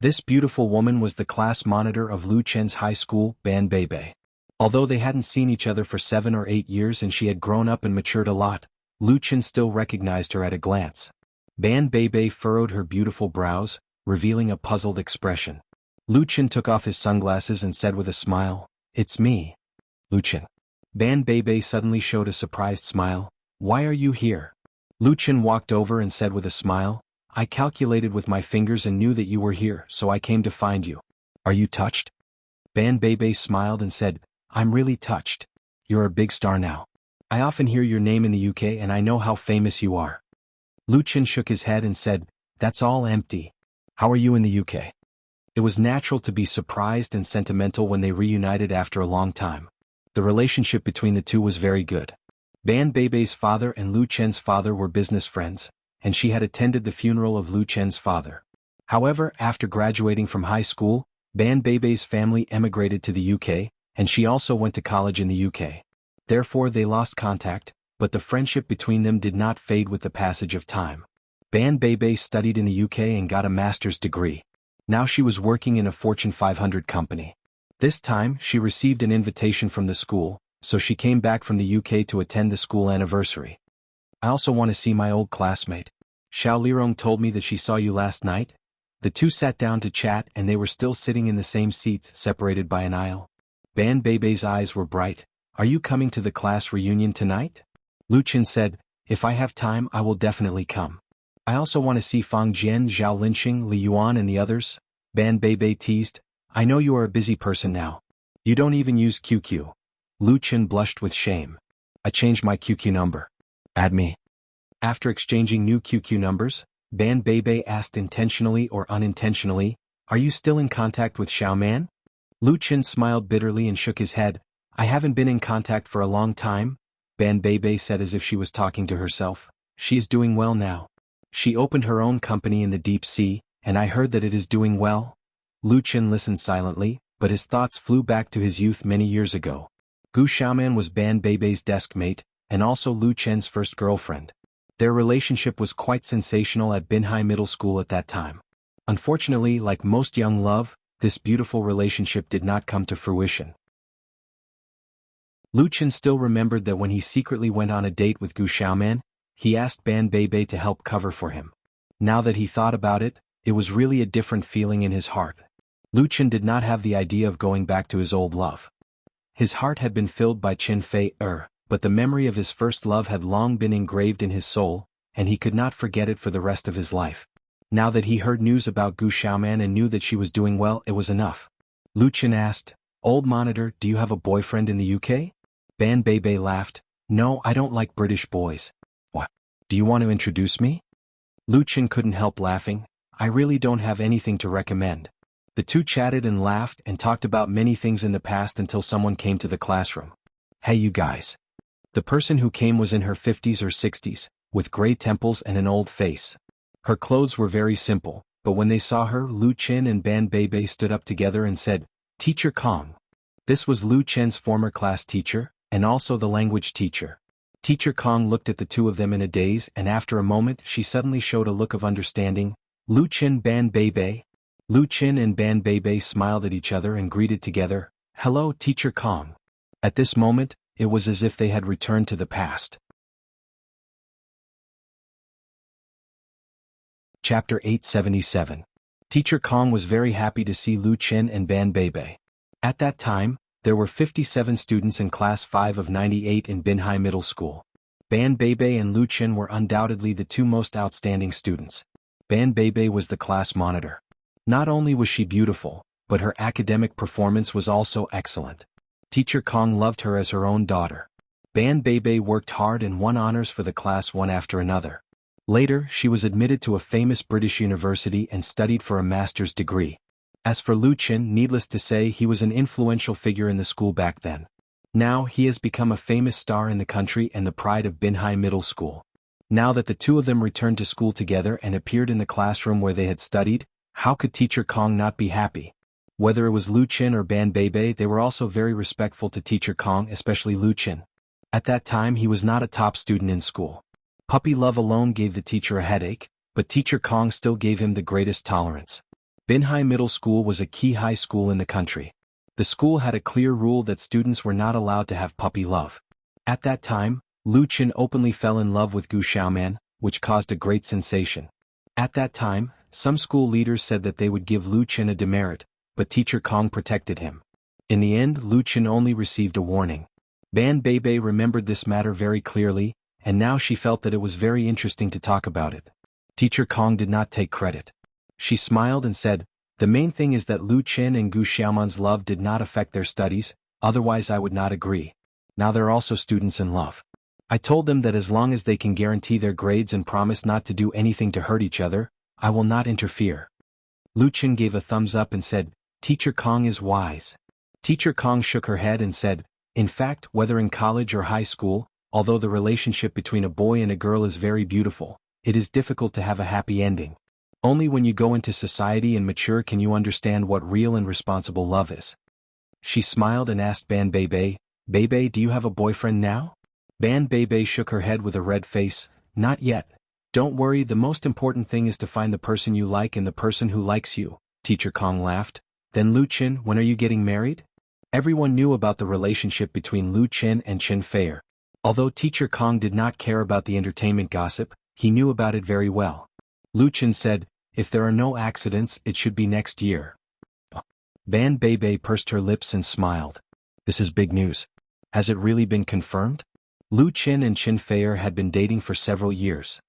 This beautiful woman was the class monitor of Lu Chen's high school, Ban Beibei. Although they hadn't seen each other for 7 or 8 years and she had grown up and matured a lot, Lu Chen still recognized her at a glance. Ban Beibei furrowed her beautiful brows, revealing a puzzled expression. Lu Chen took off his sunglasses and said with a smile, "It's me, Lu Chen." Ban Beibei suddenly showed a surprised smile. "Why are you here?" Lu Chen walked over and said with a smile, "I calculated with my fingers and knew that you were here, so I came to find you." "Are you touched?" Ban Beibei smiled and said, "I'm really touched. You're a big star now. I often hear your name in the UK and I know how famous you are." Lu Chen shook his head and said, "That's all empty. How are you in the UK?" It was natural to be surprised and sentimental when they reunited after a long time. The relationship between the two was very good. Ban Beibei's father and Lu Chen's father were business friends, and she had attended the funeral of Lu Chen's father. However, after graduating from high school, Ban Beibei's family emigrated to the UK, and she also went to college in the UK. Therefore they lost contact, but the friendship between them did not fade with the passage of time. Ban Beibei studied in the UK and got a master's degree. Now she was working in a Fortune 500 company. This time, she received an invitation from the school, so she came back from the UK to attend the school anniversary. "I also want to see my old classmate. Xiao Lirong told me that she saw you last night." The two sat down to chat and they were still sitting in the same seats, separated by an aisle. Ban Beibei's eyes were bright. "Are you coming to the class reunion tonight?" Lu Chen said, "If I have time I will definitely come. I also want to see Fang Jian, Zhao Linqing, Li Yuan and the others." Ban Beibei teased, "I know you are a busy person now. You don't even use QQ." Lu Chen blushed with shame. "I changed my QQ number. Add me." After exchanging new QQ numbers, Ban Beibei asked intentionally or unintentionally, "Are you still in contact with Xiaoman?" Lu Chen smiled bitterly and shook his head. "I haven't been in contact for a long time," Ban Beibei said as if she was talking to herself. "She is doing well now. She opened her own company in the deep sea, and I heard that it is doing well." Lu Chen listened silently, but his thoughts flew back to his youth many years ago. Gu Xiaoman was Ban Beibei's desk mate, and also Lu Chen's first girlfriend. Their relationship was quite sensational at Binhai Middle School at that time. Unfortunately, like most young love, this beautiful relationship did not come to fruition. Lu Chen still remembered that when he secretly went on a date with Gu Xiaoman, he asked Ban Beibei to help cover for him. Now that he thought about it, it was really a different feeling in his heart. Lu Chen did not have the idea of going back to his old love. His heart had been filled by Qin Fei, but the memory of his first love had long been engraved in his soul, and he could not forget it for the rest of his life. Now that he heard news about Gu Xiaoman and knew that she was doing well, it was enough. Lu Chen asked, "Old monitor, do you have a boyfriend in the UK?" Ban Beibei laughed, "No, I don't like British boys." "What? Do you want to introduce me?" Lu Chen couldn't help laughing. "I really don't have anything to recommend." The two chatted and laughed and talked about many things in the past until someone came to the classroom. "Hey you guys." The person who came was in her 50s or 60s, with gray temples and an old face. Her clothes were very simple, but when they saw her, Lu Chen and Ban Beibei stood up together and said, "Teacher Kong." This was Lu Chen's former class teacher, and also the language teacher. Teacher Kong looked at the two of them in a daze, and after a moment she suddenly showed a look of understanding. "Lu Chen, Ban Beibei." Lu Chen and Ban Beibei smiled at each other and greeted together, "Hello, Teacher Kong." At this moment, it was as if they had returned to the past. Chapter 877. Teacher Kong was very happy to see Lu Chen and Ban Beibei. At that time, there were 57 students in Class 5 of 98 in Binhai Middle School. Ban Beibei and Lu Chen were undoubtedly the two most outstanding students. Ban Beibei was the class monitor. Not only was she beautiful, but her academic performance was also excellent. Teacher Kong loved her as her own daughter. Ban Beibei worked hard and won honors for the class one after another. Later, she was admitted to a famous British university and studied for a master's degree. As for Lu Chen, needless to say, he was an influential figure in the school back then. Now he has become a famous star in the country and the pride of Binhai Middle School. Now that the two of them returned to school together and appeared in the classroom where they had studied, how could Teacher Kong not be happy? Whether it was Lu Qin or Ban Beibei, they were also very respectful to Teacher Kong, especially Lu Qin. At that time he was not a top student in school. Puppy love alone gave the teacher a headache, but Teacher Kong still gave him the greatest tolerance. Binhai Middle School was a key high school in the country. The school had a clear rule that students were not allowed to have puppy love. At that time, Lu Qin openly fell in love with Gu Xiaoman, which caused a great sensation. At that time, some school leaders said that they would give Lu Qin a demerit, but Teacher Kong protected him. In the end, Lu Qin only received a warning. Ban Beibei remembered this matter very clearly, and now she felt that it was very interesting to talk about it. Teacher Kong did not take credit. She smiled and said, "The main thing is that Lu Qin and Gu Xiaoman's love did not affect their studies, otherwise I would not agree. Now they're also students in love. I told them that as long as they can guarantee their grades and promise not to do anything to hurt each other, I will not interfere." Lu Qin gave a thumbs up and said, "Teacher Kong is wise." Teacher Kong shook her head and said, "In fact, whether in college or high school, although the relationship between a boy and a girl is very beautiful, it is difficult to have a happy ending. Only when you go into society and mature can you understand what real and responsible love is." She smiled and asked Ban Beibei, "Beibei, do you have a boyfriend now?" Ban Beibei shook her head with a red face, "Not yet. Don't worry, the most important thing is to find the person you like and the person who likes you." Teacher Kong laughed. "Then Lu Qin, when are you getting married?" Everyone knew about the relationship between Lu Qin and Qin Feier. Although Teacher Kong did not care about the entertainment gossip, he knew about it very well. Lu Qin said, "If there are no accidents, it should be next year." Ban Beibei pursed her lips and smiled. "This is big news. Has it really been confirmed?" Lu Qin and Qin Feier had been dating for several years.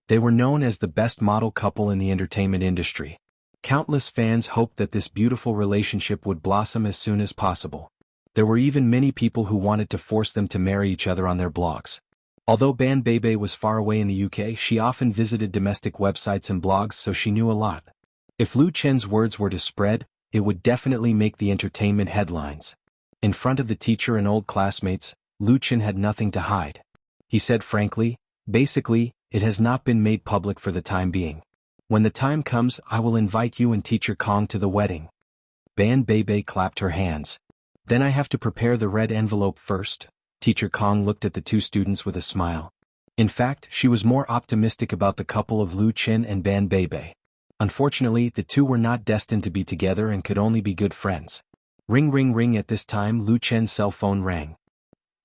They were known as the best model couple in the entertainment industry. Countless fans hoped that this beautiful relationship would blossom as soon as possible. There were even many people who wanted to force them to marry each other on their blogs. Although Ban Beibei was far away in the UK, she often visited domestic websites and blogs, so she knew a lot. If Lu Qin's words were to spread, it would definitely make the entertainment headlines. In front of the teacher and old classmates, Lu Qin had nothing to hide. He said frankly, "Basically, it has not been made public for the time being. When the time comes, I will invite you and Teacher Kong to the wedding." Ban Beibei clapped her hands. "Then I have to prepare the red envelope first." Teacher Kong looked at the two students with a smile. In fact, she was more optimistic about the couple of Lu Qin and Ban Beibei. Unfortunately, the two were not destined to be together and could only be good friends. Ring ring ring. At this time Lu Qin's cell phone rang.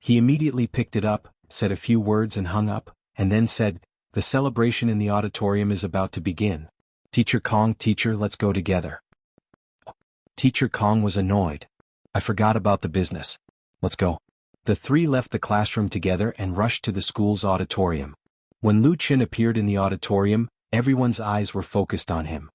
He immediately picked it up, said a few words and hung up, and then said, "The celebration in the auditorium is about to begin. Teacher Kong, teacher, let's go together." Teacher Kong was annoyed. "I forgot about the business. Let's go." The three left the classroom together and rushed to the school's auditorium. When Lu Qin appeared in the auditorium, everyone's eyes were focused on him.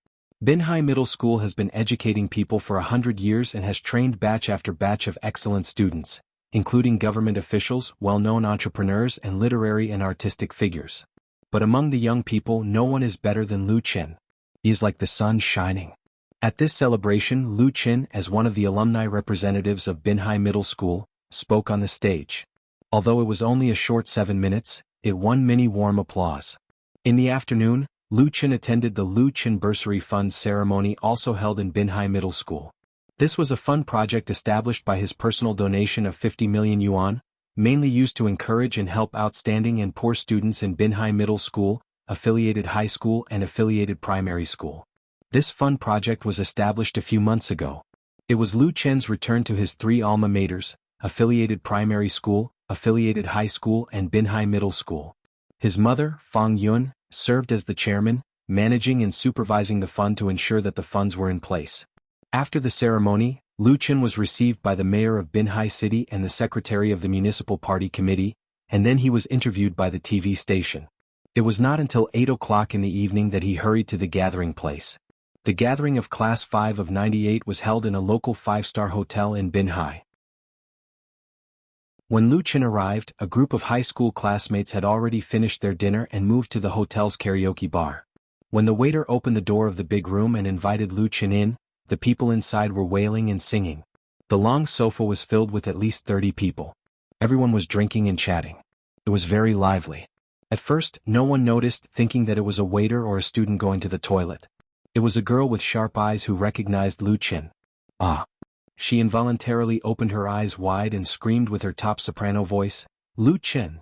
Binhai Middle School has been educating people for 100 years and has trained batch after batch of excellent students, including government officials, well-known entrepreneurs and literary and artistic figures. But among the young people no one is better than Lu Qin. He is like the sun shining. At this celebration, Lu Qin, as one of the alumni representatives of Binhai Middle School, spoke on the stage. Although it was only a short 7 minutes, it won many warm applause. In the afternoon, Lu Qin attended the Lu Qin Bursary Fund ceremony also held in Binhai Middle School. This was a fund project established by his personal donation of 50 million yuan, mainly used to encourage and help outstanding and poor students in Binhai Middle School, affiliated high school and affiliated primary school. This fund project was established a few months ago. It was Lu Qin's return to his three alma maters, affiliated primary school, affiliated high school and Binhai Middle School. His mother, Fang Yun, served as the chairman, managing and supervising the fund to ensure that the funds were in place. After the ceremony, Lu Qin was received by the mayor of Binhai City and the secretary of the municipal party committee, and then he was interviewed by the TV station. It was not until 8 o'clock in the evening that he hurried to the gathering place. The gathering of Class 5 of 98 was held in a local 5-star hotel in Binhai. When Lu Qin arrived, a group of high school classmates had already finished their dinner and moved to the hotel's karaoke bar. When the waiter opened the door of the big room and invited Lu Qin in, the people inside were wailing and singing. The long sofa was filled with at least 30 people. Everyone was drinking and chatting. It was very lively. At first, no one noticed, thinking that it was a waiter or a student going to the toilet. It was a girl with sharp eyes who recognized Lu Qin. Ah! She involuntarily opened her eyes wide and screamed with her top soprano voice, Lu Qin.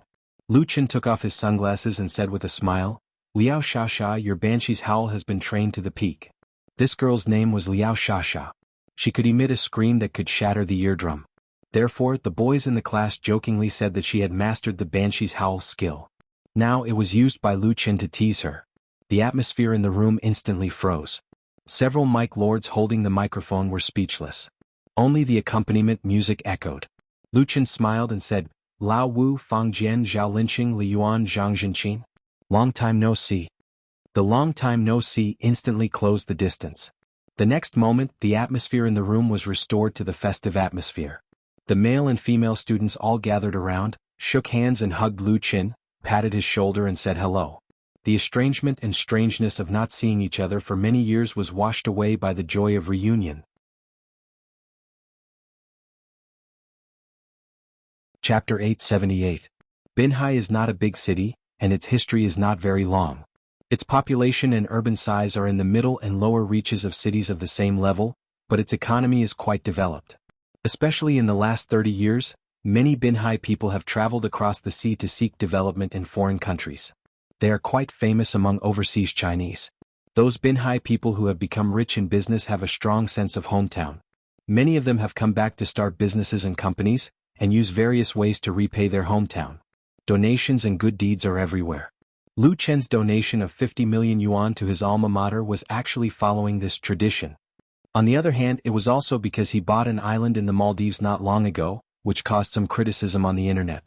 Lu Qin took off his sunglasses and said with a smile, Liao Shasha, your banshee's howl has been trained to the peak. This girl's name was Liao Shasha. She could emit a scream that could shatter the eardrum. Therefore, the boys in the class jokingly said that she had mastered the banshee's howl skill. Now it was used by Lu Qin to tease her. The atmosphere in the room instantly froze. Several mic lords holding the microphone were speechless. Only the accompaniment music echoed. Lu Qin smiled and said, Lao Wu Fang Jian Zhao Linqing Li Yuan Zhang Jinqin. Long time no see. The long time no see instantly closed the distance. The next moment, the atmosphere in the room was restored to the festive atmosphere. The male and female students all gathered around, shook hands and hugged Lu Qin, patted his shoulder and said hello. The estrangement and strangeness of not seeing each other for many years was washed away by the joy of reunion. Chapter 878. Binhai is not a big city, and its history is not very long. Its population and urban size are in the middle and lower reaches of cities of the same level, but its economy is quite developed. Especially in the last 30 years, many Binhai people have traveled across the sea to seek development in foreign countries. They are quite famous among overseas Chinese. Those Binhai people who have become rich in business have a strong sense of hometown. Many of them have come back to start businesses and companies, and use various ways to repay their hometown. Donations and good deeds are everywhere. Lu Chen's donation of 50 million yuan to his alma mater was actually following this tradition. On the other hand, it was also because he bought an island in the Maldives not long ago, which caused some criticism on the internet.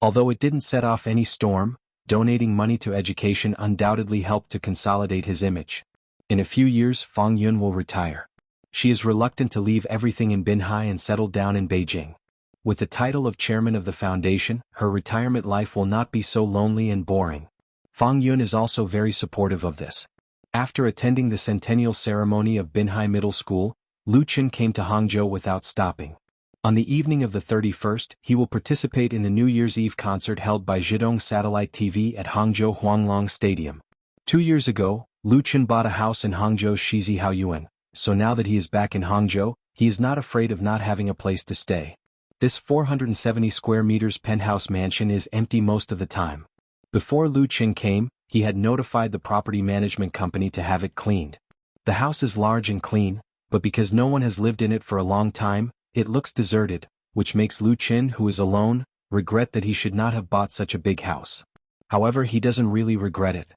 Although it didn't set off any storm, donating money to education undoubtedly helped to consolidate his image. In a few years, Fang Yun will retire. She is reluctant to leave everything in Binhai and settle down in Beijing. With the title of chairman of the foundation, her retirement life will not be so lonely and boring. Fang Yun is also very supportive of this. After attending the centennial ceremony of Binhai Middle School, Lu Qin came to Hangzhou without stopping. On the evening of the 31st, he will participate in the New Year's Eve concert held by Zhidong Satellite TV at Hangzhou Huanglong Stadium. 2 years ago, Lu Qin bought a house in Hangzhou's Shizi Haoyuan, so now that he is back in Hangzhou, he is not afraid of not having a place to stay. This 470 square meters penthouse mansion is empty most of the time. Before Lu Qin came, he had notified the property management company to have it cleaned. The house is large and clean, but because no one has lived in it for a long time, it looks deserted, which makes Lu Qin, who is alone, regret that he should not have bought such a big house. However, he doesn't really regret it.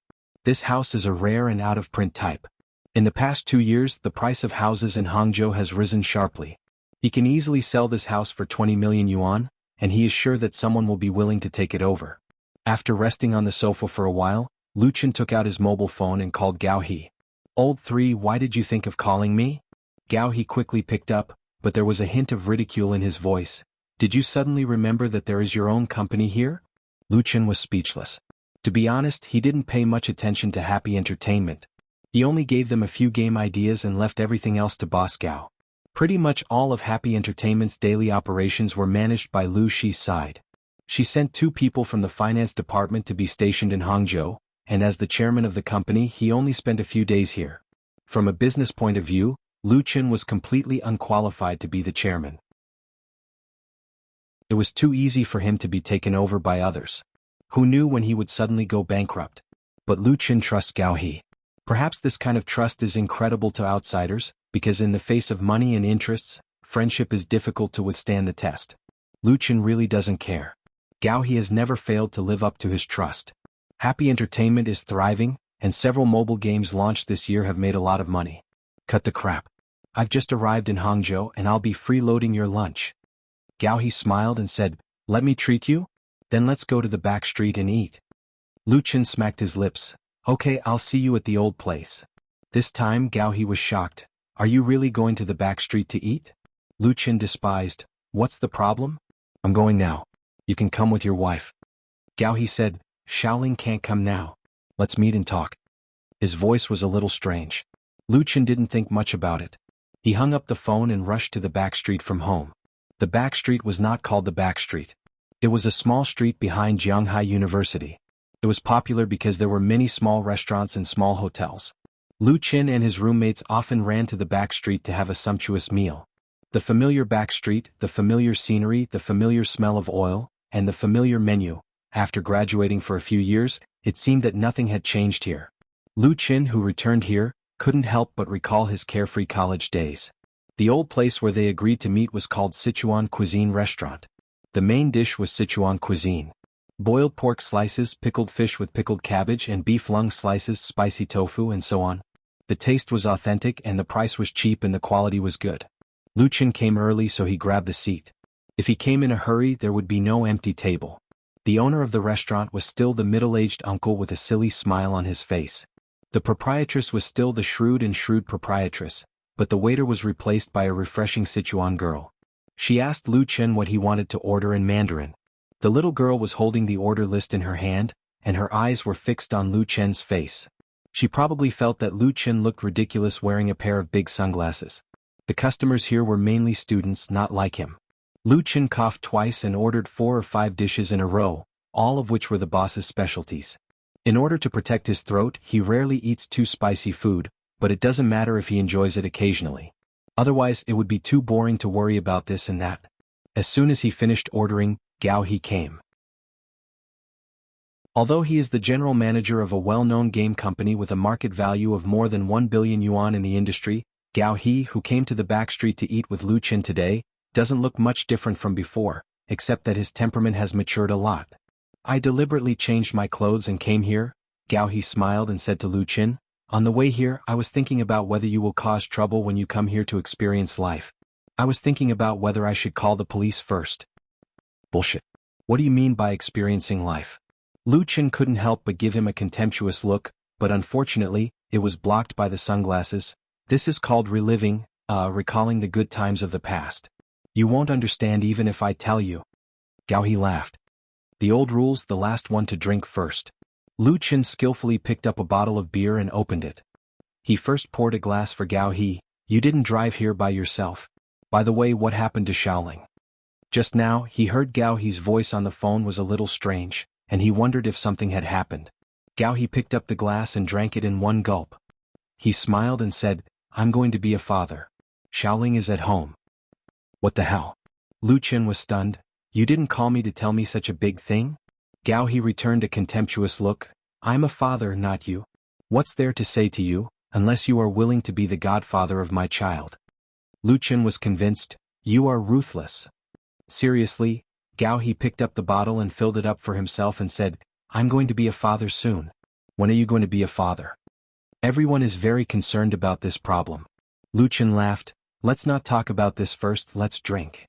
This house is a rare and out-of-print type. In the past 2 years, the price of houses in Hangzhou has risen sharply. He can easily sell this house for 20 million yuan, and he is sure that someone will be willing to take it over. After resting on the sofa for a while, Lu Qin took out his mobile phone and called Gao He. Old 3, why did you think of calling me? Gao He quickly picked up, but there was a hint of ridicule in his voice. Did you suddenly remember that there is your own company here? Lu Qin was speechless. To be honest, he didn't pay much attention to Happy Entertainment. He only gave them a few game ideas and left everything else to Boss Gao. Pretty much all of Happy Entertainment's daily operations were managed by Lu Shi's side. She sent 2 people from the finance department to be stationed in Hangzhou, and as the chairman of the company, he only spent a few days here. From a business point of view, Lu Qin was completely unqualified to be the chairman. It was too easy for him to be taken over by others. Who knew when he would suddenly go bankrupt? But Lu Qin trusts Gao He. Perhaps this kind of trust is incredible to outsiders, because in the face of money and interests, friendship is difficult to withstand the test. Lu Qin really doesn't care. Gao He has never failed to live up to his trust. Happy Entertainment is thriving, and several mobile games launched this year have made a lot of money. Cut the crap. I've just arrived in Hangzhou and I'll be freeloading your lunch. Gao He smiled and said, let me treat you? Then let's go to the back street and eat. Lu Qin smacked his lips. Okay, I'll see you at the old place. This time Gao He was shocked. Are you really going to the back street to eat? Lu Qin despised. What's the problem? I'm going now. You can come with your wife. Gao He said, Shaoling can't come now. Let's meet and talk. His voice was a little strange. Lu Qin didn't think much about it. He hung up the phone and rushed to the back street from home. The back street was not called the back street. It was a small street behind Jianghai University. It was popular because there were many small restaurants and small hotels. Lu Qin and his roommates often ran to the back street to have a sumptuous meal. The familiar back street, the familiar scenery, the familiar smell of oil, and the familiar menu. After graduating for a few years, it seemed that nothing had changed here. Lu Qin, who returned here, couldn't help but recall his carefree college days. The old place where they agreed to meet was called Sichuan Cuisine Restaurant. The main dish was Sichuan cuisine. Boiled pork slices, pickled fish with pickled cabbage, and beef lung slices, spicy tofu, and so on. The taste was authentic and the price was cheap and the quality was good. Lu Qin came early, so he grabbed the seat. If he came in a hurry, there would be no empty table. The owner of the restaurant was still the middle-aged uncle with a silly smile on his face. The proprietress was still the shrewd proprietress, but the waiter was replaced by a refreshing Sichuan girl. She asked Lu Qin what he wanted to order in Mandarin. The little girl was holding the order list in her hand, and her eyes were fixed on Lu Qin's face. She probably felt that Lu Qin looked ridiculous wearing a pair of big sunglasses. The customers here were mainly students not like him. Lu Qin coughed twice and ordered 4 or 5 dishes in a row, all of which were the boss's specialties. In order to protect his throat, he rarely eats too spicy food, but it doesn't matter if he enjoys it occasionally. Otherwise, it would be too boring to worry about this and that. As soon as he finished ordering, Gao He came. Although he is the general manager of a well-known game company with a market value of more than 1 billion yuan in the industry, Gao He, who came to the back street to eat with Lu Qin today, doesn't look much different from before, except that his temperament has matured a lot. I deliberately changed my clothes and came here, Gao He smiled and said to Lu Qin. On the way here, I was thinking about whether you will cause trouble when you come here to experience life. I was thinking about whether I should call the police first. Bullshit. What do you mean by experiencing life? Lu Qin couldn't help but give him a contemptuous look, but unfortunately, it was blocked by the sunglasses. This is called reliving, recalling the good times of the past. You won't understand even if I tell you. Gao He laughed. The old rules, the last one to drink first. Lu Qin skillfully picked up a bottle of beer and opened it. He first poured a glass for Gao He. You didn't drive here by yourself. By the way, what happened to Shaoling? Just now, he heard Gao He's voice on the phone was a little strange, and he wondered if something had happened. Gao He picked up the glass and drank it in one gulp. He smiled and said, I'm going to be a father. Shaoling is at home. What the hell? Lu Qin was stunned. You didn't call me to tell me such a big thing? Gao He returned a contemptuous look. I'm a father, not you. What's there to say to you, unless you are willing to be the godfather of my child? Lu Qin was convinced. You are ruthless. Seriously? Gao He picked up the bottle and filled it up for himself and said, I'm going to be a father soon. When are you going to be a father? Everyone is very concerned about this problem. Lu Qin laughed. Let's not talk about this first, let's drink.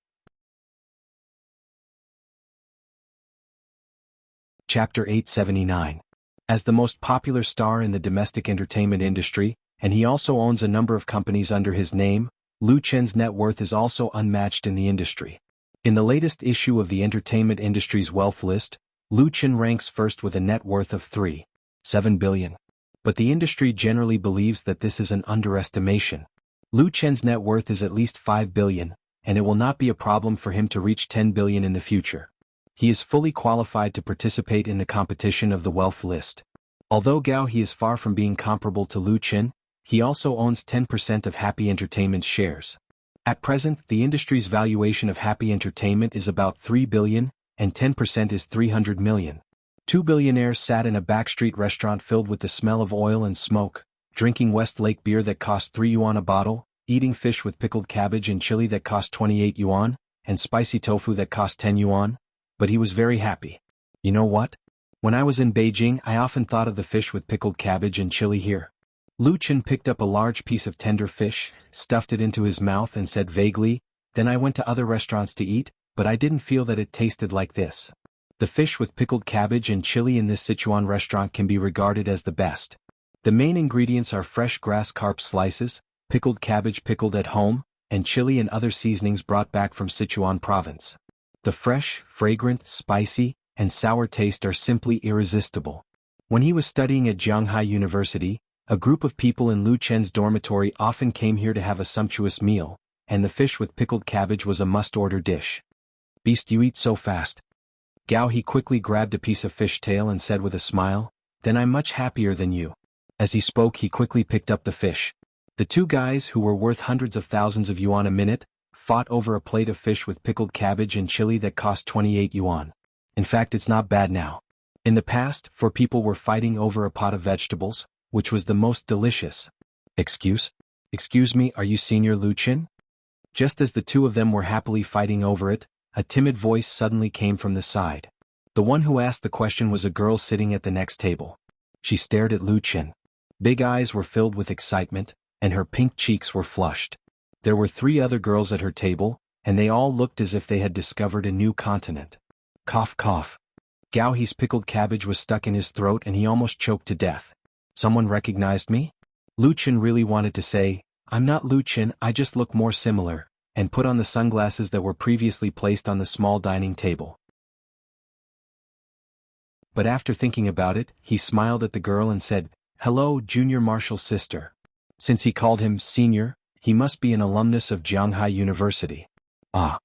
Chapter 879. As the most popular star in the domestic entertainment industry, and he also owns a number of companies under his name, Lu Qin's net worth is also unmatched in the industry. In the latest issue of the entertainment industry's wealth list, Lu Qin ranks first with a net worth of 3.7 billion. But the industry generally believes that this is an underestimation. Lu Qin's net worth is at least 5 billion, and it will not be a problem for him to reach 10 billion in the future. He is fully qualified to participate in the competition of the wealth list. Although Gao He is far from being comparable to Lu Qin, he also owns 10% of Happy Entertainment's shares. At present, the industry's valuation of Happy Entertainment is about 3 billion, and 10% is 300 million. 2 billionaires sat in a backstreet restaurant filled with the smell of oil and smoke, drinking Westlake beer that cost 3 yuan a bottle, eating fish with pickled cabbage and chili that cost 28 yuan, and spicy tofu that cost 10 yuan. But he was very happy. You know what? When I was in Beijing, I often thought of the fish with pickled cabbage and chili here. Lu Qin picked up a large piece of tender fish, stuffed it into his mouth and said vaguely, then I went to other restaurants to eat, but I didn't feel that it tasted like this. The fish with pickled cabbage and chili in this Sichuan restaurant can be regarded as the best. The main ingredients are fresh grass carp slices, pickled cabbage pickled at home, and chili and other seasonings brought back from Sichuan province. The fresh, fragrant, spicy, and sour taste are simply irresistible. When he was studying at Jianghai University, a group of people in Lu Qin's dormitory often came here to have a sumptuous meal, and the fish with pickled cabbage was a must-order dish. Beast, you eat so fast. Gao He quickly grabbed a piece of fish tail and said with a smile, then I'm much happier than you. As he spoke, he quickly picked up the fish. The two guys, who were worth hundreds of thousands of yuan a minute, fought over a plate of fish with pickled cabbage and chili that cost 28 yuan. In fact, it's not bad now. In the past, four people were fighting over a pot of vegetables, which was the most delicious. Excuse me, are you Senior Lu Qin? Just as the two of them were happily fighting over it, a timid voice suddenly came from the side. The one who asked the question was a girl sitting at the next table. She stared at Lu Qin. Big eyes were filled with excitement, and her pink cheeks were flushed. There were 3 other girls at her table, and they all looked as if they had discovered a new continent. Cough cough. Gao He's pickled cabbage was stuck in his throat and he almost choked to death. Someone recognized me? Lu Qin really wanted to say, I'm not Lu Qin, I just look more similar, and put on the sunglasses that were previously placed on the small dining table. But after thinking about it, he smiled at the girl and said, Hello, Junior Marshall's sister. Since he called him Senior, he must be an alumnus of Jianghai University. Ah.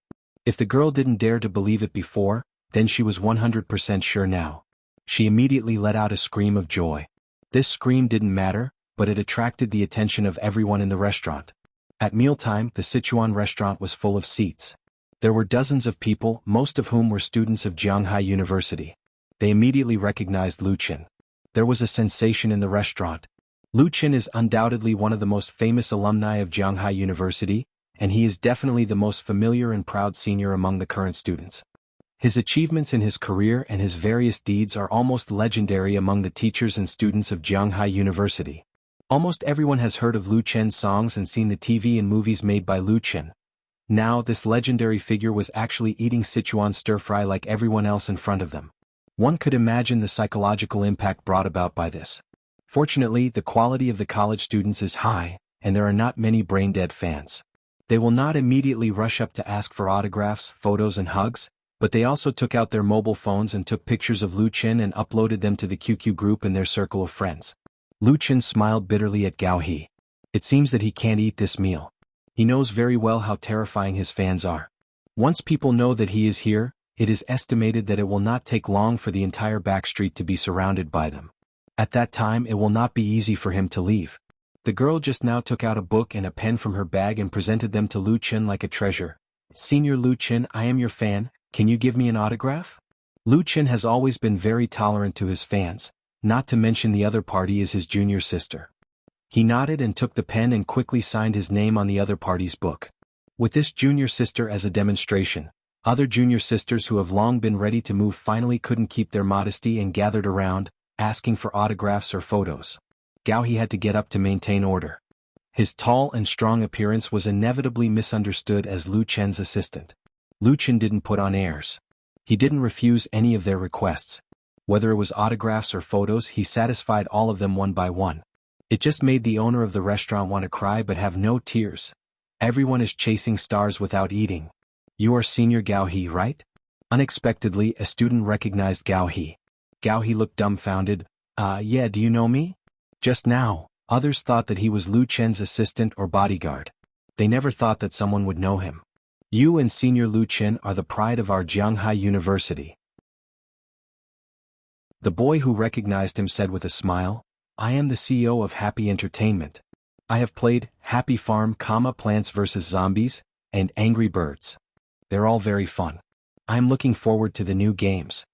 If the girl didn't dare to believe it before, then she was 100% sure now. She immediately let out a scream of joy. This scream didn't matter, but it attracted the attention of everyone in the restaurant. At mealtime, the Sichuan restaurant was full of seats. There were dozens of people, most of whom were students of Jianghai University. They immediately recognized Lu Qin. There was a sensation in the restaurant. Lu Qin is undoubtedly one of the most famous alumni of Jianghai University, and he is definitely the most familiar and proud senior among the current students. His achievements in his career and his various deeds are almost legendary among the teachers and students of Jianghai University. Almost everyone has heard of Lu Qin's songs and seen the TV and movies made by Lu Qin. Now, this legendary figure was actually eating Sichuan stir-fry like everyone else in front of them. One could imagine the psychological impact brought about by this. Fortunately, the quality of the college students is high, and there are not many brain-dead fans. They will not immediately rush up to ask for autographs, photos and hugs, but they also took out their mobile phones and took pictures of Lu Qin and uploaded them to the QQ group in their circle of friends. Lu Qin smiled bitterly at Gao He. It seems that he can't eat this meal. He knows very well how terrifying his fans are. Once people know that he is here, it is estimated that it will not take long for the entire back street to be surrounded by them. At that time, it will not be easy for him to leave. The girl just now took out a book and a pen from her bag and presented them to Lu Qin like a treasure. Senior Lu Qin, I am your fan, can you give me an autograph? Lu Qin has always been very tolerant to his fans, not to mention the other party is his junior sister. He nodded and took the pen and quickly signed his name on the other party's book. With this junior sister as a demonstration, other junior sisters who have long been ready to move finally couldn't keep their modesty and gathered around, asking for autographs or photos. Gao He had to get up to maintain order. His tall and strong appearance was inevitably misunderstood as Lu Qin's assistant. Lu Qin didn't put on airs. He didn't refuse any of their requests. Whether it was autographs or photos, he satisfied all of them one by one. It just made the owner of the restaurant want to cry but have no tears. Everyone is chasing stars without eating. You are Senior Gao He, right? Unexpectedly, a student recognized Gao He. Gao He looked dumbfounded. Yeah, do you know me? Just now, others thought that he was Lu Qin's assistant or bodyguard. They never thought that someone would know him. You and Senior Lu Qin are the pride of our Jianghai University. The boy who recognized him said with a smile, I am the CEO of Happy Entertainment. I have played Happy Farm, Plants vs. Zombies, and Angry Birds. They're all very fun. I am looking forward to the new games.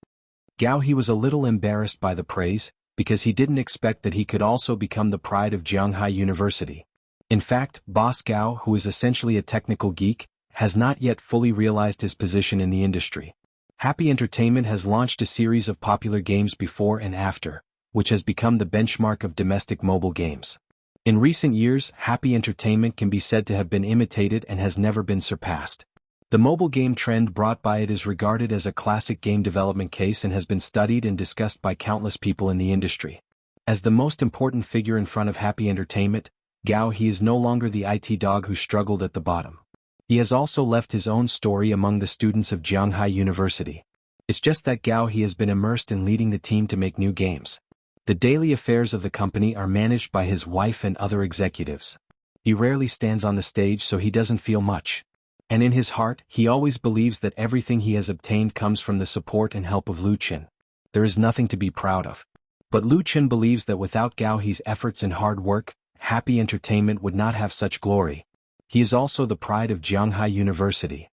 Gao He was a little embarrassed by the praise, because he didn't expect that he could also become the pride of Jianghai University. In fact, Boss Gao, who is essentially a technical geek, has not yet fully realized his position in the industry. Happy Entertainment has launched a series of popular games before and after, which has become the benchmark of domestic mobile games. In recent years, Happy Entertainment can be said to have been imitated and has never been surpassed. The mobile game trend brought by it is regarded as a classic game development case and has been studied and discussed by countless people in the industry. As the most important figure in front of Happy Entertainment, Gao He is no longer the IT dog who struggled at the bottom. He has also left his own story among the students of Jianghai University. It's just that Gao He has been immersed in leading the team to make new games. The daily affairs of the company are managed by his wife and other executives. He rarely stands on the stage, so he doesn't feel much. And in his heart, he always believes that everything he has obtained comes from the support and help of Lu Qin. There is nothing to be proud of. But Lu Chen believes that without Gao He's efforts and hard work, Happy Entertainment would not have such glory. He is also the pride of Jianghai University.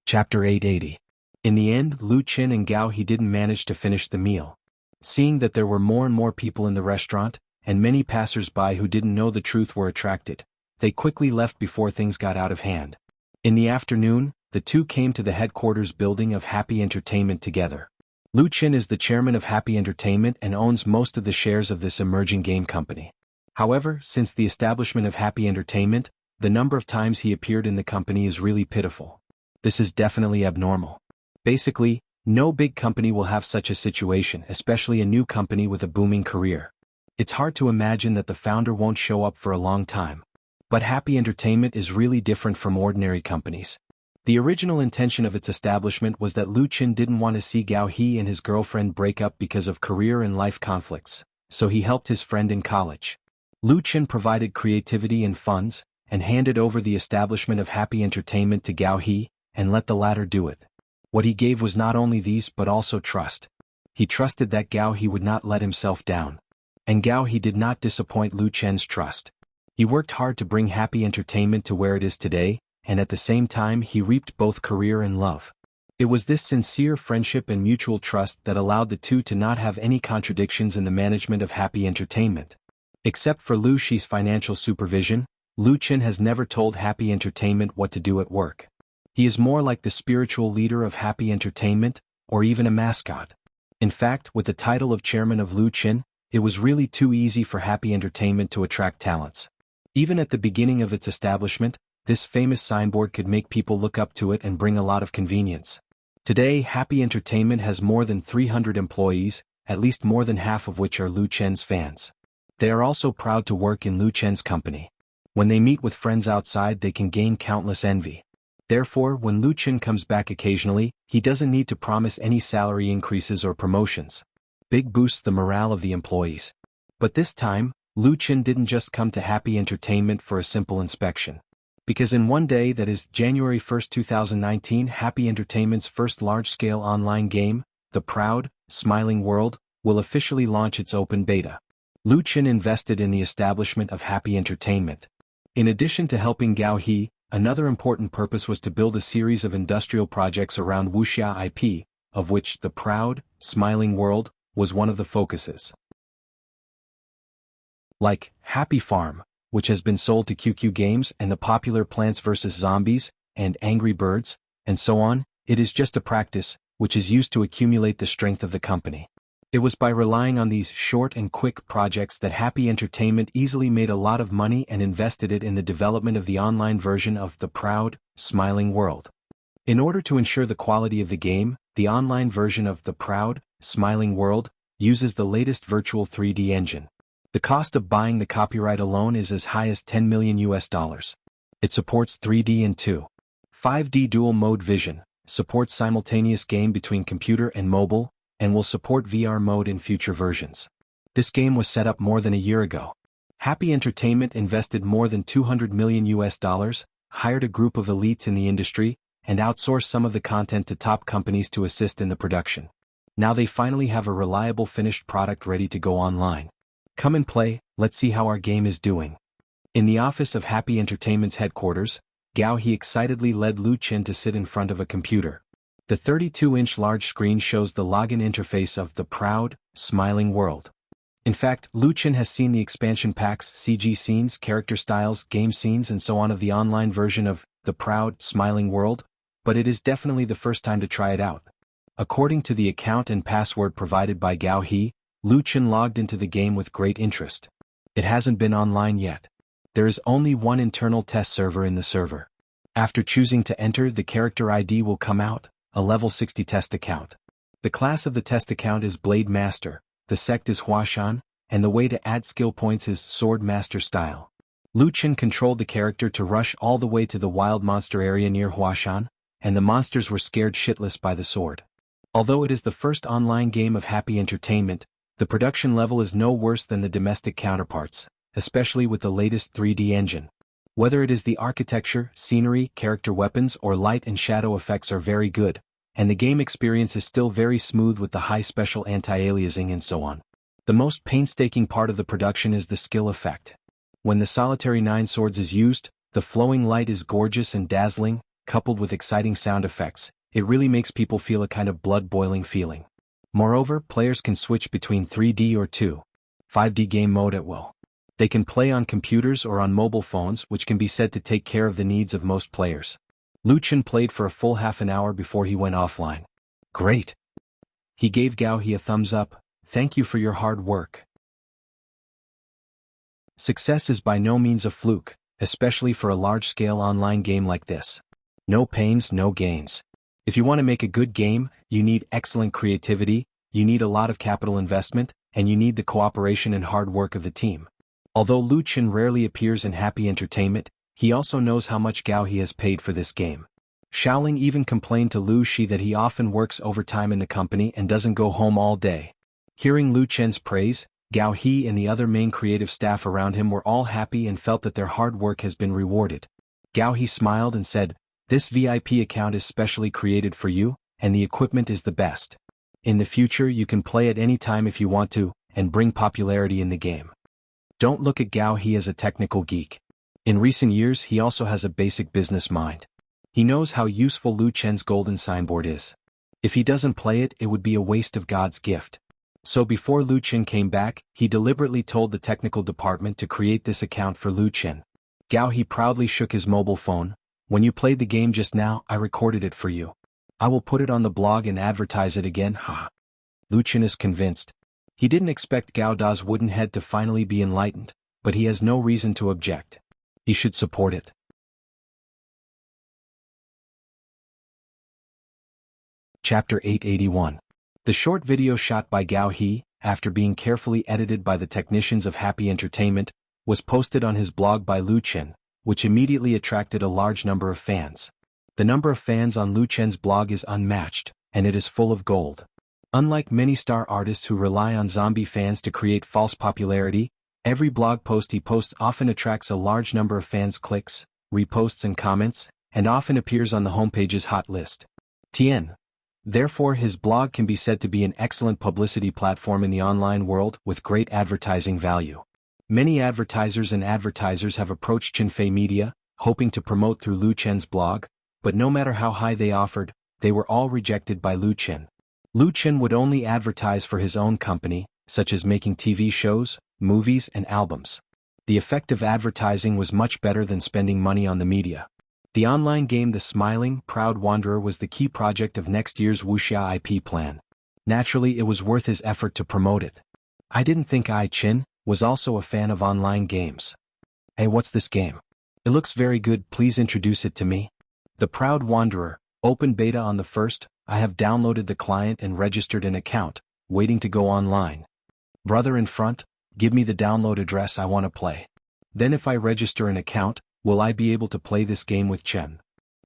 Chapter 880. In the end, Lu Chen and Gao He didn't manage to finish the meal. Seeing that there were more and more people in the restaurant, and many passers-by who didn't know the truth were attracted, they quickly left before things got out of hand. In the afternoon, the two came to the headquarters building of Happy Entertainment together. Lu Chen is the chairman of Happy Entertainment and owns most of the shares of this emerging game company. However, since the establishment of Happy Entertainment, the number of times he appeared in the company is really pitiful. This is definitely abnormal. Basically, no big company will have such a situation, especially a new company with a booming career. It's hard to imagine that the founder won't show up for a long time. But Happy Entertainment is really different from ordinary companies. The original intention of its establishment was that Lu Chen didn't want to see Gao He and his girlfriend break up because of career and life conflicts, so he helped his friend in college. Lu Chen provided creativity and funds, and handed over the establishment of Happy Entertainment to Gao He, and let the latter do it. What he gave was not only these but also trust. He trusted that Gao He would not let himself down. And Gao He did not disappoint Lu Chen's trust. He worked hard to bring Happy Entertainment to where it is today, and at the same time he reaped both career and love. It was this sincere friendship and mutual trust that allowed the two to not have any contradictions in the management of Happy Entertainment. Except for Lu Shi's financial supervision, Lu Chen has never told Happy Entertainment what to do at work. He is more like the spiritual leader of Happy Entertainment, or even a mascot. In fact, with the title of chairman of Lu Chen, it was really too easy for Happy Entertainment to attract talents. Even at the beginning of its establishment, this famous signboard could make people look up to it and bring a lot of convenience. Today, Happy Entertainment has more than 300 employees, at least more than half of which are Lu Chen's fans. They are also proud to work in Lu Chen's company. When they meet with friends outside, they can gain countless envy. Therefore, when Lu Chen comes back occasionally, he doesn't need to promise any salary increases or promotions. Big boosts the morale of the employees. But this time, Lu Chen didn't just come to Happy Entertainment for a simple inspection. Because in one day, that is January 1, 2019, Happy Entertainment's first large-scale online game, The Proud, Smiling World, will officially launch its open beta. Lu Chen invested in the establishment of Happy Entertainment. In addition to helping Gao He, another important purpose was to build a series of industrial projects around Wuxia IP, of which The Proud, Smiling World, was one of the focuses. Like Happy Farm, which has been sold to QQ Games, and the popular Plants vs. Zombies, and Angry Birds, and so on, it is just a practice, which is used to accumulate the strength of the company. It was by relying on these short and quick projects that Happy Entertainment easily made a lot of money and invested it in the development of the online version of The Proud, Smiling World. In order to ensure the quality of the game, the online version of The Proud, Smiling World uses the latest virtual 3D engine. The cost of buying the copyright alone is as high as $10 million. It supports 3D and 5D dual mode vision, supports simultaneous game between computer and mobile, and will support VR mode in future versions. This game was set up more than a year ago. Happy Entertainment invested more than $200 million, hired a group of elites in the industry, and outsourced some of the content to top companies to assist in the production. Now they finally have a reliable finished product ready to go online. Come and play, let's see how our game is doing. In the office of Happy Entertainment's headquarters, Gao He excitedly led Lu Chen to sit in front of a computer. The 32-inch large screen shows the login interface of The Proud, Smiling World. In fact, Lu Chen has seen the expansion packs, CG scenes, character styles, game scenes and so on of the online version of The Proud, Smiling World, but it is definitely the first time to try it out. According to the account and password provided by Gao He, Lu Chen logged into the game with great interest. It hasn't been online yet. There is only one internal test server in the server. After choosing to enter, the character ID will come out, a level 60 test account. The class of the test account is Blade Master, the sect is Huashan, and the way to add skill points is Sword Master style. Lu Chen controlled the character to rush all the way to the wild monster area near Huashan, and the monsters were scared shitless by the sword. Although it is the first online game of Happy Entertainment, the production level is no worse than the domestic counterparts, especially with the latest 3D engine. Whether it is the architecture, scenery, character weapons or light and shadow effects are very good, and the game experience is still very smooth with the high special anti-aliasing and so on. The most painstaking part of the production is the skill effect. When the solitary 9 swords is used, the flowing light is gorgeous and dazzling, coupled with exciting sound effects. It really makes people feel a kind of blood-boiling feeling. Moreover, players can switch between 3D or 2.5D game mode at will. They can play on computers or on mobile phones, which can be said to take care of the needs of most players. Lu Chen played for a full half an hour before he went offline. Great! He gave Gao He a thumbs up. Thank you for your hard work. Success is by no means a fluke, especially for a large-scale online game like this. No pains, no gains. If you want to make a good game, you need excellent creativity, you need a lot of capital investment, and you need the cooperation and hard work of the team. Although Lu Chen rarely appears in Happy Entertainment, he also knows how much Gao He has paid for this game. Xiaoling even complained to Lu Shi that he often works overtime in the company and doesn't go home all day. Hearing Lu Chen's praise, Gao He and the other main creative staff around him were all happy and felt that their hard work has been rewarded. Gao He smiled and said, "This VIP account is specially created for you, and the equipment is the best. In the future you can play at any time if you want to, and bring popularity in the game." Don't look at Gao He as a technical geek. In recent years he also has a basic business mind. He knows how useful Lu Chen's golden signboard is. If he doesn't play it, it would be a waste of God's gift. So before Lu Chen came back, he deliberately told the technical department to create this account for Lu Chen. Gao He proudly shook his mobile phone. "When you played the game just now, I recorded it for you. I will put it on the blog and advertise it again, haha." Lu Chen is convinced. He didn't expect Gao Da's wooden head to finally be enlightened, but he has no reason to object. He should support it. Chapter 881. The short video shot by Gao He, after being carefully edited by the technicians of Happy Entertainment, was posted on his blog by Lu Chen, which immediately attracted a large number of fans. The number of fans on Lu Chen's blog is unmatched, and it is full of gold. Unlike many star artists who rely on zombie fans to create false popularity, every blog post he posts often attracts a large number of fans' clicks, reposts and comments, and often appears on the homepage's hot list. Therefore his blog can be said to be an excellent publicity platform in the online world with great advertising value. Many advertisers have approached Chinfei Media, hoping to promote through Lu Chen's blog, but no matter how high they offered, they were all rejected by Lu Chen. Lu Chen would only advertise for his own company, such as making TV shows, movies and albums. The effect of advertising was much better than spending money on the media. The online game The Smiling, Proud Wanderer was the key project of next year's Wuxia IP plan. Naturally it was worth his effort to promote it. I didn't think I Chin was also a fan of online games. Hey, what's this game? It looks very good, please introduce it to me. The Proud Wanderer, open beta on the 1st, I have downloaded the client and registered an account, waiting to go online. Brother in front, give me the download address, I want to play. Then if I register an account, will I be able to play this game with Chen?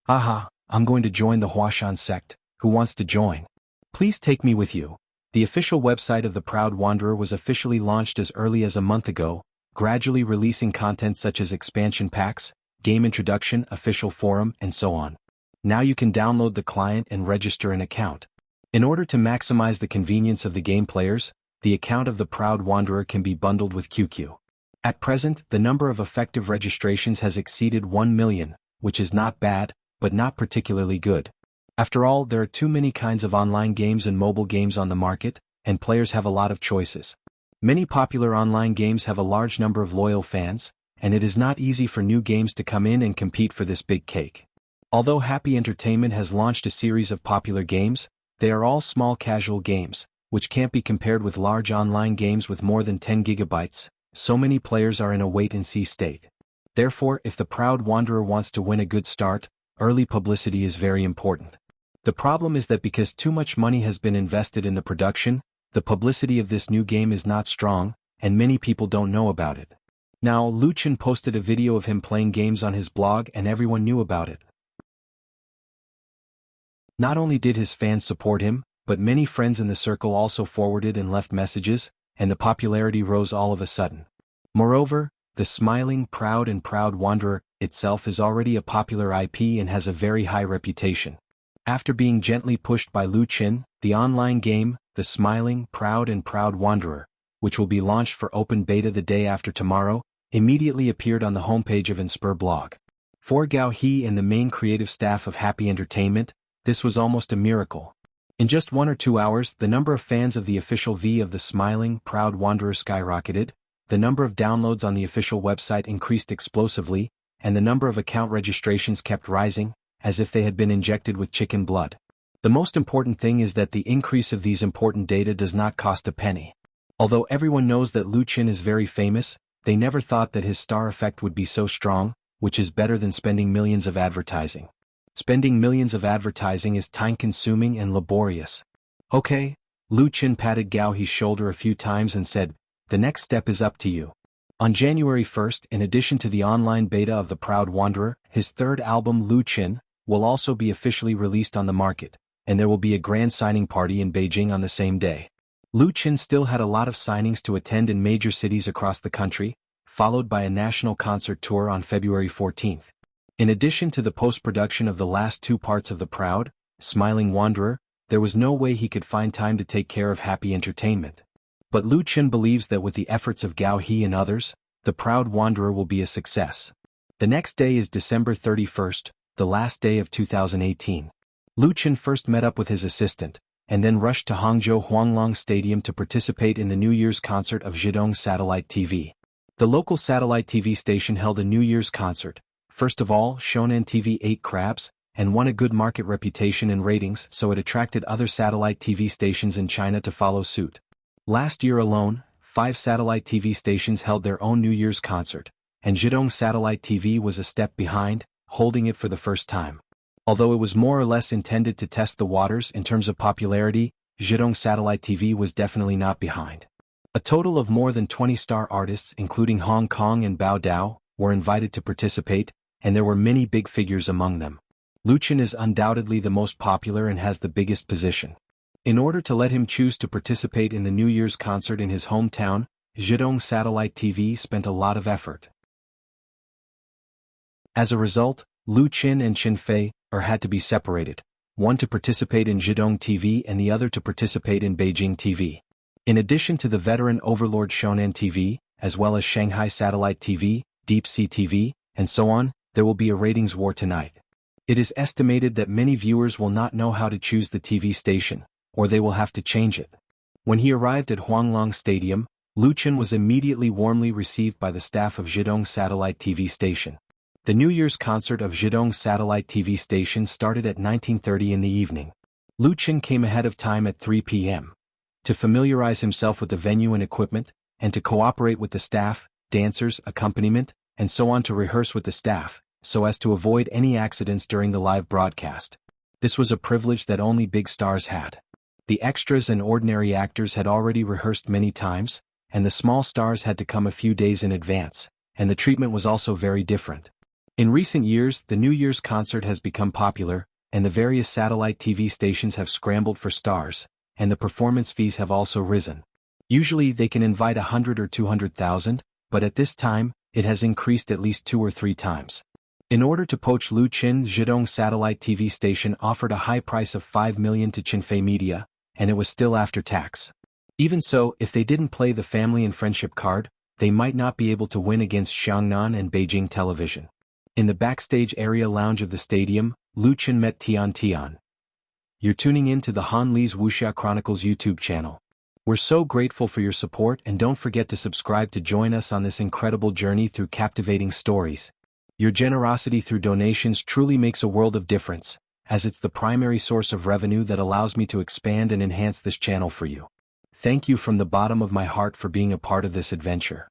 Haha, I'm going to join the Huashan sect. Who wants to join? Please take me with you. The official website of the Proud Wanderer was officially launched as early as a month ago, gradually releasing content such as expansion packs, game introduction, official forum, and so on. Now you can download the client and register an account. In order to maximize the convenience of the game players, the account of the Proud Wanderer can be bundled with QQ. At present, the number of effective registrations has exceeded 1 million, which is not bad, but not particularly good. After all, there are too many kinds of online games and mobile games on the market, and players have a lot of choices. Many popular online games have a large number of loyal fans, and it is not easy for new games to come in and compete for this big cake. Although Happy Entertainment has launched a series of popular games, they are all small casual games, which can't be compared with large online games with more than 10 gigabytes. So many players are in a wait-and-see state. Therefore, if the Proud Wanderer wants to win a good start, early publicity is very important. The problem is that because too much money has been invested in the production, the publicity of this new game is not strong, and many people don't know about it. Now, Lu Chen posted a video of him playing games on his blog and everyone knew about it. Not only did his fans support him, but many friends in the circle also forwarded and left messages, and the popularity rose all of a sudden. Moreover, the Smiling, Proud Wanderer itself is already a popular IP and has a very high reputation. After being gently pushed by Lu Qin, the online game, The Smiling, Proud Wanderer, which will be launched for open beta the day after tomorrow, immediately appeared on the homepage of Inspur blog. For Gao He and the main creative staff of Happy Entertainment, this was almost a miracle. In just 1 or 2 hours, the number of fans of the official V of The Smiling, Proud Wanderer skyrocketed, the number of downloads on the official website increased explosively, and the number of account registrations kept rising, as if they had been injected with chicken blood. The most important thing is that the increase of these important data does not cost a penny. Although everyone knows that Lu Qin is very famous, they never thought that his star effect would be so strong, which is better than spending millions of advertising. Spending millions of advertising is time-consuming and laborious. Okay, Lu Qin patted Gao He's shoulder a few times and said, "The next step is up to you." On January 1st, in addition to the online beta of The Proud Wanderer, his third album Lu Qin will also be officially released on the market, and there will be a grand signing party in Beijing on the same day. Lu Qin still had a lot of signings to attend in major cities across the country, followed by a national concert tour on February 14th. In addition to the post-production of the last 2 parts of The Proud, Smiling Wanderer, there was no way he could find time to take care of Happy Entertainment. But Lu Qin believes that with the efforts of Gao He and others, The Proud Wanderer will be a success. The next day is December 31st, the last day of 2018. Lu Qin first met up with his assistant, and then rushed to Hangzhou Huanglong Stadium to participate in the New Year's concert of Zhidong Satellite TV. The local satellite TV station held a New Year's concert. First of all, Shonan TV ate crabs, and won a good market reputation and ratings, so it attracted other satellite TV stations in China to follow suit. Last year alone, 5 satellite TV stations held their own New Year's concert, and Zhidong Satellite TV was a step behind, holding it for the first time. Although it was more or less intended to test the waters in terms of popularity, Zhidong Satellite TV was definitely not behind. A total of more than 20 star artists including Hong Kong and Bao Dao were invited to participate, and there were many big figures among them. Lu Qin is undoubtedly the most popular and has the biggest position. In order to let him choose to participate in the New Year's concert in his hometown, Zhidong Satellite TV spent a lot of effort. As a result, Lu Qin and Qin Fei had to be separated, one to participate in Zhidong TV and the other to participate in Beijing TV. In addition to the veteran overlord Shonan TV, as well as Shanghai Satellite TV, Deep Sea TV, and so on, there will be a ratings war tonight. It is estimated that many viewers will not know how to choose the TV station, or they will have to change it. When he arrived at Huanglong Stadium, Lu Qin was immediately warmly received by the staff of Zhidong Satellite TV station. The New Year's concert of Zhidong Satellite TV station started at 19:30 in the evening. Lu Qin came ahead of time at 3 p.m. to familiarize himself with the venue and equipment, and to cooperate with the staff, dancers, accompaniment, and so on to rehearse with the staff, so as to avoid any accidents during the live broadcast. This was a privilege that only big stars had. The extras and ordinary actors had already rehearsed many times, and the small stars had to come a few days in advance, and the treatment was also very different. In recent years, the New Year's concert has become popular, and the various satellite TV stations have scrambled for stars, and the performance fees have also risen. Usually they can invite 100 or 200,000, but at this time, it has increased at least 2 or 3 times. In order to poach Lu Qin, Zhidong Satellite TV station offered a high price of 5 million to Qinfei Media, and it was still after tax. Even so, if they didn't play the family and friendship card, they might not be able to win against Xiangnan and Beijing Television. In the backstage area lounge of the stadium, Lu Qin met Tian Tian. You're tuning in to the Han Li's Wuxia Chronicles YouTube channel. We're so grateful for your support, and don't forget to subscribe to join us on this incredible journey through captivating stories. Your generosity through donations truly makes a world of difference, as it's the primary source of revenue that allows me to expand and enhance this channel for you. Thank you from the bottom of my heart for being a part of this adventure.